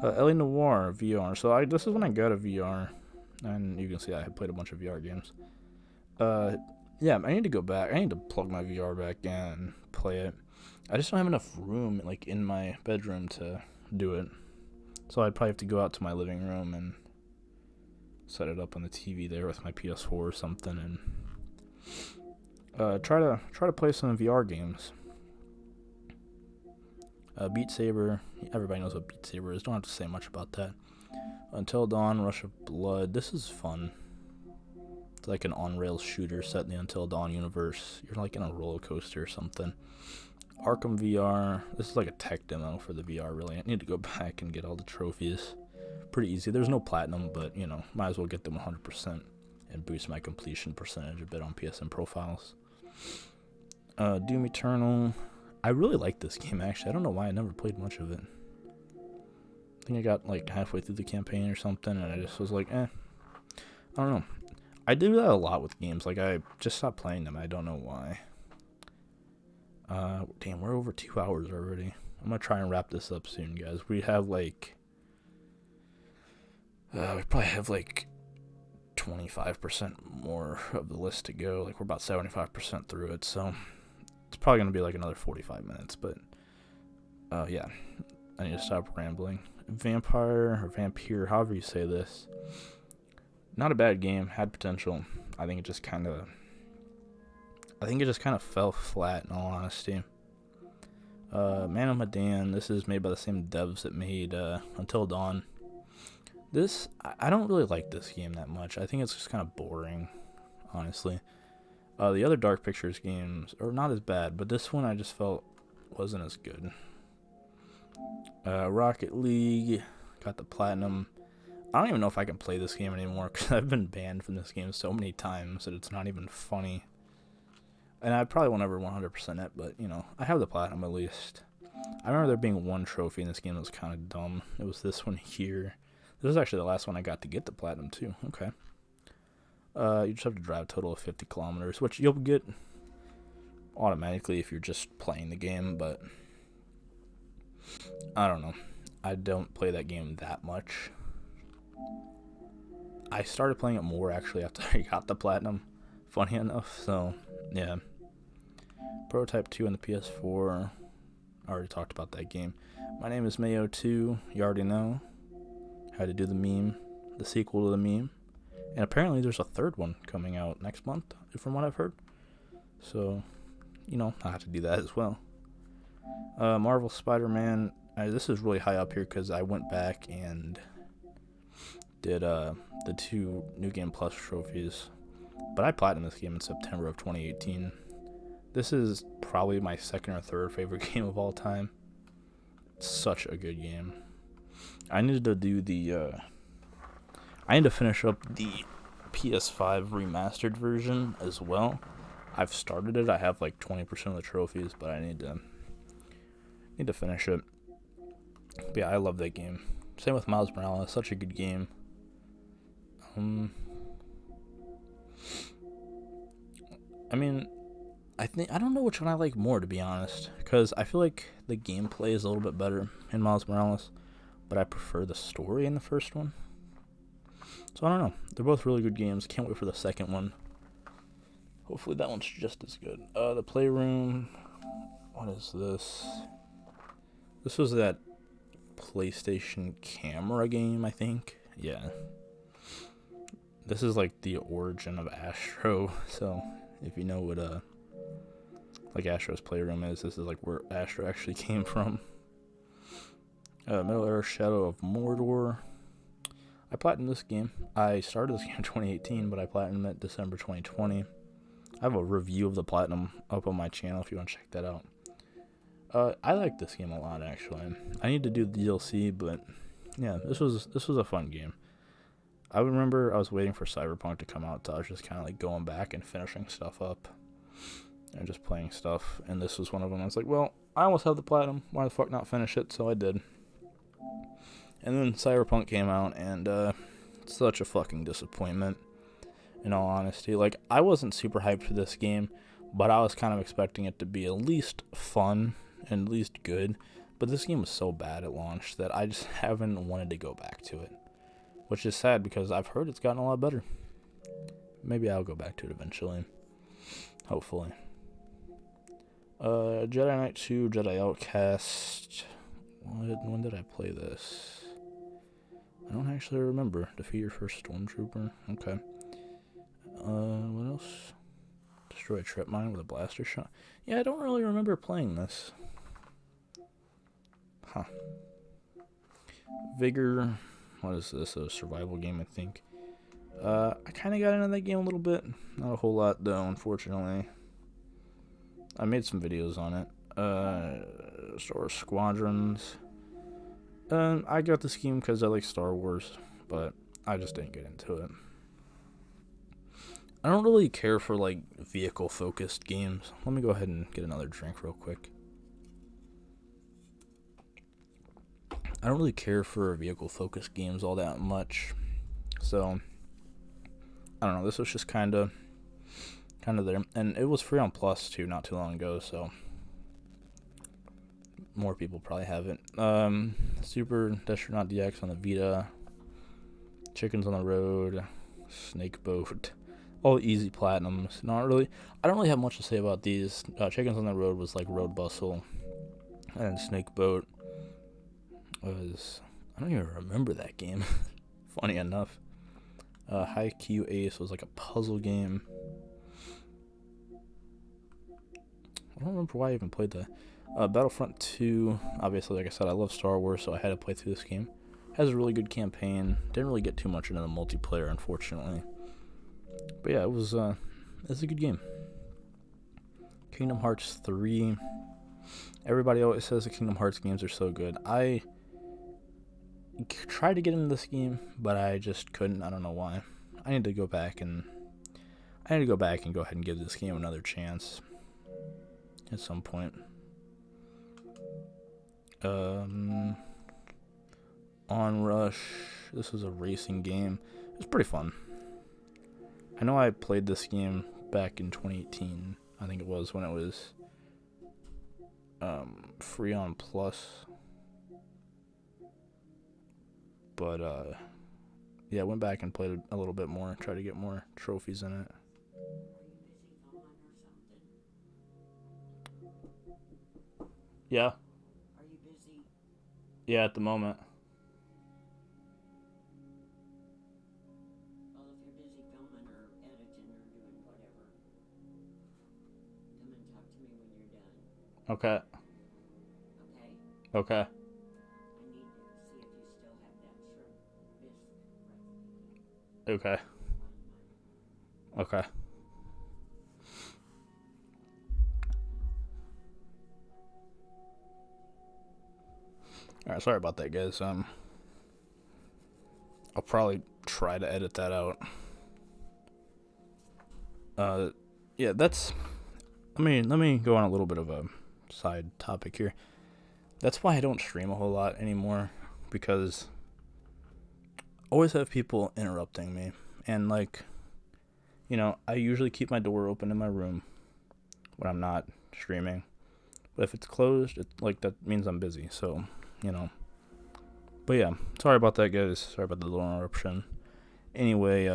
L.A. Noire VR. So this is when I got a VR, and you can see I have played a bunch of VR games. Yeah, I need to go back. I need to plug my VR back in and play it. I just don't have enough room like in my bedroom to do it. So I'd probably have to go out to my living room and set it up on the TV there with my PS4 or something, and try to play some VR games. Beat Saber. Everybody knows what Beat Saber is. Don't have to say much about that. Until Dawn, Rush of Blood. This is fun. It's like an on-rails shooter set in the Until Dawn universe. You're like in a roller coaster or something. Arkham VR. This is like a tech demo for the VR, really. I need to go back and get all the trophies. Pretty easy. There's no platinum, but, you know, might as well get them 100% and boost my completion percentage a bit on PSN profiles. Doom Eternal. I really like this game, actually. I don't know why I never played much of it. I think I got like halfway through the campaign or something, and I just was like, I don't know. I do that a lot with games. Like, I just stopped playing them. I don't know why. Damn, we're over 2 hours already. I'm gonna try and wrap this up soon, guys. We have like, we probably have like 25% more of the list to go. Like, we're about 75% through it, so it's probably gonna be like another 45 minutes. But yeah, I need to stop rambling. Vampire or Vampire, however you say this. Not a bad game. Had potential. I think it just kind of fell flat, in all honesty. Man of Medan. This is made by the same devs that made Until Dawn. This, I don't really like this game that much. I think it's just kind of boring, honestly. The other Dark Pictures games are not as bad, but this one I just felt wasn't as good. Rocket League. Got the platinum. I don't even know if I can play this game anymore because I've been banned from this game so many times that it's not even funny. And I probably won't ever 100% it, but, you know, I have the platinum at least. I remember there being one trophy in this game that was kind of dumb. It was this one here. This is actually the last one I got to get the platinum, too. Okay. You just have to drive a total of 50 kilometers, which you'll get automatically if you're just playing the game, but I don't know. I don't play that game that much. I started playing it more, actually, after I got the platinum, funny enough, so, yeah. Prototype 2 on the PS4. I already talked about that game. My name is Mayo2. You already know how to do the meme, the sequel to the meme. And apparently there's a third one coming out next month, from what I've heard. So, you know, I have to do that as well. Marvel Spider-Man. This is really high up here because I went back and did the 2 New Game Plus trophies. But I platinumed this game in September of 2018. This is probably my second or third favorite game of all time. It's such a good game. I needed to do I need to finish up the PS5 remastered version as well. I've started it. I have like 20% of the trophies, but I need to finish it. But yeah, I love that game. Same with Miles Morales, such a good game. I mean, I don't know which one I like more, to be honest, because I feel like the gameplay is a little bit better in Miles Morales, but I prefer the story in the first one. So I don't know. They're both really good games. Can't wait for the second one. Hopefully that one's just as good. The Playroom. What is this? This was that PlayStation camera game, I think. Yeah. This is like the origin of Astro. So if you know what like Astro's Playroom is, this is like where Astro actually came from. Middle Earth Shadow of Mordor. I platinumed this game. I started this game in 2018, but I platinumed it December 2020. I have a review of the platinum up on my channel if you want to check that out. I like this game a lot, actually. I need to do the DLC, but yeah, this was a fun game. I remember I was waiting for Cyberpunk to come out, so I was just kind of like going back and finishing stuff up and just playing stuff, and this was one of them. I was like, well, I almost have the platinum. Why the fuck not finish it? So I did. And then Cyberpunk came out, and such a fucking disappointment, in all honesty. Like, I wasn't super hyped for this game, but I was kind of expecting it to be at least fun and at least good. But this game was so bad at launch that I just haven't wanted to go back to it, which is sad because I've heard it's gotten a lot better. Maybe I'll go back to it eventually. Hopefully. Jedi Knight 2, Jedi Outcast. When did I play this? I don't actually remember. Defeat your first stormtrooper. Okay. What else? Destroy a trip mine with a blaster shot. Yeah, I don't really remember playing this. Huh. Vigor. What is this? A survival game, I think. I kind of got into that game a little bit. Not a whole lot, though, unfortunately. I made some videos on it. Star Wars Squadrons. I got this game because I like Star Wars, but I just didn't get into it. I don't really care for, like, vehicle-focused games. Let me go ahead and get another drink real quick. I don't really care for vehicle-focused games all that much. So, I don't know. This was just kind of there. And it was free on Plus, too, not too long ago, so more people probably have it. Super Destronaut DX on the Vita. Chickens on the Road. Snake Boat. All easy platinums. Not really. I don't really have much to say about these. Chickens on the Road was like Road Bustle. And Snake Boat was... I don't even remember that game. Funny enough. High Q Ace was like a puzzle game. I don't remember why I even played that. Battlefront 2, obviously, like I said, I love Star Wars, so I had to play through this game. Has a really good campaign. Didn't really get too much into the multiplayer, unfortunately. But yeah, it was a good game. Kingdom Hearts 3. Everybody always says the Kingdom Hearts games are so good. I tried to get into this game, but I just couldn't. I don't know why. I need to go back and go ahead and give this game another chance at some point. Onrush. This was a racing game. It was pretty fun. I know I played this game back in 2018. I think it was when it was free on Plus. But yeah, I went back and played a little bit more, tried to get more trophies in it. Yeah. Are you busy? Yeah, at the moment. Well, if you're busy filming or editing or doing whatever, come and talk to me when you're done. Okay. Okay? Okay. I need to see if you still have that shrimp bisque recipe. Okay. Okay. Alright, sorry about that, guys. I'll probably try to edit that out. Let me go on a little bit of a side topic here. That's why I don't stream a whole lot anymore, because I always have people interrupting me. And, like, I usually keep my door open in my room when I'm not streaming. But if it's closed, that means I'm busy. So, you know. But yeah, sorry about that, guys. Sorry about the little interruption. Anyway,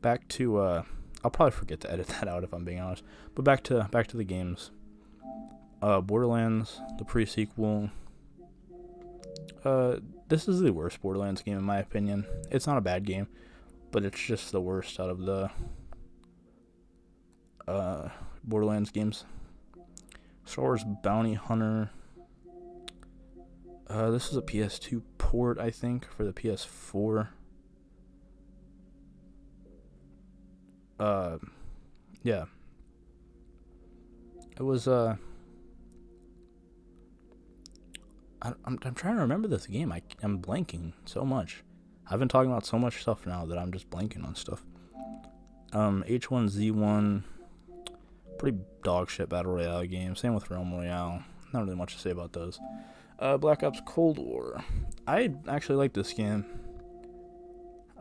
back to I'll probably forget to edit that out if I'm being honest. But back to the games. Borderlands, the pre-sequel. This is the worst Borderlands game in my opinion. It's not a bad game, but it's just the worst out of the Borderlands games. Star Wars Bounty Hunter. This is a PS2 port, I think, for the PS4. Yeah. It was, I'm trying to remember this game. I'm blanking so much. I've been talking about so much stuff now that I'm just blanking on stuff. H1Z1, pretty dog shit battle royale game. Same with Realm Royale. Not really much to say about those. Black Ops Cold War. I actually like this game.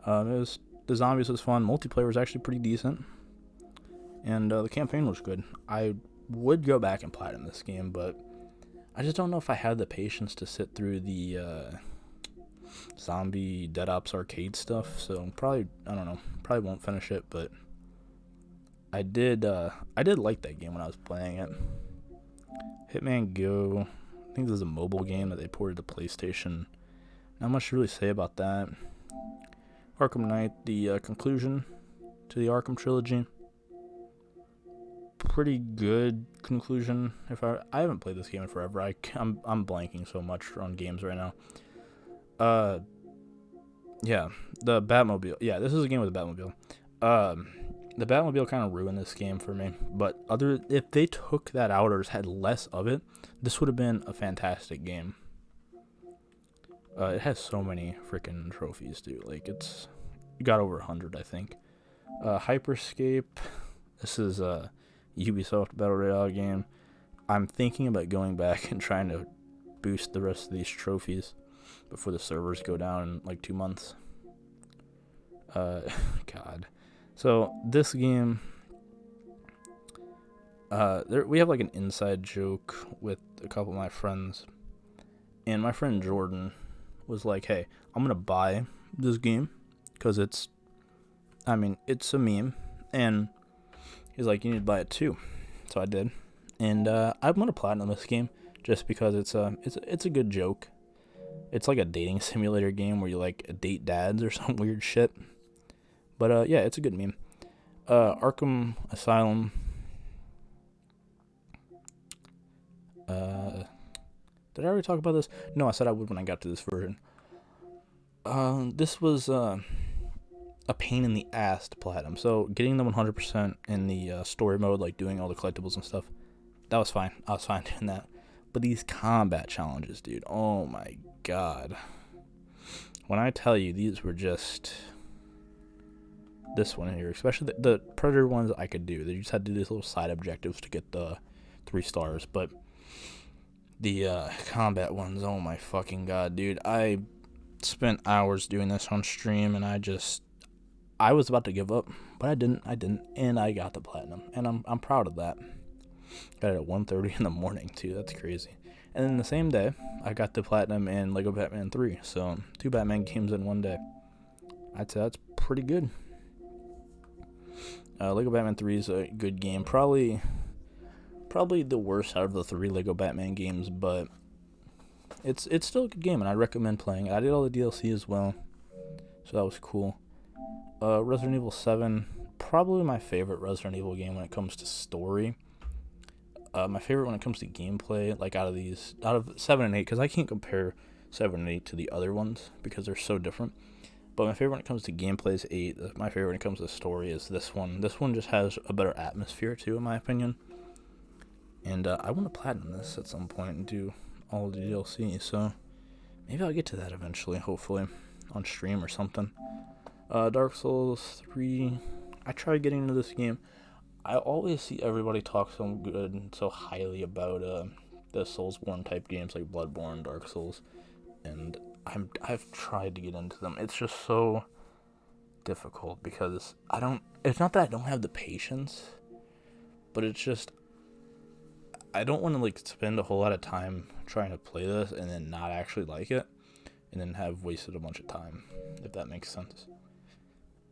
The zombies was fun. Multiplayer was actually pretty decent, and the campaign was good. I would go back and platinum this game, but I just don't know if I had the patience to sit through the zombie Dead Ops arcade stuff. So probably won't finish it. But I did like that game when I was playing it. Hitman Go. I think this is a mobile game that they ported to PlayStation. Not much to really say about that. Arkham Knight, the conclusion to the Arkham trilogy. Pretty good conclusion. I haven't played this game in forever. I'm blanking so much on games right now. Yeah, the Batmobile. Yeah, this is a game with a Batmobile. The Batmobile kind of ruined this game for me. But if they took that out or had less of it, this would have been a fantastic game. It has so many freaking trophies, dude. Like, it got over 100, I think. Hyperscape. This is a Ubisoft Battle Royale game. I'm thinking about going back and trying to boost the rest of these trophies before the servers go down in like 2 months. God. So, this game... we have like an inside joke with a couple of my friends. And my friend Jordan was like, hey, I'm going to buy this game because it's a meme. And he's like, you need to buy it too. So I did. And I'm going to platinum this game just because it's a good joke. It's like a dating simulator game where you like date dads or some weird shit. But yeah, it's a good meme. Arkham Asylum. Did I already talk about this? No, I said I would when I got to this version. This was a pain in the ass to platinum. So getting the 100% in the story mode, like doing all the collectibles and stuff, that was fine. I was fine doing that. But these combat challenges, dude, oh my god. When I tell you, these were just... This one here, especially the Predator ones I could do. They just had to do these little side objectives to get the 3 stars. But the combat ones, oh my fucking god, dude. I spent hours doing this on stream, and I was about to give up, but I didn't, and I got the platinum, and I'm proud of that. Got it at 1:30 in the morning too. That's crazy. And then the same day, I got the platinum in Lego Batman 3. So 2 Batman games in one day. I'd say that's pretty good. Lego Batman 3 is a good game. Probably the worst out of the 3 Lego Batman games, but it's still a good game, and I recommend playing it. I did all the DLC as well, so that was cool. Resident Evil 7, probably my favorite Resident Evil game when it comes to story. My favorite when it comes to gameplay, like out of 7 and 8, because I can't compare 7 and 8 to the other ones because they're so different. But my favorite when it comes to gameplay is 8. My favorite when it comes to story is this one. This one just has a better atmosphere too, in my opinion. And I want to platinum this at some point and do all the DLC. So maybe I'll get to that eventually, hopefully, on stream or something. Dark Souls 3. I tried getting into this game. I always see everybody talk so good and so highly about the Soulsborne type games like Bloodborne, Dark Souls, and I've tried to get into them. It's just so difficult because it's not that I don't have the patience, but it's just I don't want to like spend a whole lot of time trying to play this and then not actually like it and then have wasted a bunch of time, if that makes sense.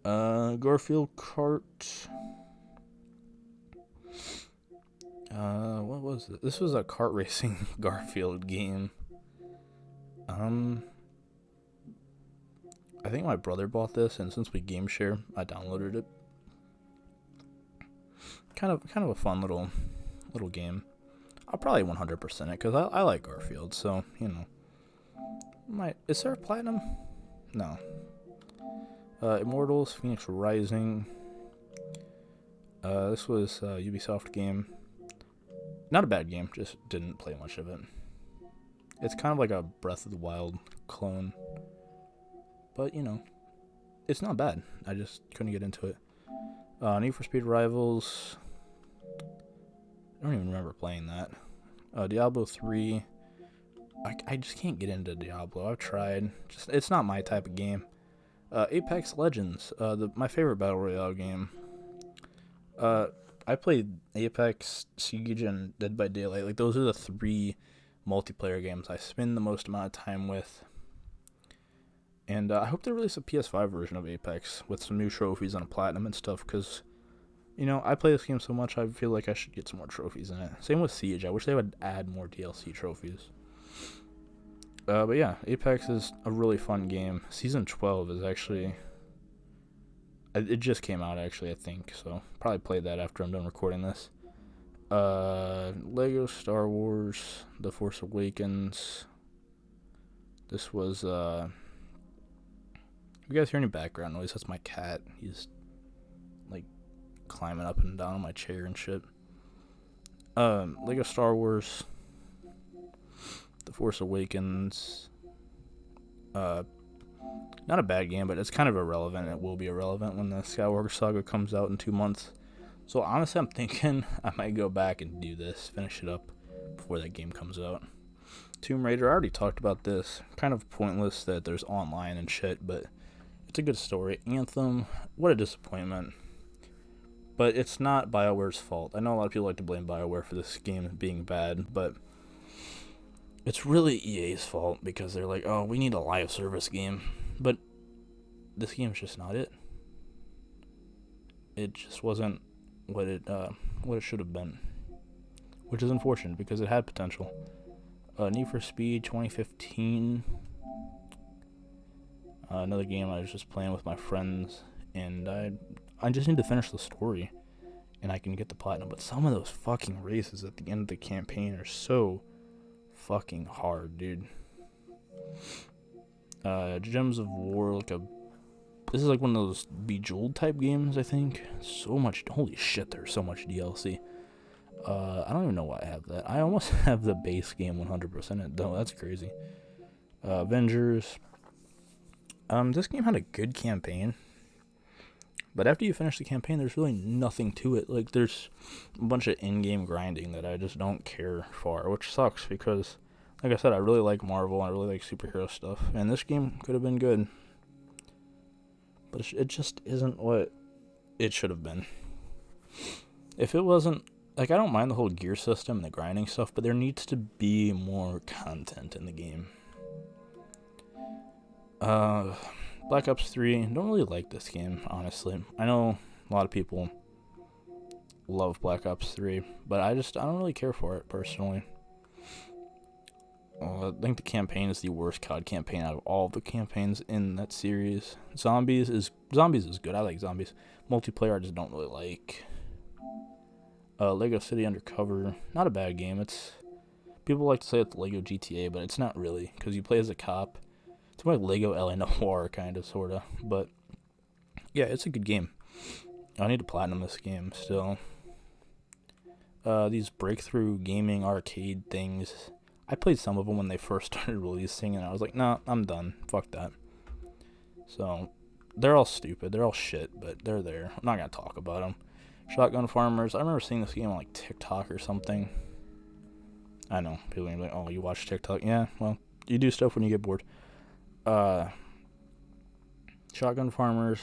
Garfield Kart. What was it? This was a kart racing Garfield game. I think my brother bought this, and since we game share, I downloaded it. Kind of a fun little game. I'll probably 100% it because I like Garfield, so you know. Is there a platinum? No. Immortals, Phoenix Rising. This was a Ubisoft game. Not a bad game, just didn't play much of it. It's kind of like a Breath of the Wild clone. But, you know, it's not bad. I just couldn't get into it. Need for Speed Rivals. I don't even remember playing that. Diablo 3. I just can't get into Diablo. I've tried. It's not my type of game. Apex Legends. My favorite Battle Royale game. I played Apex, Siege, and Dead by Daylight. Like, those are the 3 multiplayer games I spend the most amount of time with. And I hope they release a PS5 version of Apex with some new trophies and a platinum and stuff, because, you know, I play this game so much, I feel like I should get some more trophies in it. Same with Siege. I wish they would add more DLC trophies. But yeah, Apex is a really fun game. Season 12 is actually... It just came out, actually, I think, so probably play that after I'm done recording this. Lego Star Wars, The Force Awakens. This was, if you guys hear any background noise, that's my cat. He's, like, climbing up and down on my chair and shit. Lego Star Wars, The Force Awakens. Not a bad game, but it's kind of irrelevant. It will be irrelevant when the Skywalker Saga comes out in 2 months. So honestly, I'm thinking I might go back and do this, finish it up before that game comes out. Tomb Raider, I already talked about this. Kind of pointless that there's online and shit, but it's a good story. Anthem, what a disappointment. But it's not BioWare's fault. I know a lot of people like to blame BioWare for this game being bad, but it's really EA's fault because they're like, oh, we need a live service game. But this game's just not it. It just wasn't what it should have been, which is unfortunate because it had potential. Need for Speed 2015. Another game I was just playing with my friends, and I just need to finish the story, and I can get the platinum. But some of those fucking races at the end of the campaign are so fucking hard, dude. Gems of War, this is like one of those Bejeweled type games, I think. So much, holy shit, there's so much DLC. I don't even know why I have that. I almost have the base game 100% though, that's crazy. Avengers. This game had a good campaign, but after you finish the campaign, there's really nothing to it. Like, there's a bunch of in-game grinding that I just don't care for, which sucks because, like I said, I really like Marvel, and I really like superhero stuff, and this game could have been good. But it just isn't what it should have been. If it wasn't, like, I don't mind the whole gear system and the grinding stuff, but there needs to be more content in the game. Black Ops 3, don't really like this game, honestly. I know a lot of people love Black Ops 3, but I don't really care for it, personally. I think the campaign is the worst COD campaign out of all the campaigns in that series. Zombies is good. I like Zombies. Multiplayer I just don't really like. Lego City Undercover, not a bad game. People like to say it's Lego GTA, but it's not really, because you play as a cop. It's more like Lego LA Noire, kind of, sort of. But yeah, it's a good game. I need to platinum this game still. These breakthrough gaming arcade things, I played some of them when they first started releasing, and I was like, nah, I'm done. Fuck that. So, they're all stupid. They're all shit, but they're there. I'm not going to talk about them. Shotgun Farmers. I remember seeing this game on, like, TikTok or something. I know people are like, oh, you watch TikTok? Yeah, well, you do stuff when you get bored. Shotgun Farmers.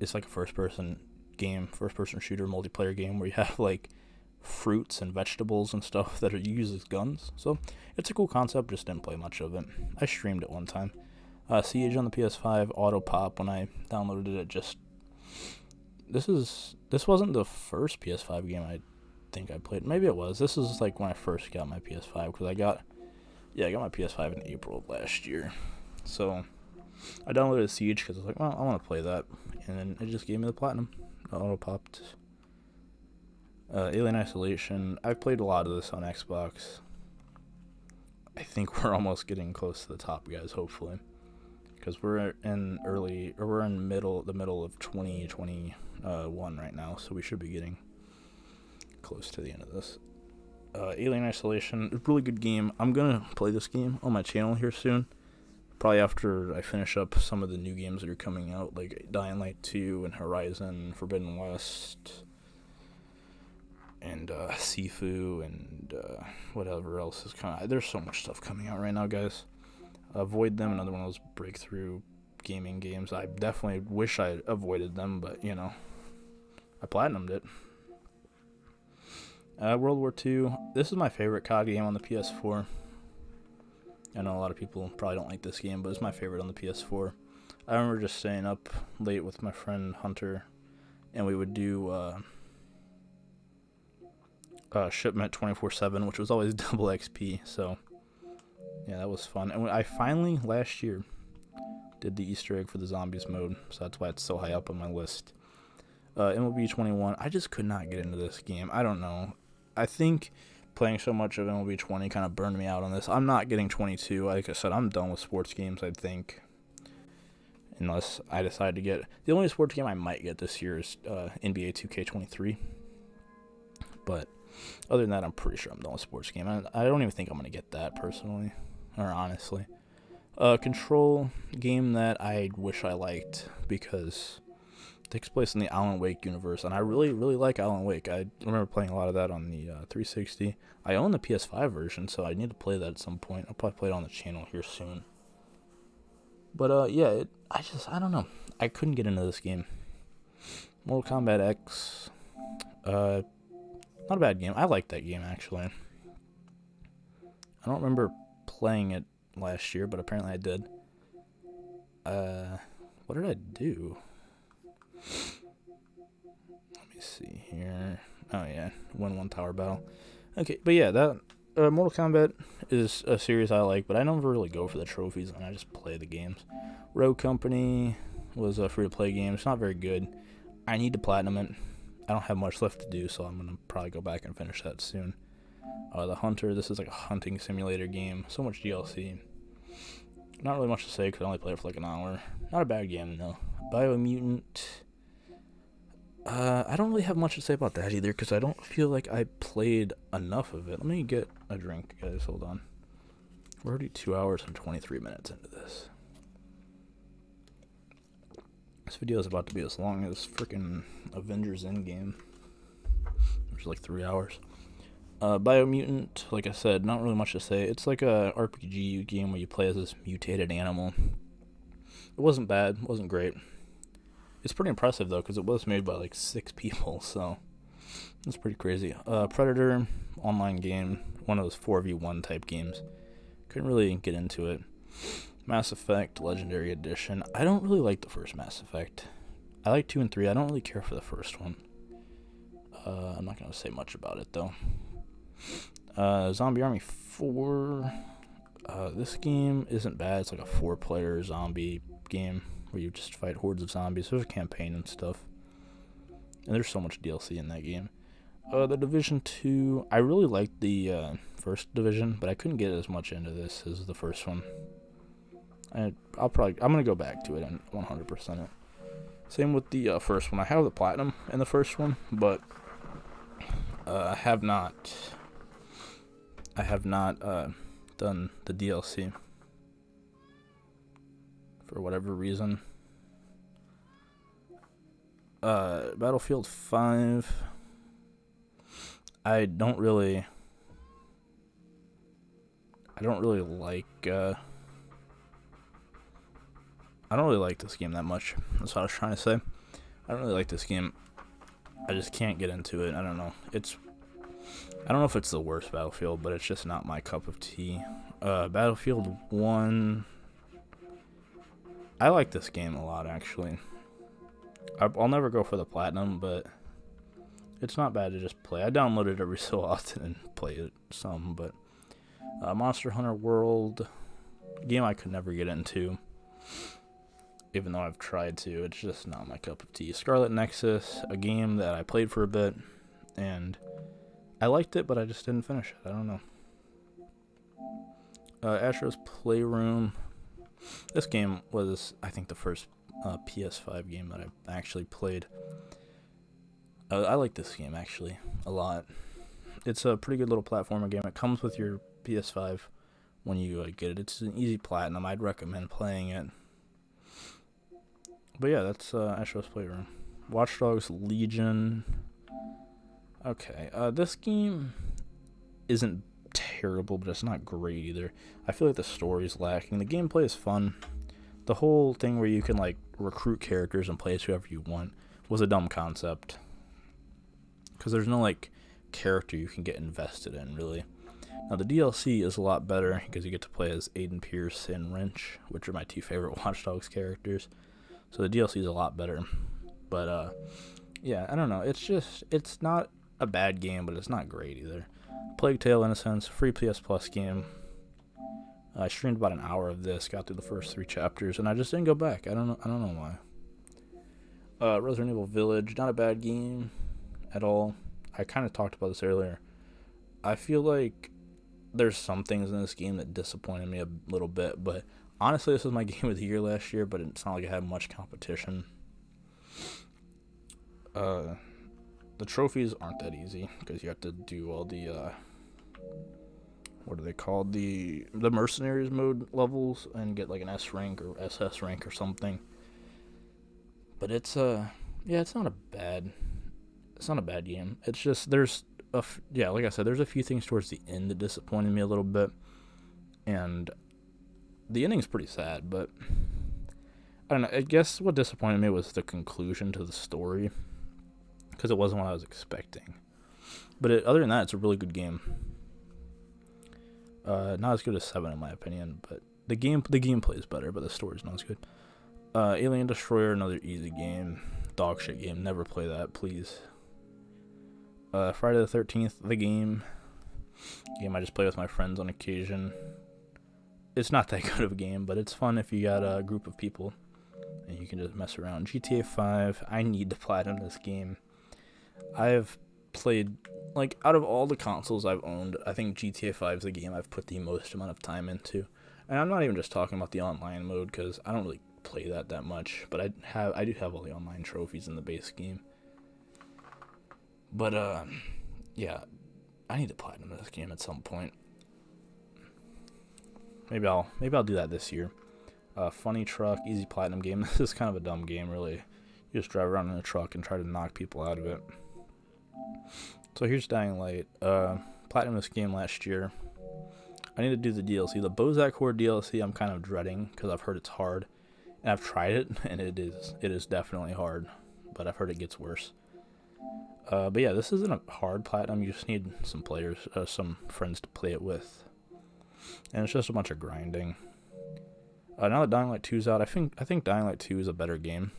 It's like a first-person game, first-person shooter multiplayer game where you have like fruits and vegetables and stuff that are used as guns. So it's a cool concept. Just didn't play much of it. I streamed it one time. Siege on the PS5, Auto Pop when I downloaded it. This wasn't the first PS5 game I think I played. Maybe it was. This is like when I first got my PS5 because I got my PS5 in April of last year. So I downloaded Siege because I was like, well, I want to play that, and then it just gave me the platinum. Auto popped. Alien Isolation. I've played a lot of this on Xbox. I think we're almost getting close to the top, guys. Hopefully, because we're in the middle of 2021 right now, so we should be getting close to the end of this. Alien Isolation, a really good game. I'm gonna play this game on my channel here soon. Probably after I finish up some of the new games that are coming out, like Dying Light 2 and Horizon, Forbidden West, and Sifu, and whatever else is kind of. There's so much stuff coming out right now, guys. Avoid them. Another one of those breakthrough gaming games. I definitely wish I avoided them, but you know, I platinumed it. World War II. This is my favorite COD game on the PS4. I know a lot of people probably don't like this game, but it's my favorite on the PS4. I remember just staying up late with my friend Hunter, and we would do shipment 24/7, which was always double XP. So yeah, that was fun. And I finally last year did the Easter egg for the zombies mode, so that's why it's so high up on my list. MLB 21. I just could not get into this game. I don't know. I think playing so much of MLB 20 kind of burned me out on this. I'm not getting 22. Like I said, I'm done with sports games, I think. Unless I decide to get... The only sports game I might get this year is NBA 2K23. But other than that, I'm pretty sure I'm done with sports game. I don't even think I'm going to get that, personally. Or honestly. Control, game that I wish I liked because... takes place in the Alan Wake universe, and I really, really like Alan Wake. I remember playing a lot of that on the 360. I own the PS5 version, so I need to play that at some point. I'll probably play it on the channel here soon. But I don't know. I couldn't get into this game. Mortal Kombat X, not a bad game. I like that game actually. I don't remember playing it last year, but apparently I did. What did I do? Let me see here. Oh yeah, 1-1 tower battle. Okay, but yeah, that Mortal Kombat is a series I like, but I never really go for the trophies, and I just play the games. Rogue Company was a free-to-play game. It's not very good. I need to platinum it. I don't have much left to do, so I'm gonna probably go back and finish that soon. The Hunter. This is like a hunting simulator game. So much DLC. Not really much to say because I only played it for like an hour. Not a bad game though. Biomutant. I don't really have much to say about that either because I don't feel like I played enough of it. Let me get a drink, guys. Hold on. We're already 2 hours and 23 minutes into this. This video is about to be as long as freaking Avengers Endgame, which is like 3 hours. Biomutant, like I said, not really much to say. It's like a RPG game where you play as this mutated animal. It wasn't bad. It wasn't great. It's pretty impressive, though, because it was made by, like, 6 people, so it's pretty crazy. Predator, online game, one of those 4v1 type games. Couldn't really get into it. Mass Effect, Legendary Edition. I don't really like the first Mass Effect. I like 2 and 3. I don't really care for the first one. I'm not going to say much about it, though. Zombie Army 4. This game isn't bad. It's like a 4-player zombie game where you just fight hordes of zombies. There's a campaign and stuff. And there's so much DLC in that game. The Division 2, I really liked the first Division, but I couldn't get as much into this as the first one. I'm gonna go back to it and 100% it. Same with the first one. I have the platinum in the first one, but I have not done the DLC. For whatever reason. Battlefield 5. I don't really like I don't really like this game that much. That's what I was trying to say. I don't really like this game. I just can't get into it. I don't know. I don't know if it's the worst Battlefield, but it's just not my cup of tea. Battlefield 1, I like this game a lot, actually. I'll never go for the platinum, but it's not bad to just play. I download it every so often and play it some, but Monster Hunter World, game I could never get into, even though I've tried to. It's just not my cup of tea. Scarlet Nexus, a game that I played for a bit, and I liked it, but I just didn't finish it. I don't know. Astro's Playroom. This game was, I think, the first PS5 game that I actually played. I like this game, actually, a lot. It's a pretty good little platformer game. It comes with your PS5 when you get it. It's an easy platinum. I'd recommend playing it. But yeah, that's Astro's Playroom. Watch Dogs Legion. Okay, this game isn't terrible, but it's not great either. I feel like the story's lacking. The gameplay is fun. The whole thing where you can like recruit characters and play as whoever you want was a dumb concept. Because there's no like character you can get invested in, really. Now the DLC is a lot better because you get to play as Aiden Pierce and Wrench, which are my two favorite Watch Dogs characters. So the DLC is a lot better. But yeah, I don't know. It's not a bad game, but it's not great either. Plague Tale: Innocence, free PS Plus game. I streamed about an hour of this, got through the first 3 chapters, and I just didn't go back. I don't know why. Resident Evil Village, not a bad game at all. I kind of talked about this earlier. I feel like there's some things in this game that disappointed me a little bit, but honestly, this was my game of the year last year, but it's not like I had much competition. The trophies aren't that easy because you have to do all the what are they called, the mercenaries mode levels and get like an S rank or SS rank or something. But it's it's not a bad game. It's just there's like I said, there's a few things towards the end that disappointed me a little bit, and the ending's pretty sad. But I don't know. I guess what disappointed me was the conclusion to the story, because it wasn't what I was expecting. But other than that, it's a really good game. Not as good as 7 in my opinion, but the gameplay is better, but the story's not as good. Alien Destroyer, another easy game. Dog shit game. Never play that, please. Friday the 13th, the game I just play with my friends on occasion. It's not that good of a game, but it's fun if you got a group of people and you can just mess around. GTA 5, I need to platinum this game. I've played, like, out of all the consoles I've owned, I think GTA 5 is the game I've put the most amount of time into. And I'm not even just talking about the online mode, because I don't really play that much, but I do have all the online trophies in the base game. But yeah, I need to platinum this game at some point. Maybe I'll do that this year. Funny Truck, easy platinum game. This is kind of a dumb game, really. You just drive around in a truck and try to knock people out of it. So here's Dying Light. Platinum this game last year. I need to do the DLC. The Bozak Horde DLC I'm kind of dreading because I've heard it's hard. And I've tried it, and it is definitely hard. But I've heard it gets worse. But yeah, this isn't a hard platinum. You just need some players, some friends to play it with. And it's just a bunch of grinding. Now that Dying Light 2's out, I think Dying Light 2 is a better game.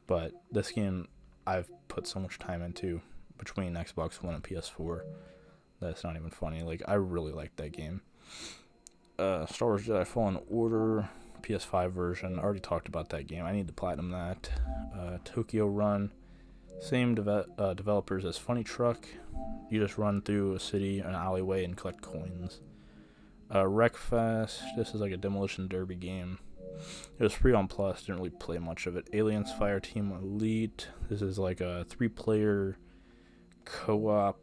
But this game I've put so much time into between Xbox One and PS4 that it's not even funny. Like, I really like that game. Star Wars Jedi Fallen Order, PS5 version. I already talked about that game. I need to platinum that. Tokyo Run. Same developers as Funny Truck. You just run through a city, an alleyway, and collect coins. Wreckfest. This is like a demolition derby game. It was free on Plus. Didn't really play much of it. Aliens Fireteam Elite. This is like a 3-player co-op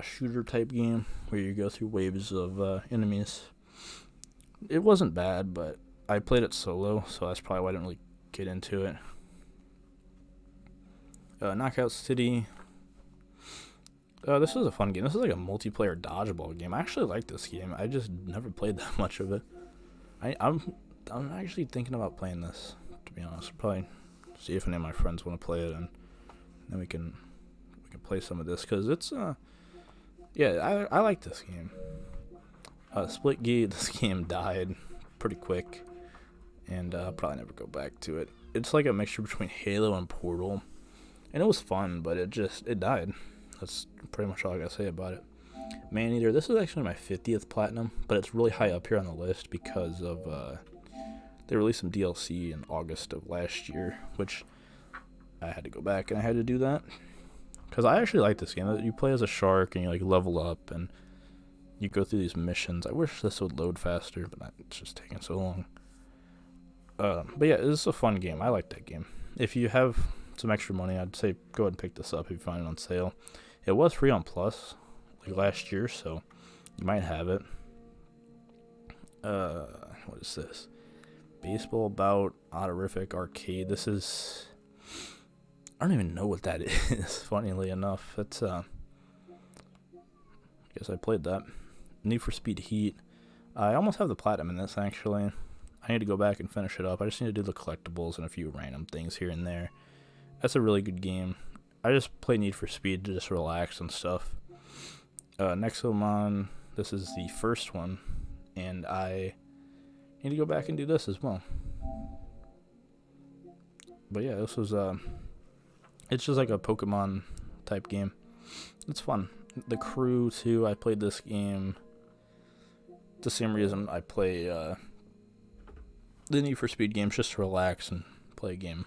shooter type game where you go through waves of enemies. It wasn't bad, but I played it solo, so that's probably why I didn't really get into it. Knockout City. This is a fun game. This is like a multiplayer dodgeball game. I actually like this game. I just never played that much of it. I'm actually thinking about playing this, to be honest. Probably see if any of my friends want to play it, and then we can play some of this, because it's yeah, I like this game. Split Gate, this game died pretty quick, and I'll probably never go back to it. It's like a mixture between Halo and Portal, and it was fun, but it died. That's pretty much all I gotta say about it. Maneater, this is actually my 50th platinum, but it's really high up here on the list because of they released some DLC in August of last year, which I had to go back and I had to do that because I actually like this game. You play as a shark and you like level up and you go through these missions. I wish this would load faster, but it's just taking so long. But yeah, this is a fun game. I like that game. If you have some extra money, I'd say go ahead and pick this up if you find it on sale. It was free on Plus like last year, so you might have it. What is this? Baseball Bout Honorific Arcade. This is, I don't even know what that is. Funnily enough, it's I guess I played that. Need for Speed Heat. I almost have the platinum in this actually. I need to go back and finish it up. I just need to do the collectibles and a few random things here and there. That's a really good game. I just play Need for Speed to just relax and stuff. Nexomon, this is the first one, and I need to go back and do this as well. But yeah, this was it's just like a Pokemon type game. It's fun. The Crew too, I played this game the same reason I play the Need for Speed games, just to relax and play a game.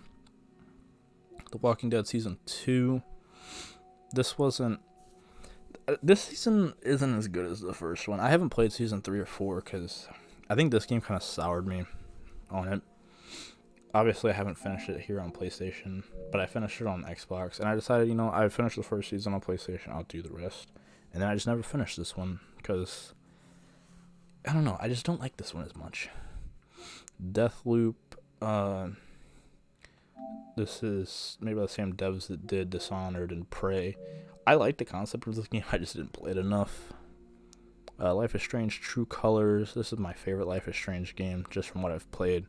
The Walking Dead Season 2. This season isn't as good as the first one. I haven't played Season 3 or 4 because I think this game kind of soured me on it. Obviously, I haven't finished it here on PlayStation, but I finished it on Xbox, and I decided, I finished the first season on PlayStation, I'll do the rest. And then I just never finished this one because, I don't know, I just don't like this one as much. Deathloop, this is maybe the same devs that did Dishonored and Prey. I like the concept of this game, I just didn't play it enough. Life is Strange True Colors, this is my favorite Life is Strange game, just from what I've played.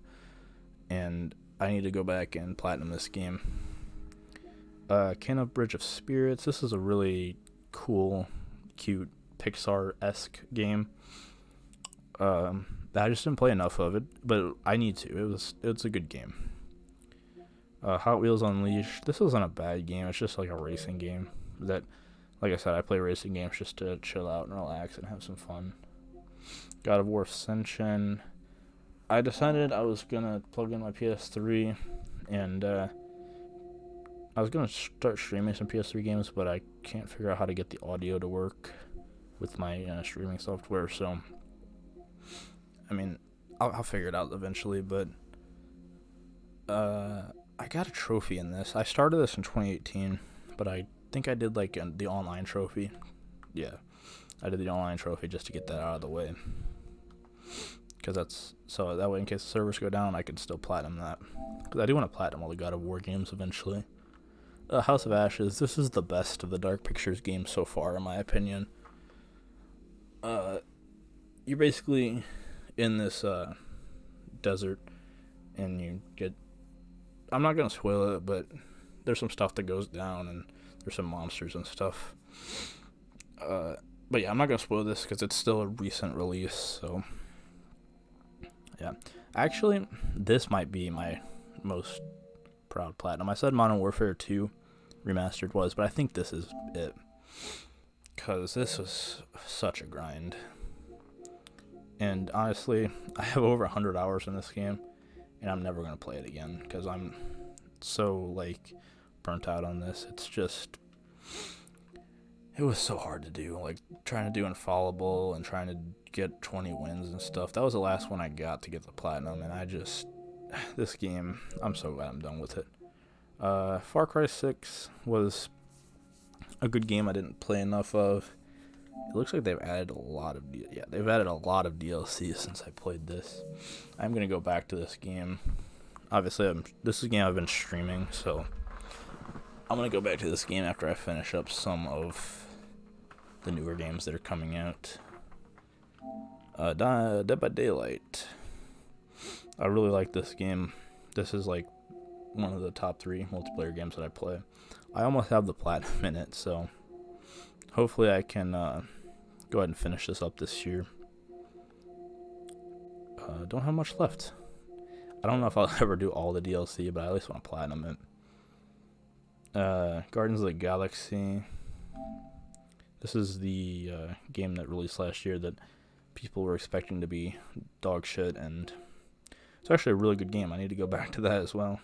And I need to go back and platinum this game. Kena Bridge of Spirits, this is a really cool, cute, Pixar-esque game. I just didn't play enough of it, but I need to. It's a good game. Hot Wheels Unleashed. This wasn't a bad game. It's just like a racing game. That, like I said, I play racing games just to chill out and relax and have some fun. God of War Ascension. I decided I was gonna plug in my PS3, and I was gonna start streaming some PS3 games, but I can't figure out how to get the audio to work with my streaming software. So, I mean, I'll figure it out eventually. But I got a trophy in this. I started this in 2018, but I think I did like the online trophy. Yeah, I did the online trophy just to get that out of the way. Because that's, so that way in case the servers go down, I can still platinum that. Because I do want to platinum all the God of War games eventually. House of Ashes, this is the best of the Dark Pictures games so far, in my opinion. You're basically in this desert, and you get, I'm not going to spoil it, but there's some stuff that goes down, and there's some monsters and stuff. But yeah, I'm not going to spoil this because it's still a recent release, so yeah. Actually, this might be my most proud platinum. I said Modern Warfare 2 Remastered was, but I think this is it. Because this was such a grind. And honestly, I have over 100 hours in this game, and I'm never going to play it again because I'm so, burnt out on this. It's just, it was so hard to do, trying to do Infallible and trying to get 20 wins and stuff. That was the last one I got to get the platinum, and this game, I'm so glad I'm done with it. Far Cry 6 was a good game I didn't play enough of. It looks like they've added a lot of DLC since I played this. I'm going to go back to this game. Obviously, this is a game I've been streaming, so I'm going to go back to this game after I finish up some of the newer games that are coming out. Dead by Daylight. I really like this game. This is like one of the top 3 multiplayer games that I play. I almost have the platinum in it, so hopefully I can go ahead and finish this up this year. Don't have much left. I don't know if I'll ever do all the DLC, but I at least want to platinum it. Guardians of the Galaxy. This is the game that released last year that people were expecting to be dog shit, and it's actually a really good game. I need to go back to that as well.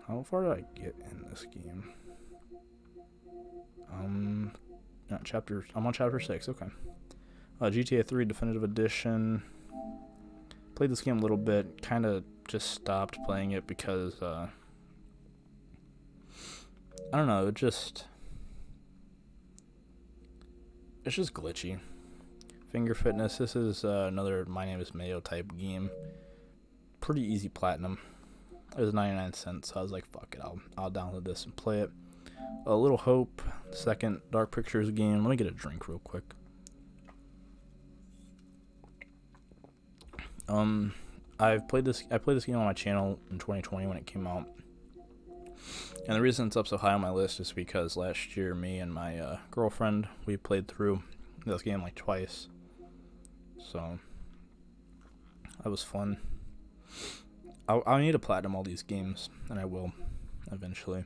How far did I get in this game? I'm on chapter 6. Okay. GTA 3 Definitive Edition. Played this game a little bit. Kind of just stopped playing it because I don't know. It's just glitchy. Finger Fitness. This is another My Name is Mayo type game. Pretty easy platinum. It was 99 cents, so I was like, fuck it, I'll download this and play it. A Little Hope, second Dark Pictures game. Let me get a drink real quick. I played this game on my channel in 2020 when it came out. And the reason it's up so high on my list is because last year, me and my girlfriend, we played through this game like twice. So, that was fun. I need to platinum all these games, and I will, eventually.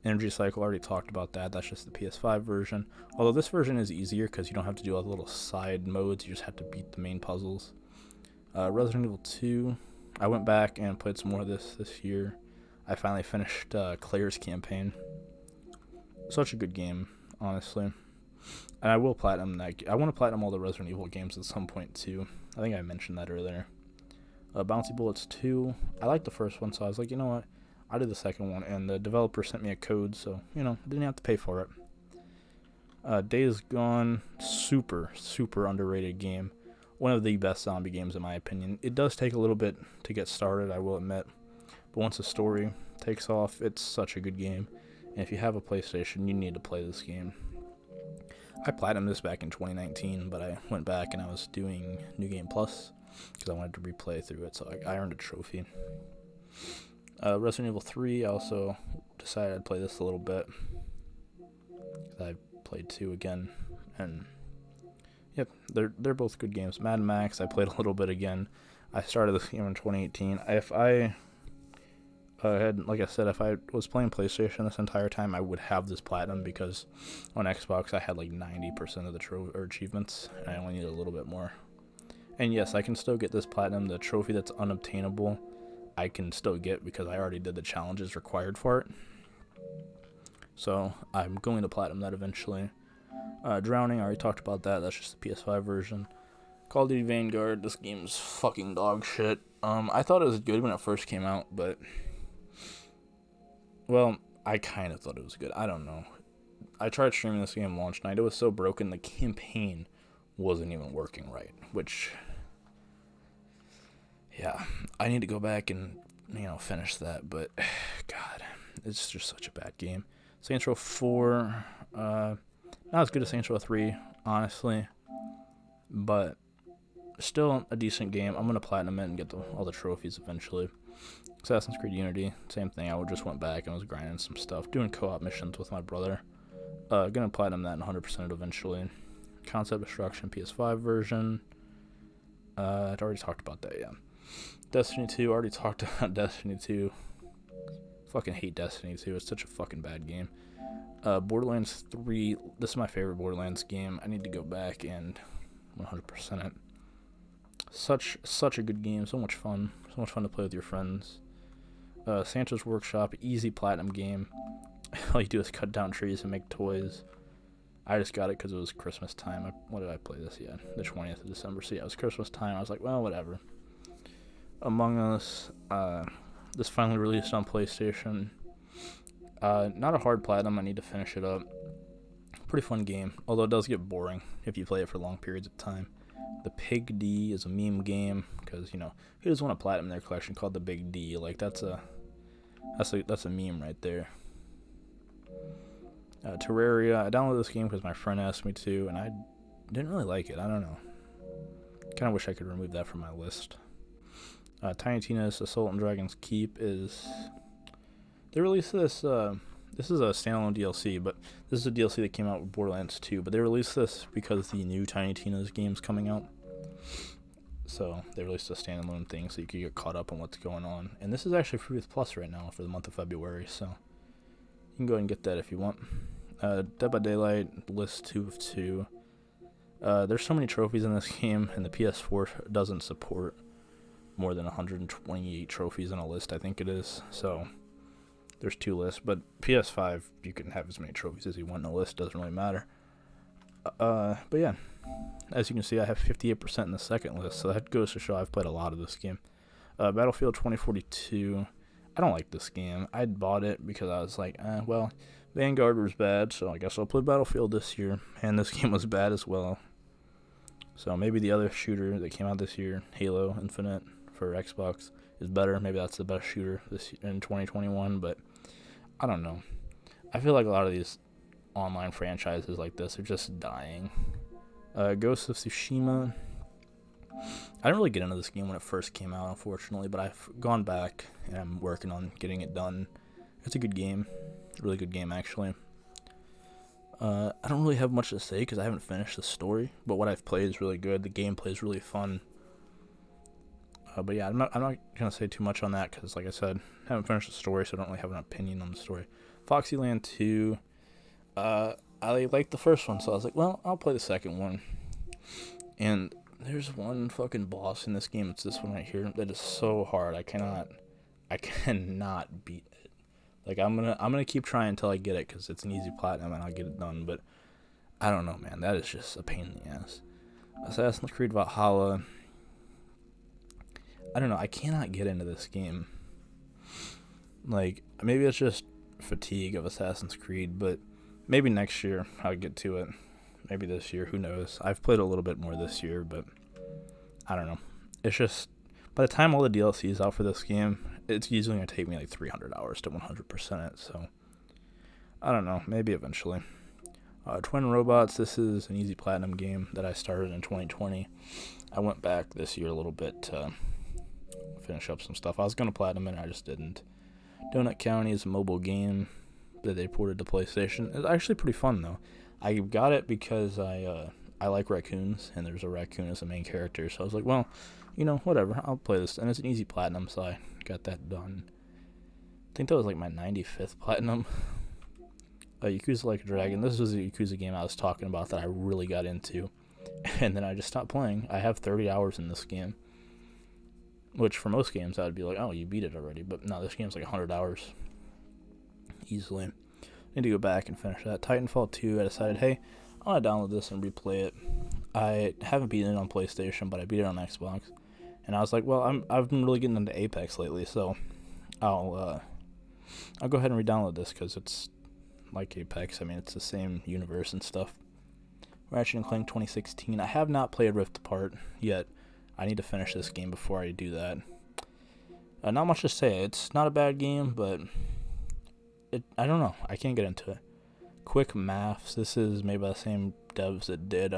Energy Cycle, already talked about that. That's just the PS5 version. Although this version is easier because you don't have to do all the little side modes. You just have to beat the main puzzles. Resident Evil 2. I went back and played some more of this year. I finally finished Claire's campaign. Such a good game, honestly. And I will platinum that. I want to platinum all the Resident Evil games at some point, too. I think I mentioned that earlier. Bouncy Bullets 2. I liked the first one, so I was like, you know what? I'll do the second one. And the developer sent me a code, so, you know, I didn't have to pay for it. Days Gone. Super, super underrated game. One of the best zombie games, in my opinion. It does take a little bit to get started, I will admit. But once the story takes off, it's such a good game. And if you have a PlayStation, you need to play this game. I platinumed this back in 2019, but I went back and I was doing New Game Plus because I wanted to replay through it, so I earned a trophy. Resident Evil 3, I also decided I'd play this a little bit because I played 2 again, and yep, they're both good games. Mad Max, I played a little bit again. I started this game in 2018. If I had, like I said, if I was playing PlayStation this entire time, I would have this platinum because on Xbox I had like 90% of the achievements, and I only need a little bit more. And yes, I can still get this platinum. The trophy that's unobtainable, I can still get because I already did the challenges required for it. So I'm going to platinum that eventually. Drowning, I already talked about that. That's just the PS5 version. Call of Duty Vanguard, this game's fucking dog shit. I thought it was good when it first came out, but well, I kind of thought it was good. I don't know. I tried streaming this game launch night. It was so broken, the campaign wasn't even working right, which, yeah, I need to go back and, you know, finish that, but, God, it's just such a bad game. Saints Row 4, not as good as Saints Row 3, honestly, but still a decent game. I'm going to platinum it and get all the trophies eventually. Assassin's Creed Unity, same thing. I just went back and was grinding some stuff, doing co-op missions with my brother. Gonna platinum that and 100% it eventually. Concept Destruction PS5 version. I'd already talked about that, yeah. Destiny 2, already talked about Destiny 2. Fucking hate Destiny 2. It's such a fucking bad game. Borderlands 3, this is my favorite Borderlands game. I need to go back and 100% it. Such a good game, so much fun to play with your friends. Santa's Workshop, easy platinum game. All you do is cut down trees and make toys. I just got it because it was Christmas time. What did I play this? Yeah, the 20th of December. So yeah, it was Christmas time. I was like, well, whatever. Among Us, this finally released on PlayStation. Not a hard platinum. I need to finish it up. Pretty fun game, although it does get boring if you play it for long periods of time. The Pig D is a meme game because, you know, who doesn't want a platinum in their collection called the Big D? Like that's a meme right there. Terraria. I downloaded this game because my friend asked me to, and I didn't really like it. I don't know. Kind of wish I could remove that from my list. Tiny Tina's Assault on Dragon's Keep is... They released this... this is a standalone DLC, but this is a DLC that came out with Borderlands 2, but they released this because the new Tiny Tina's game's coming out. So they released a standalone thing so you could get caught up on what's going on. And this is actually free with Plus right now for the month of February, so you can go ahead and get that if you want. Dead by Daylight, list 2 of 2. There's so many trophies in this game, and the PS4 doesn't support more than 128 trophies in a list, I think it is. So there's 2 lists, but PS5, you can have as many trophies as you want in a list, doesn't really matter. But yeah, as you can see, I have 58% in the second list, so that goes to show I've played a lot of this game. Battlefield 2042, I don't like this game. I bought it because I was like, well, Vanguard was bad, so I guess I'll play Battlefield this year, and this game was bad as well. So maybe the other shooter that came out this year, Halo Infinite for Xbox, is better. Maybe that's the best shooter this in 2021, but I don't know. I feel like a lot of these online franchises like this are just dying. Ghost of Tsushima. I didn't really get into this game when it first came out, unfortunately, but I've gone back and I'm working on getting it done. It's a good game. Really good game, actually. I don't really have much to say because I haven't finished the story, but what I've played is really good. The gameplay is really fun. But yeah, I'm not gonna say too much on that because, like I said, I haven't finished the story, so I don't really have an opinion on the story. Foxyland 2. I liked the first one, so I was like, well, I'll play the second one. And there's one fucking boss in this game. It's this one right here that is so hard. I cannot beat it. Like I'm gonna keep trying until I get it because it's an easy platinum and I'll get it done. But I don't know, man. That is just a pain in the ass. Assassin's Creed Valhalla. I don't know. I cannot get into this game. Like maybe it's just fatigue of Assassin's Creed, but maybe next year I'll get to it. Maybe this year, who knows? I've played a little bit more this year, but I don't know. It's just, by the time all the DLC is out for this game, it's usually going to take me like 300 hours to 100% it, so I don't know. Maybe eventually. Twin Robots, this is an easy platinum game that I started in 2020. I went back this year a little bit to finish up some stuff. I was going to platinum it, I just didn't. Donut County is a mobile game that they ported to PlayStation. It's actually pretty fun, though. I got it because I like raccoons, and there's a raccoon as a main character, so I was like, well, you know, whatever, I'll play this, and it's an easy platinum, so I got that done. I think that was like my 95th platinum. Yakuza Like a Dragon, this was the Yakuza game I was talking about that I really got into, and then I just stopped playing. I have 30 hours in this game, which for most games I would be like, oh, you beat it already, but no, this game's like 100 hours, easily. Need to go back and finish that. Titanfall 2, I decided, hey, I want to download this and replay it. I haven't beaten it on PlayStation, but I beat it on Xbox. And I was like, well, I've been really getting into Apex lately, so I'll go ahead and re-download this because it's like Apex. I mean, it's the same universe and stuff. Ratchet & Clank 2016. I have not played Rift Apart yet. I need to finish this game before I do that. Not much to say. It's not a bad game, but I don't know. I can't get into it. Quick Maths. This is made by the same devs that did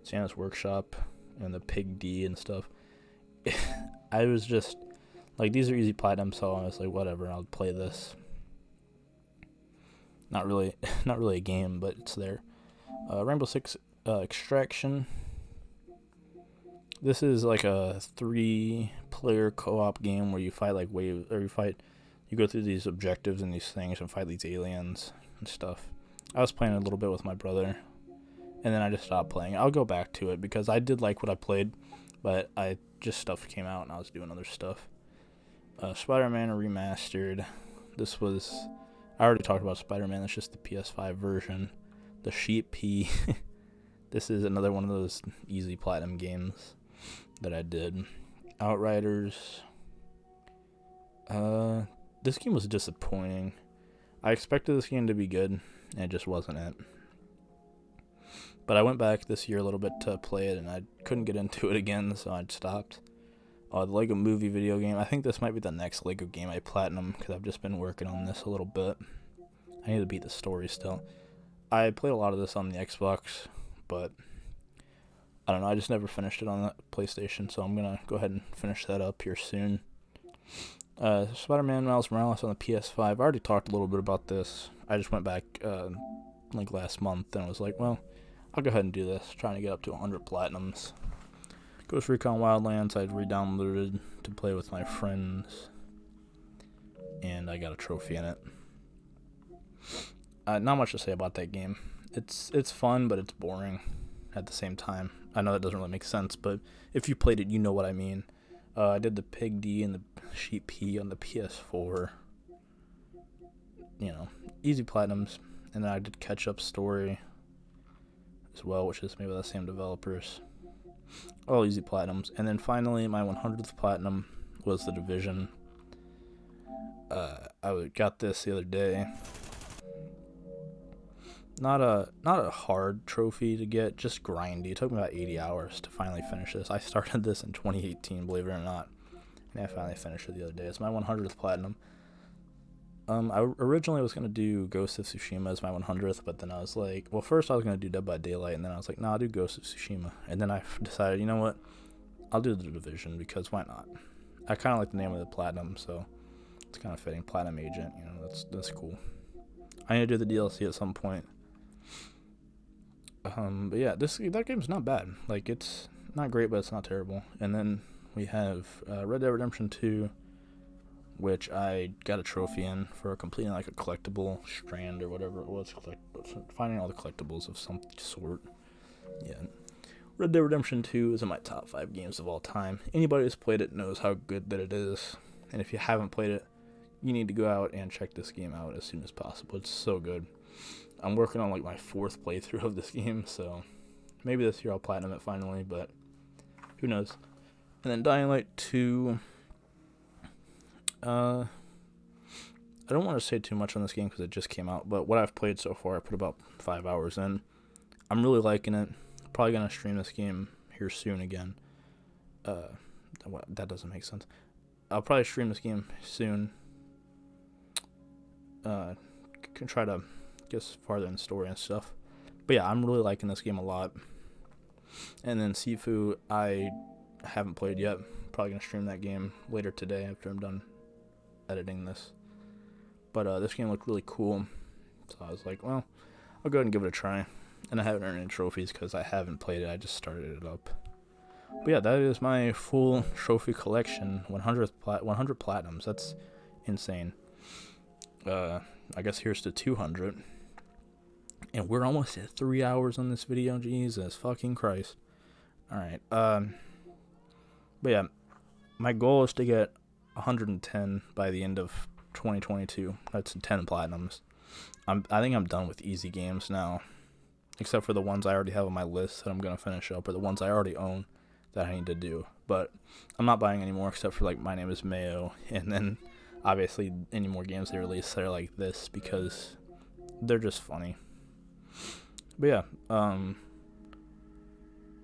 Santa's Workshop and the Pig D and stuff. I was just like, these are easy platinum, so I was like, whatever, I'll play this. Not really a game, but it's there. Rainbow Six Extraction. This is like a 3-player co-op game where you fight like waves, or you go through these objectives and these things and fight these aliens and stuff. I was playing a little bit with my brother, and then I just stopped playing. I'll go back to it because I did like what I played, but stuff came out and I was doing other stuff. Spider-Man Remastered. I already talked about Spider-Man. That's just the PS5 version. The Sheep P. This is another one of those easy platinum games that I did. Outriders. This game was disappointing. I expected this game to be good, and it just wasn't it. But I went back this year a little bit to play it, and I couldn't get into it again, so I stopped. The Lego Movie video game. I think this might be the next Lego game I platinum, because I've just been working on this a little bit. I need to beat the story still. I played a lot of this on the Xbox, but I don't know, I just never finished it on the PlayStation, so I'm gonna go ahead and finish that up here soon. Spider-Man Miles Morales on the PS5. I already talked a little bit about this. I just went back like last month and was like, well, I'll go ahead and do this, trying to get up to 100 platinums. Ghost Recon Wildlands I'd re-downloaded to play with my friends, and I got a trophy in it. Not much to say about that game. It's fun, but it's boring at the same time. I know that doesn't really make sense, but if you played it, you know what I mean. I did the Pig D and the Sheep P on the PS4. You know, easy platinums. And then I did Catch Up Story as well, which is maybe the same developers. All easy platinums. And then finally, my 100th platinum was The Division. I got this the other day. Not a hard trophy to get, just grindy. It took me about 80 hours to finally finish this. I started this in 2018, believe it or not, and I finally finished it the other day. It's my 100th platinum. I originally was going to do Ghost of Tsushima as my 100th, but then I was like, well, first I was going to do Dead by Daylight, and then I was like, nah, I'll do Ghost of Tsushima. And then I decided, you know what, I'll do The Division, because why not? I kind of like the name of the platinum, so it's kind of fitting. Platinum Agent, you know, that's cool. I need to do the DLC at some point. But yeah, that game's not bad. Like, it's not great, but it's not terrible. And then we have Red Dead Redemption 2, which I got a trophy in for completing like a collectible strand or whatever it was, finding all the collectibles of some sort. Yeah, Red Dead Redemption 2 is in my top 5 games of all time. Anybody who's played it knows how good that it is, and if you haven't played it, you need to go out and check this game out as soon as possible. It's so good. I'm working on like my 4th playthrough of this game, so maybe this year I'll platinum it finally, but who knows. And then Dying Light 2. I don't want to say too much on this game because it just came out, but what I've played so far, I put about 5 hours in. I'm really liking it. Probably going to stream this game here soon again. That doesn't make sense. I'll probably stream this game soon. Can try to get farther in the story and stuff. But yeah, I'm really liking this game a lot. And then Sifu, I haven't played yet. Probably going to stream that game later today after I'm done editing this. But this game looked really cool, so I was like, well, I'll go ahead and give it a try. And I haven't earned any trophies because I haven't played it. I just started it up. But yeah, that is my full trophy collection. 100 platinums. That's insane. I guess here's to 200. And we're almost at 3 hours on this video. Jesus fucking Christ. Alright. But yeah, my goal is to get 110 by the end of 2022. That's 10 platinums. I think I'm done with easy games now, except for the ones I already have on my list that I'm gonna finish up, or the ones I already own that I need to do. But I'm not buying any more, except for like My Name Is Mayo, and then obviously any more games they release that are like this, because they're just funny. But yeah,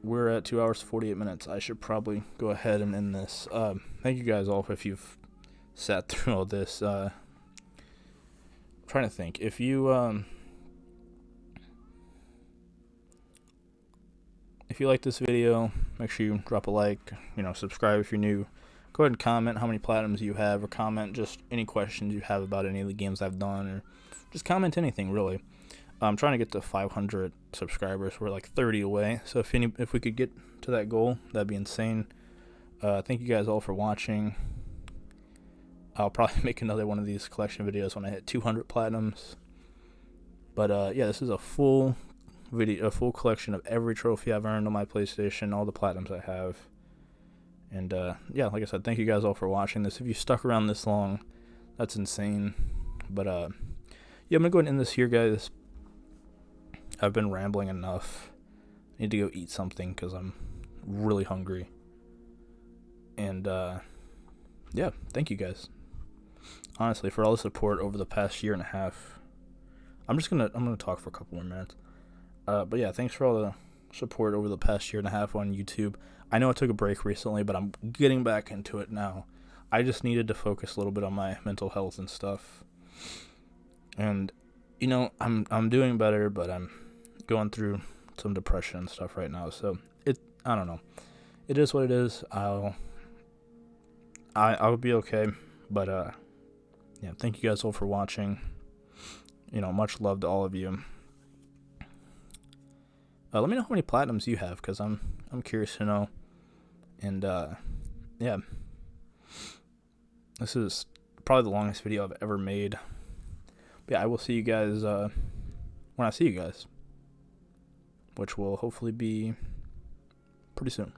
we're at 2 hours 48 minutes. I should probably go ahead and end this. Thank you guys all if you've sat through all this. I'm trying to think. If you like this video, make sure you drop a like. Subscribe if you're new. Go ahead and comment how many platinums you have, or comment just any questions you have about any of the games I've done, or just comment anything really. I'm trying to get to 500 subscribers. We're like 30 away. So if we could get to that goal, that'd be insane. Thank you guys all for watching. I'll probably make another one of these collection videos when I hit 200 platinums. But yeah, this is a full collection of every trophy I've earned on my PlayStation, all the platinums I have. And yeah, like I said, thank you guys all for watching this. If you stuck around this long, that's insane. But yeah, I'm gonna go ahead and end this here, guys. I've been rambling enough. I need to go eat something because I'm really hungry. And yeah, thank you guys, honestly, for all the support over the past year and a half. I'm gonna talk for a couple more minutes. But yeah, thanks for all the support over the past year and a half on YouTube. I know I took a break recently, but I'm getting back into it now. I just needed to focus a little bit on my mental health and stuff. And I'm doing better, but I'm going through some depression and stuff right now. So I don't know. It is what it is. I'll be okay. But yeah, thank you guys all for watching. Much love to all of you. Let me know how many platinums you have, because I'm curious to know. And yeah, this is probably the longest video I've ever made. But yeah, I will see you guys when I see you guys, which will hopefully be pretty soon.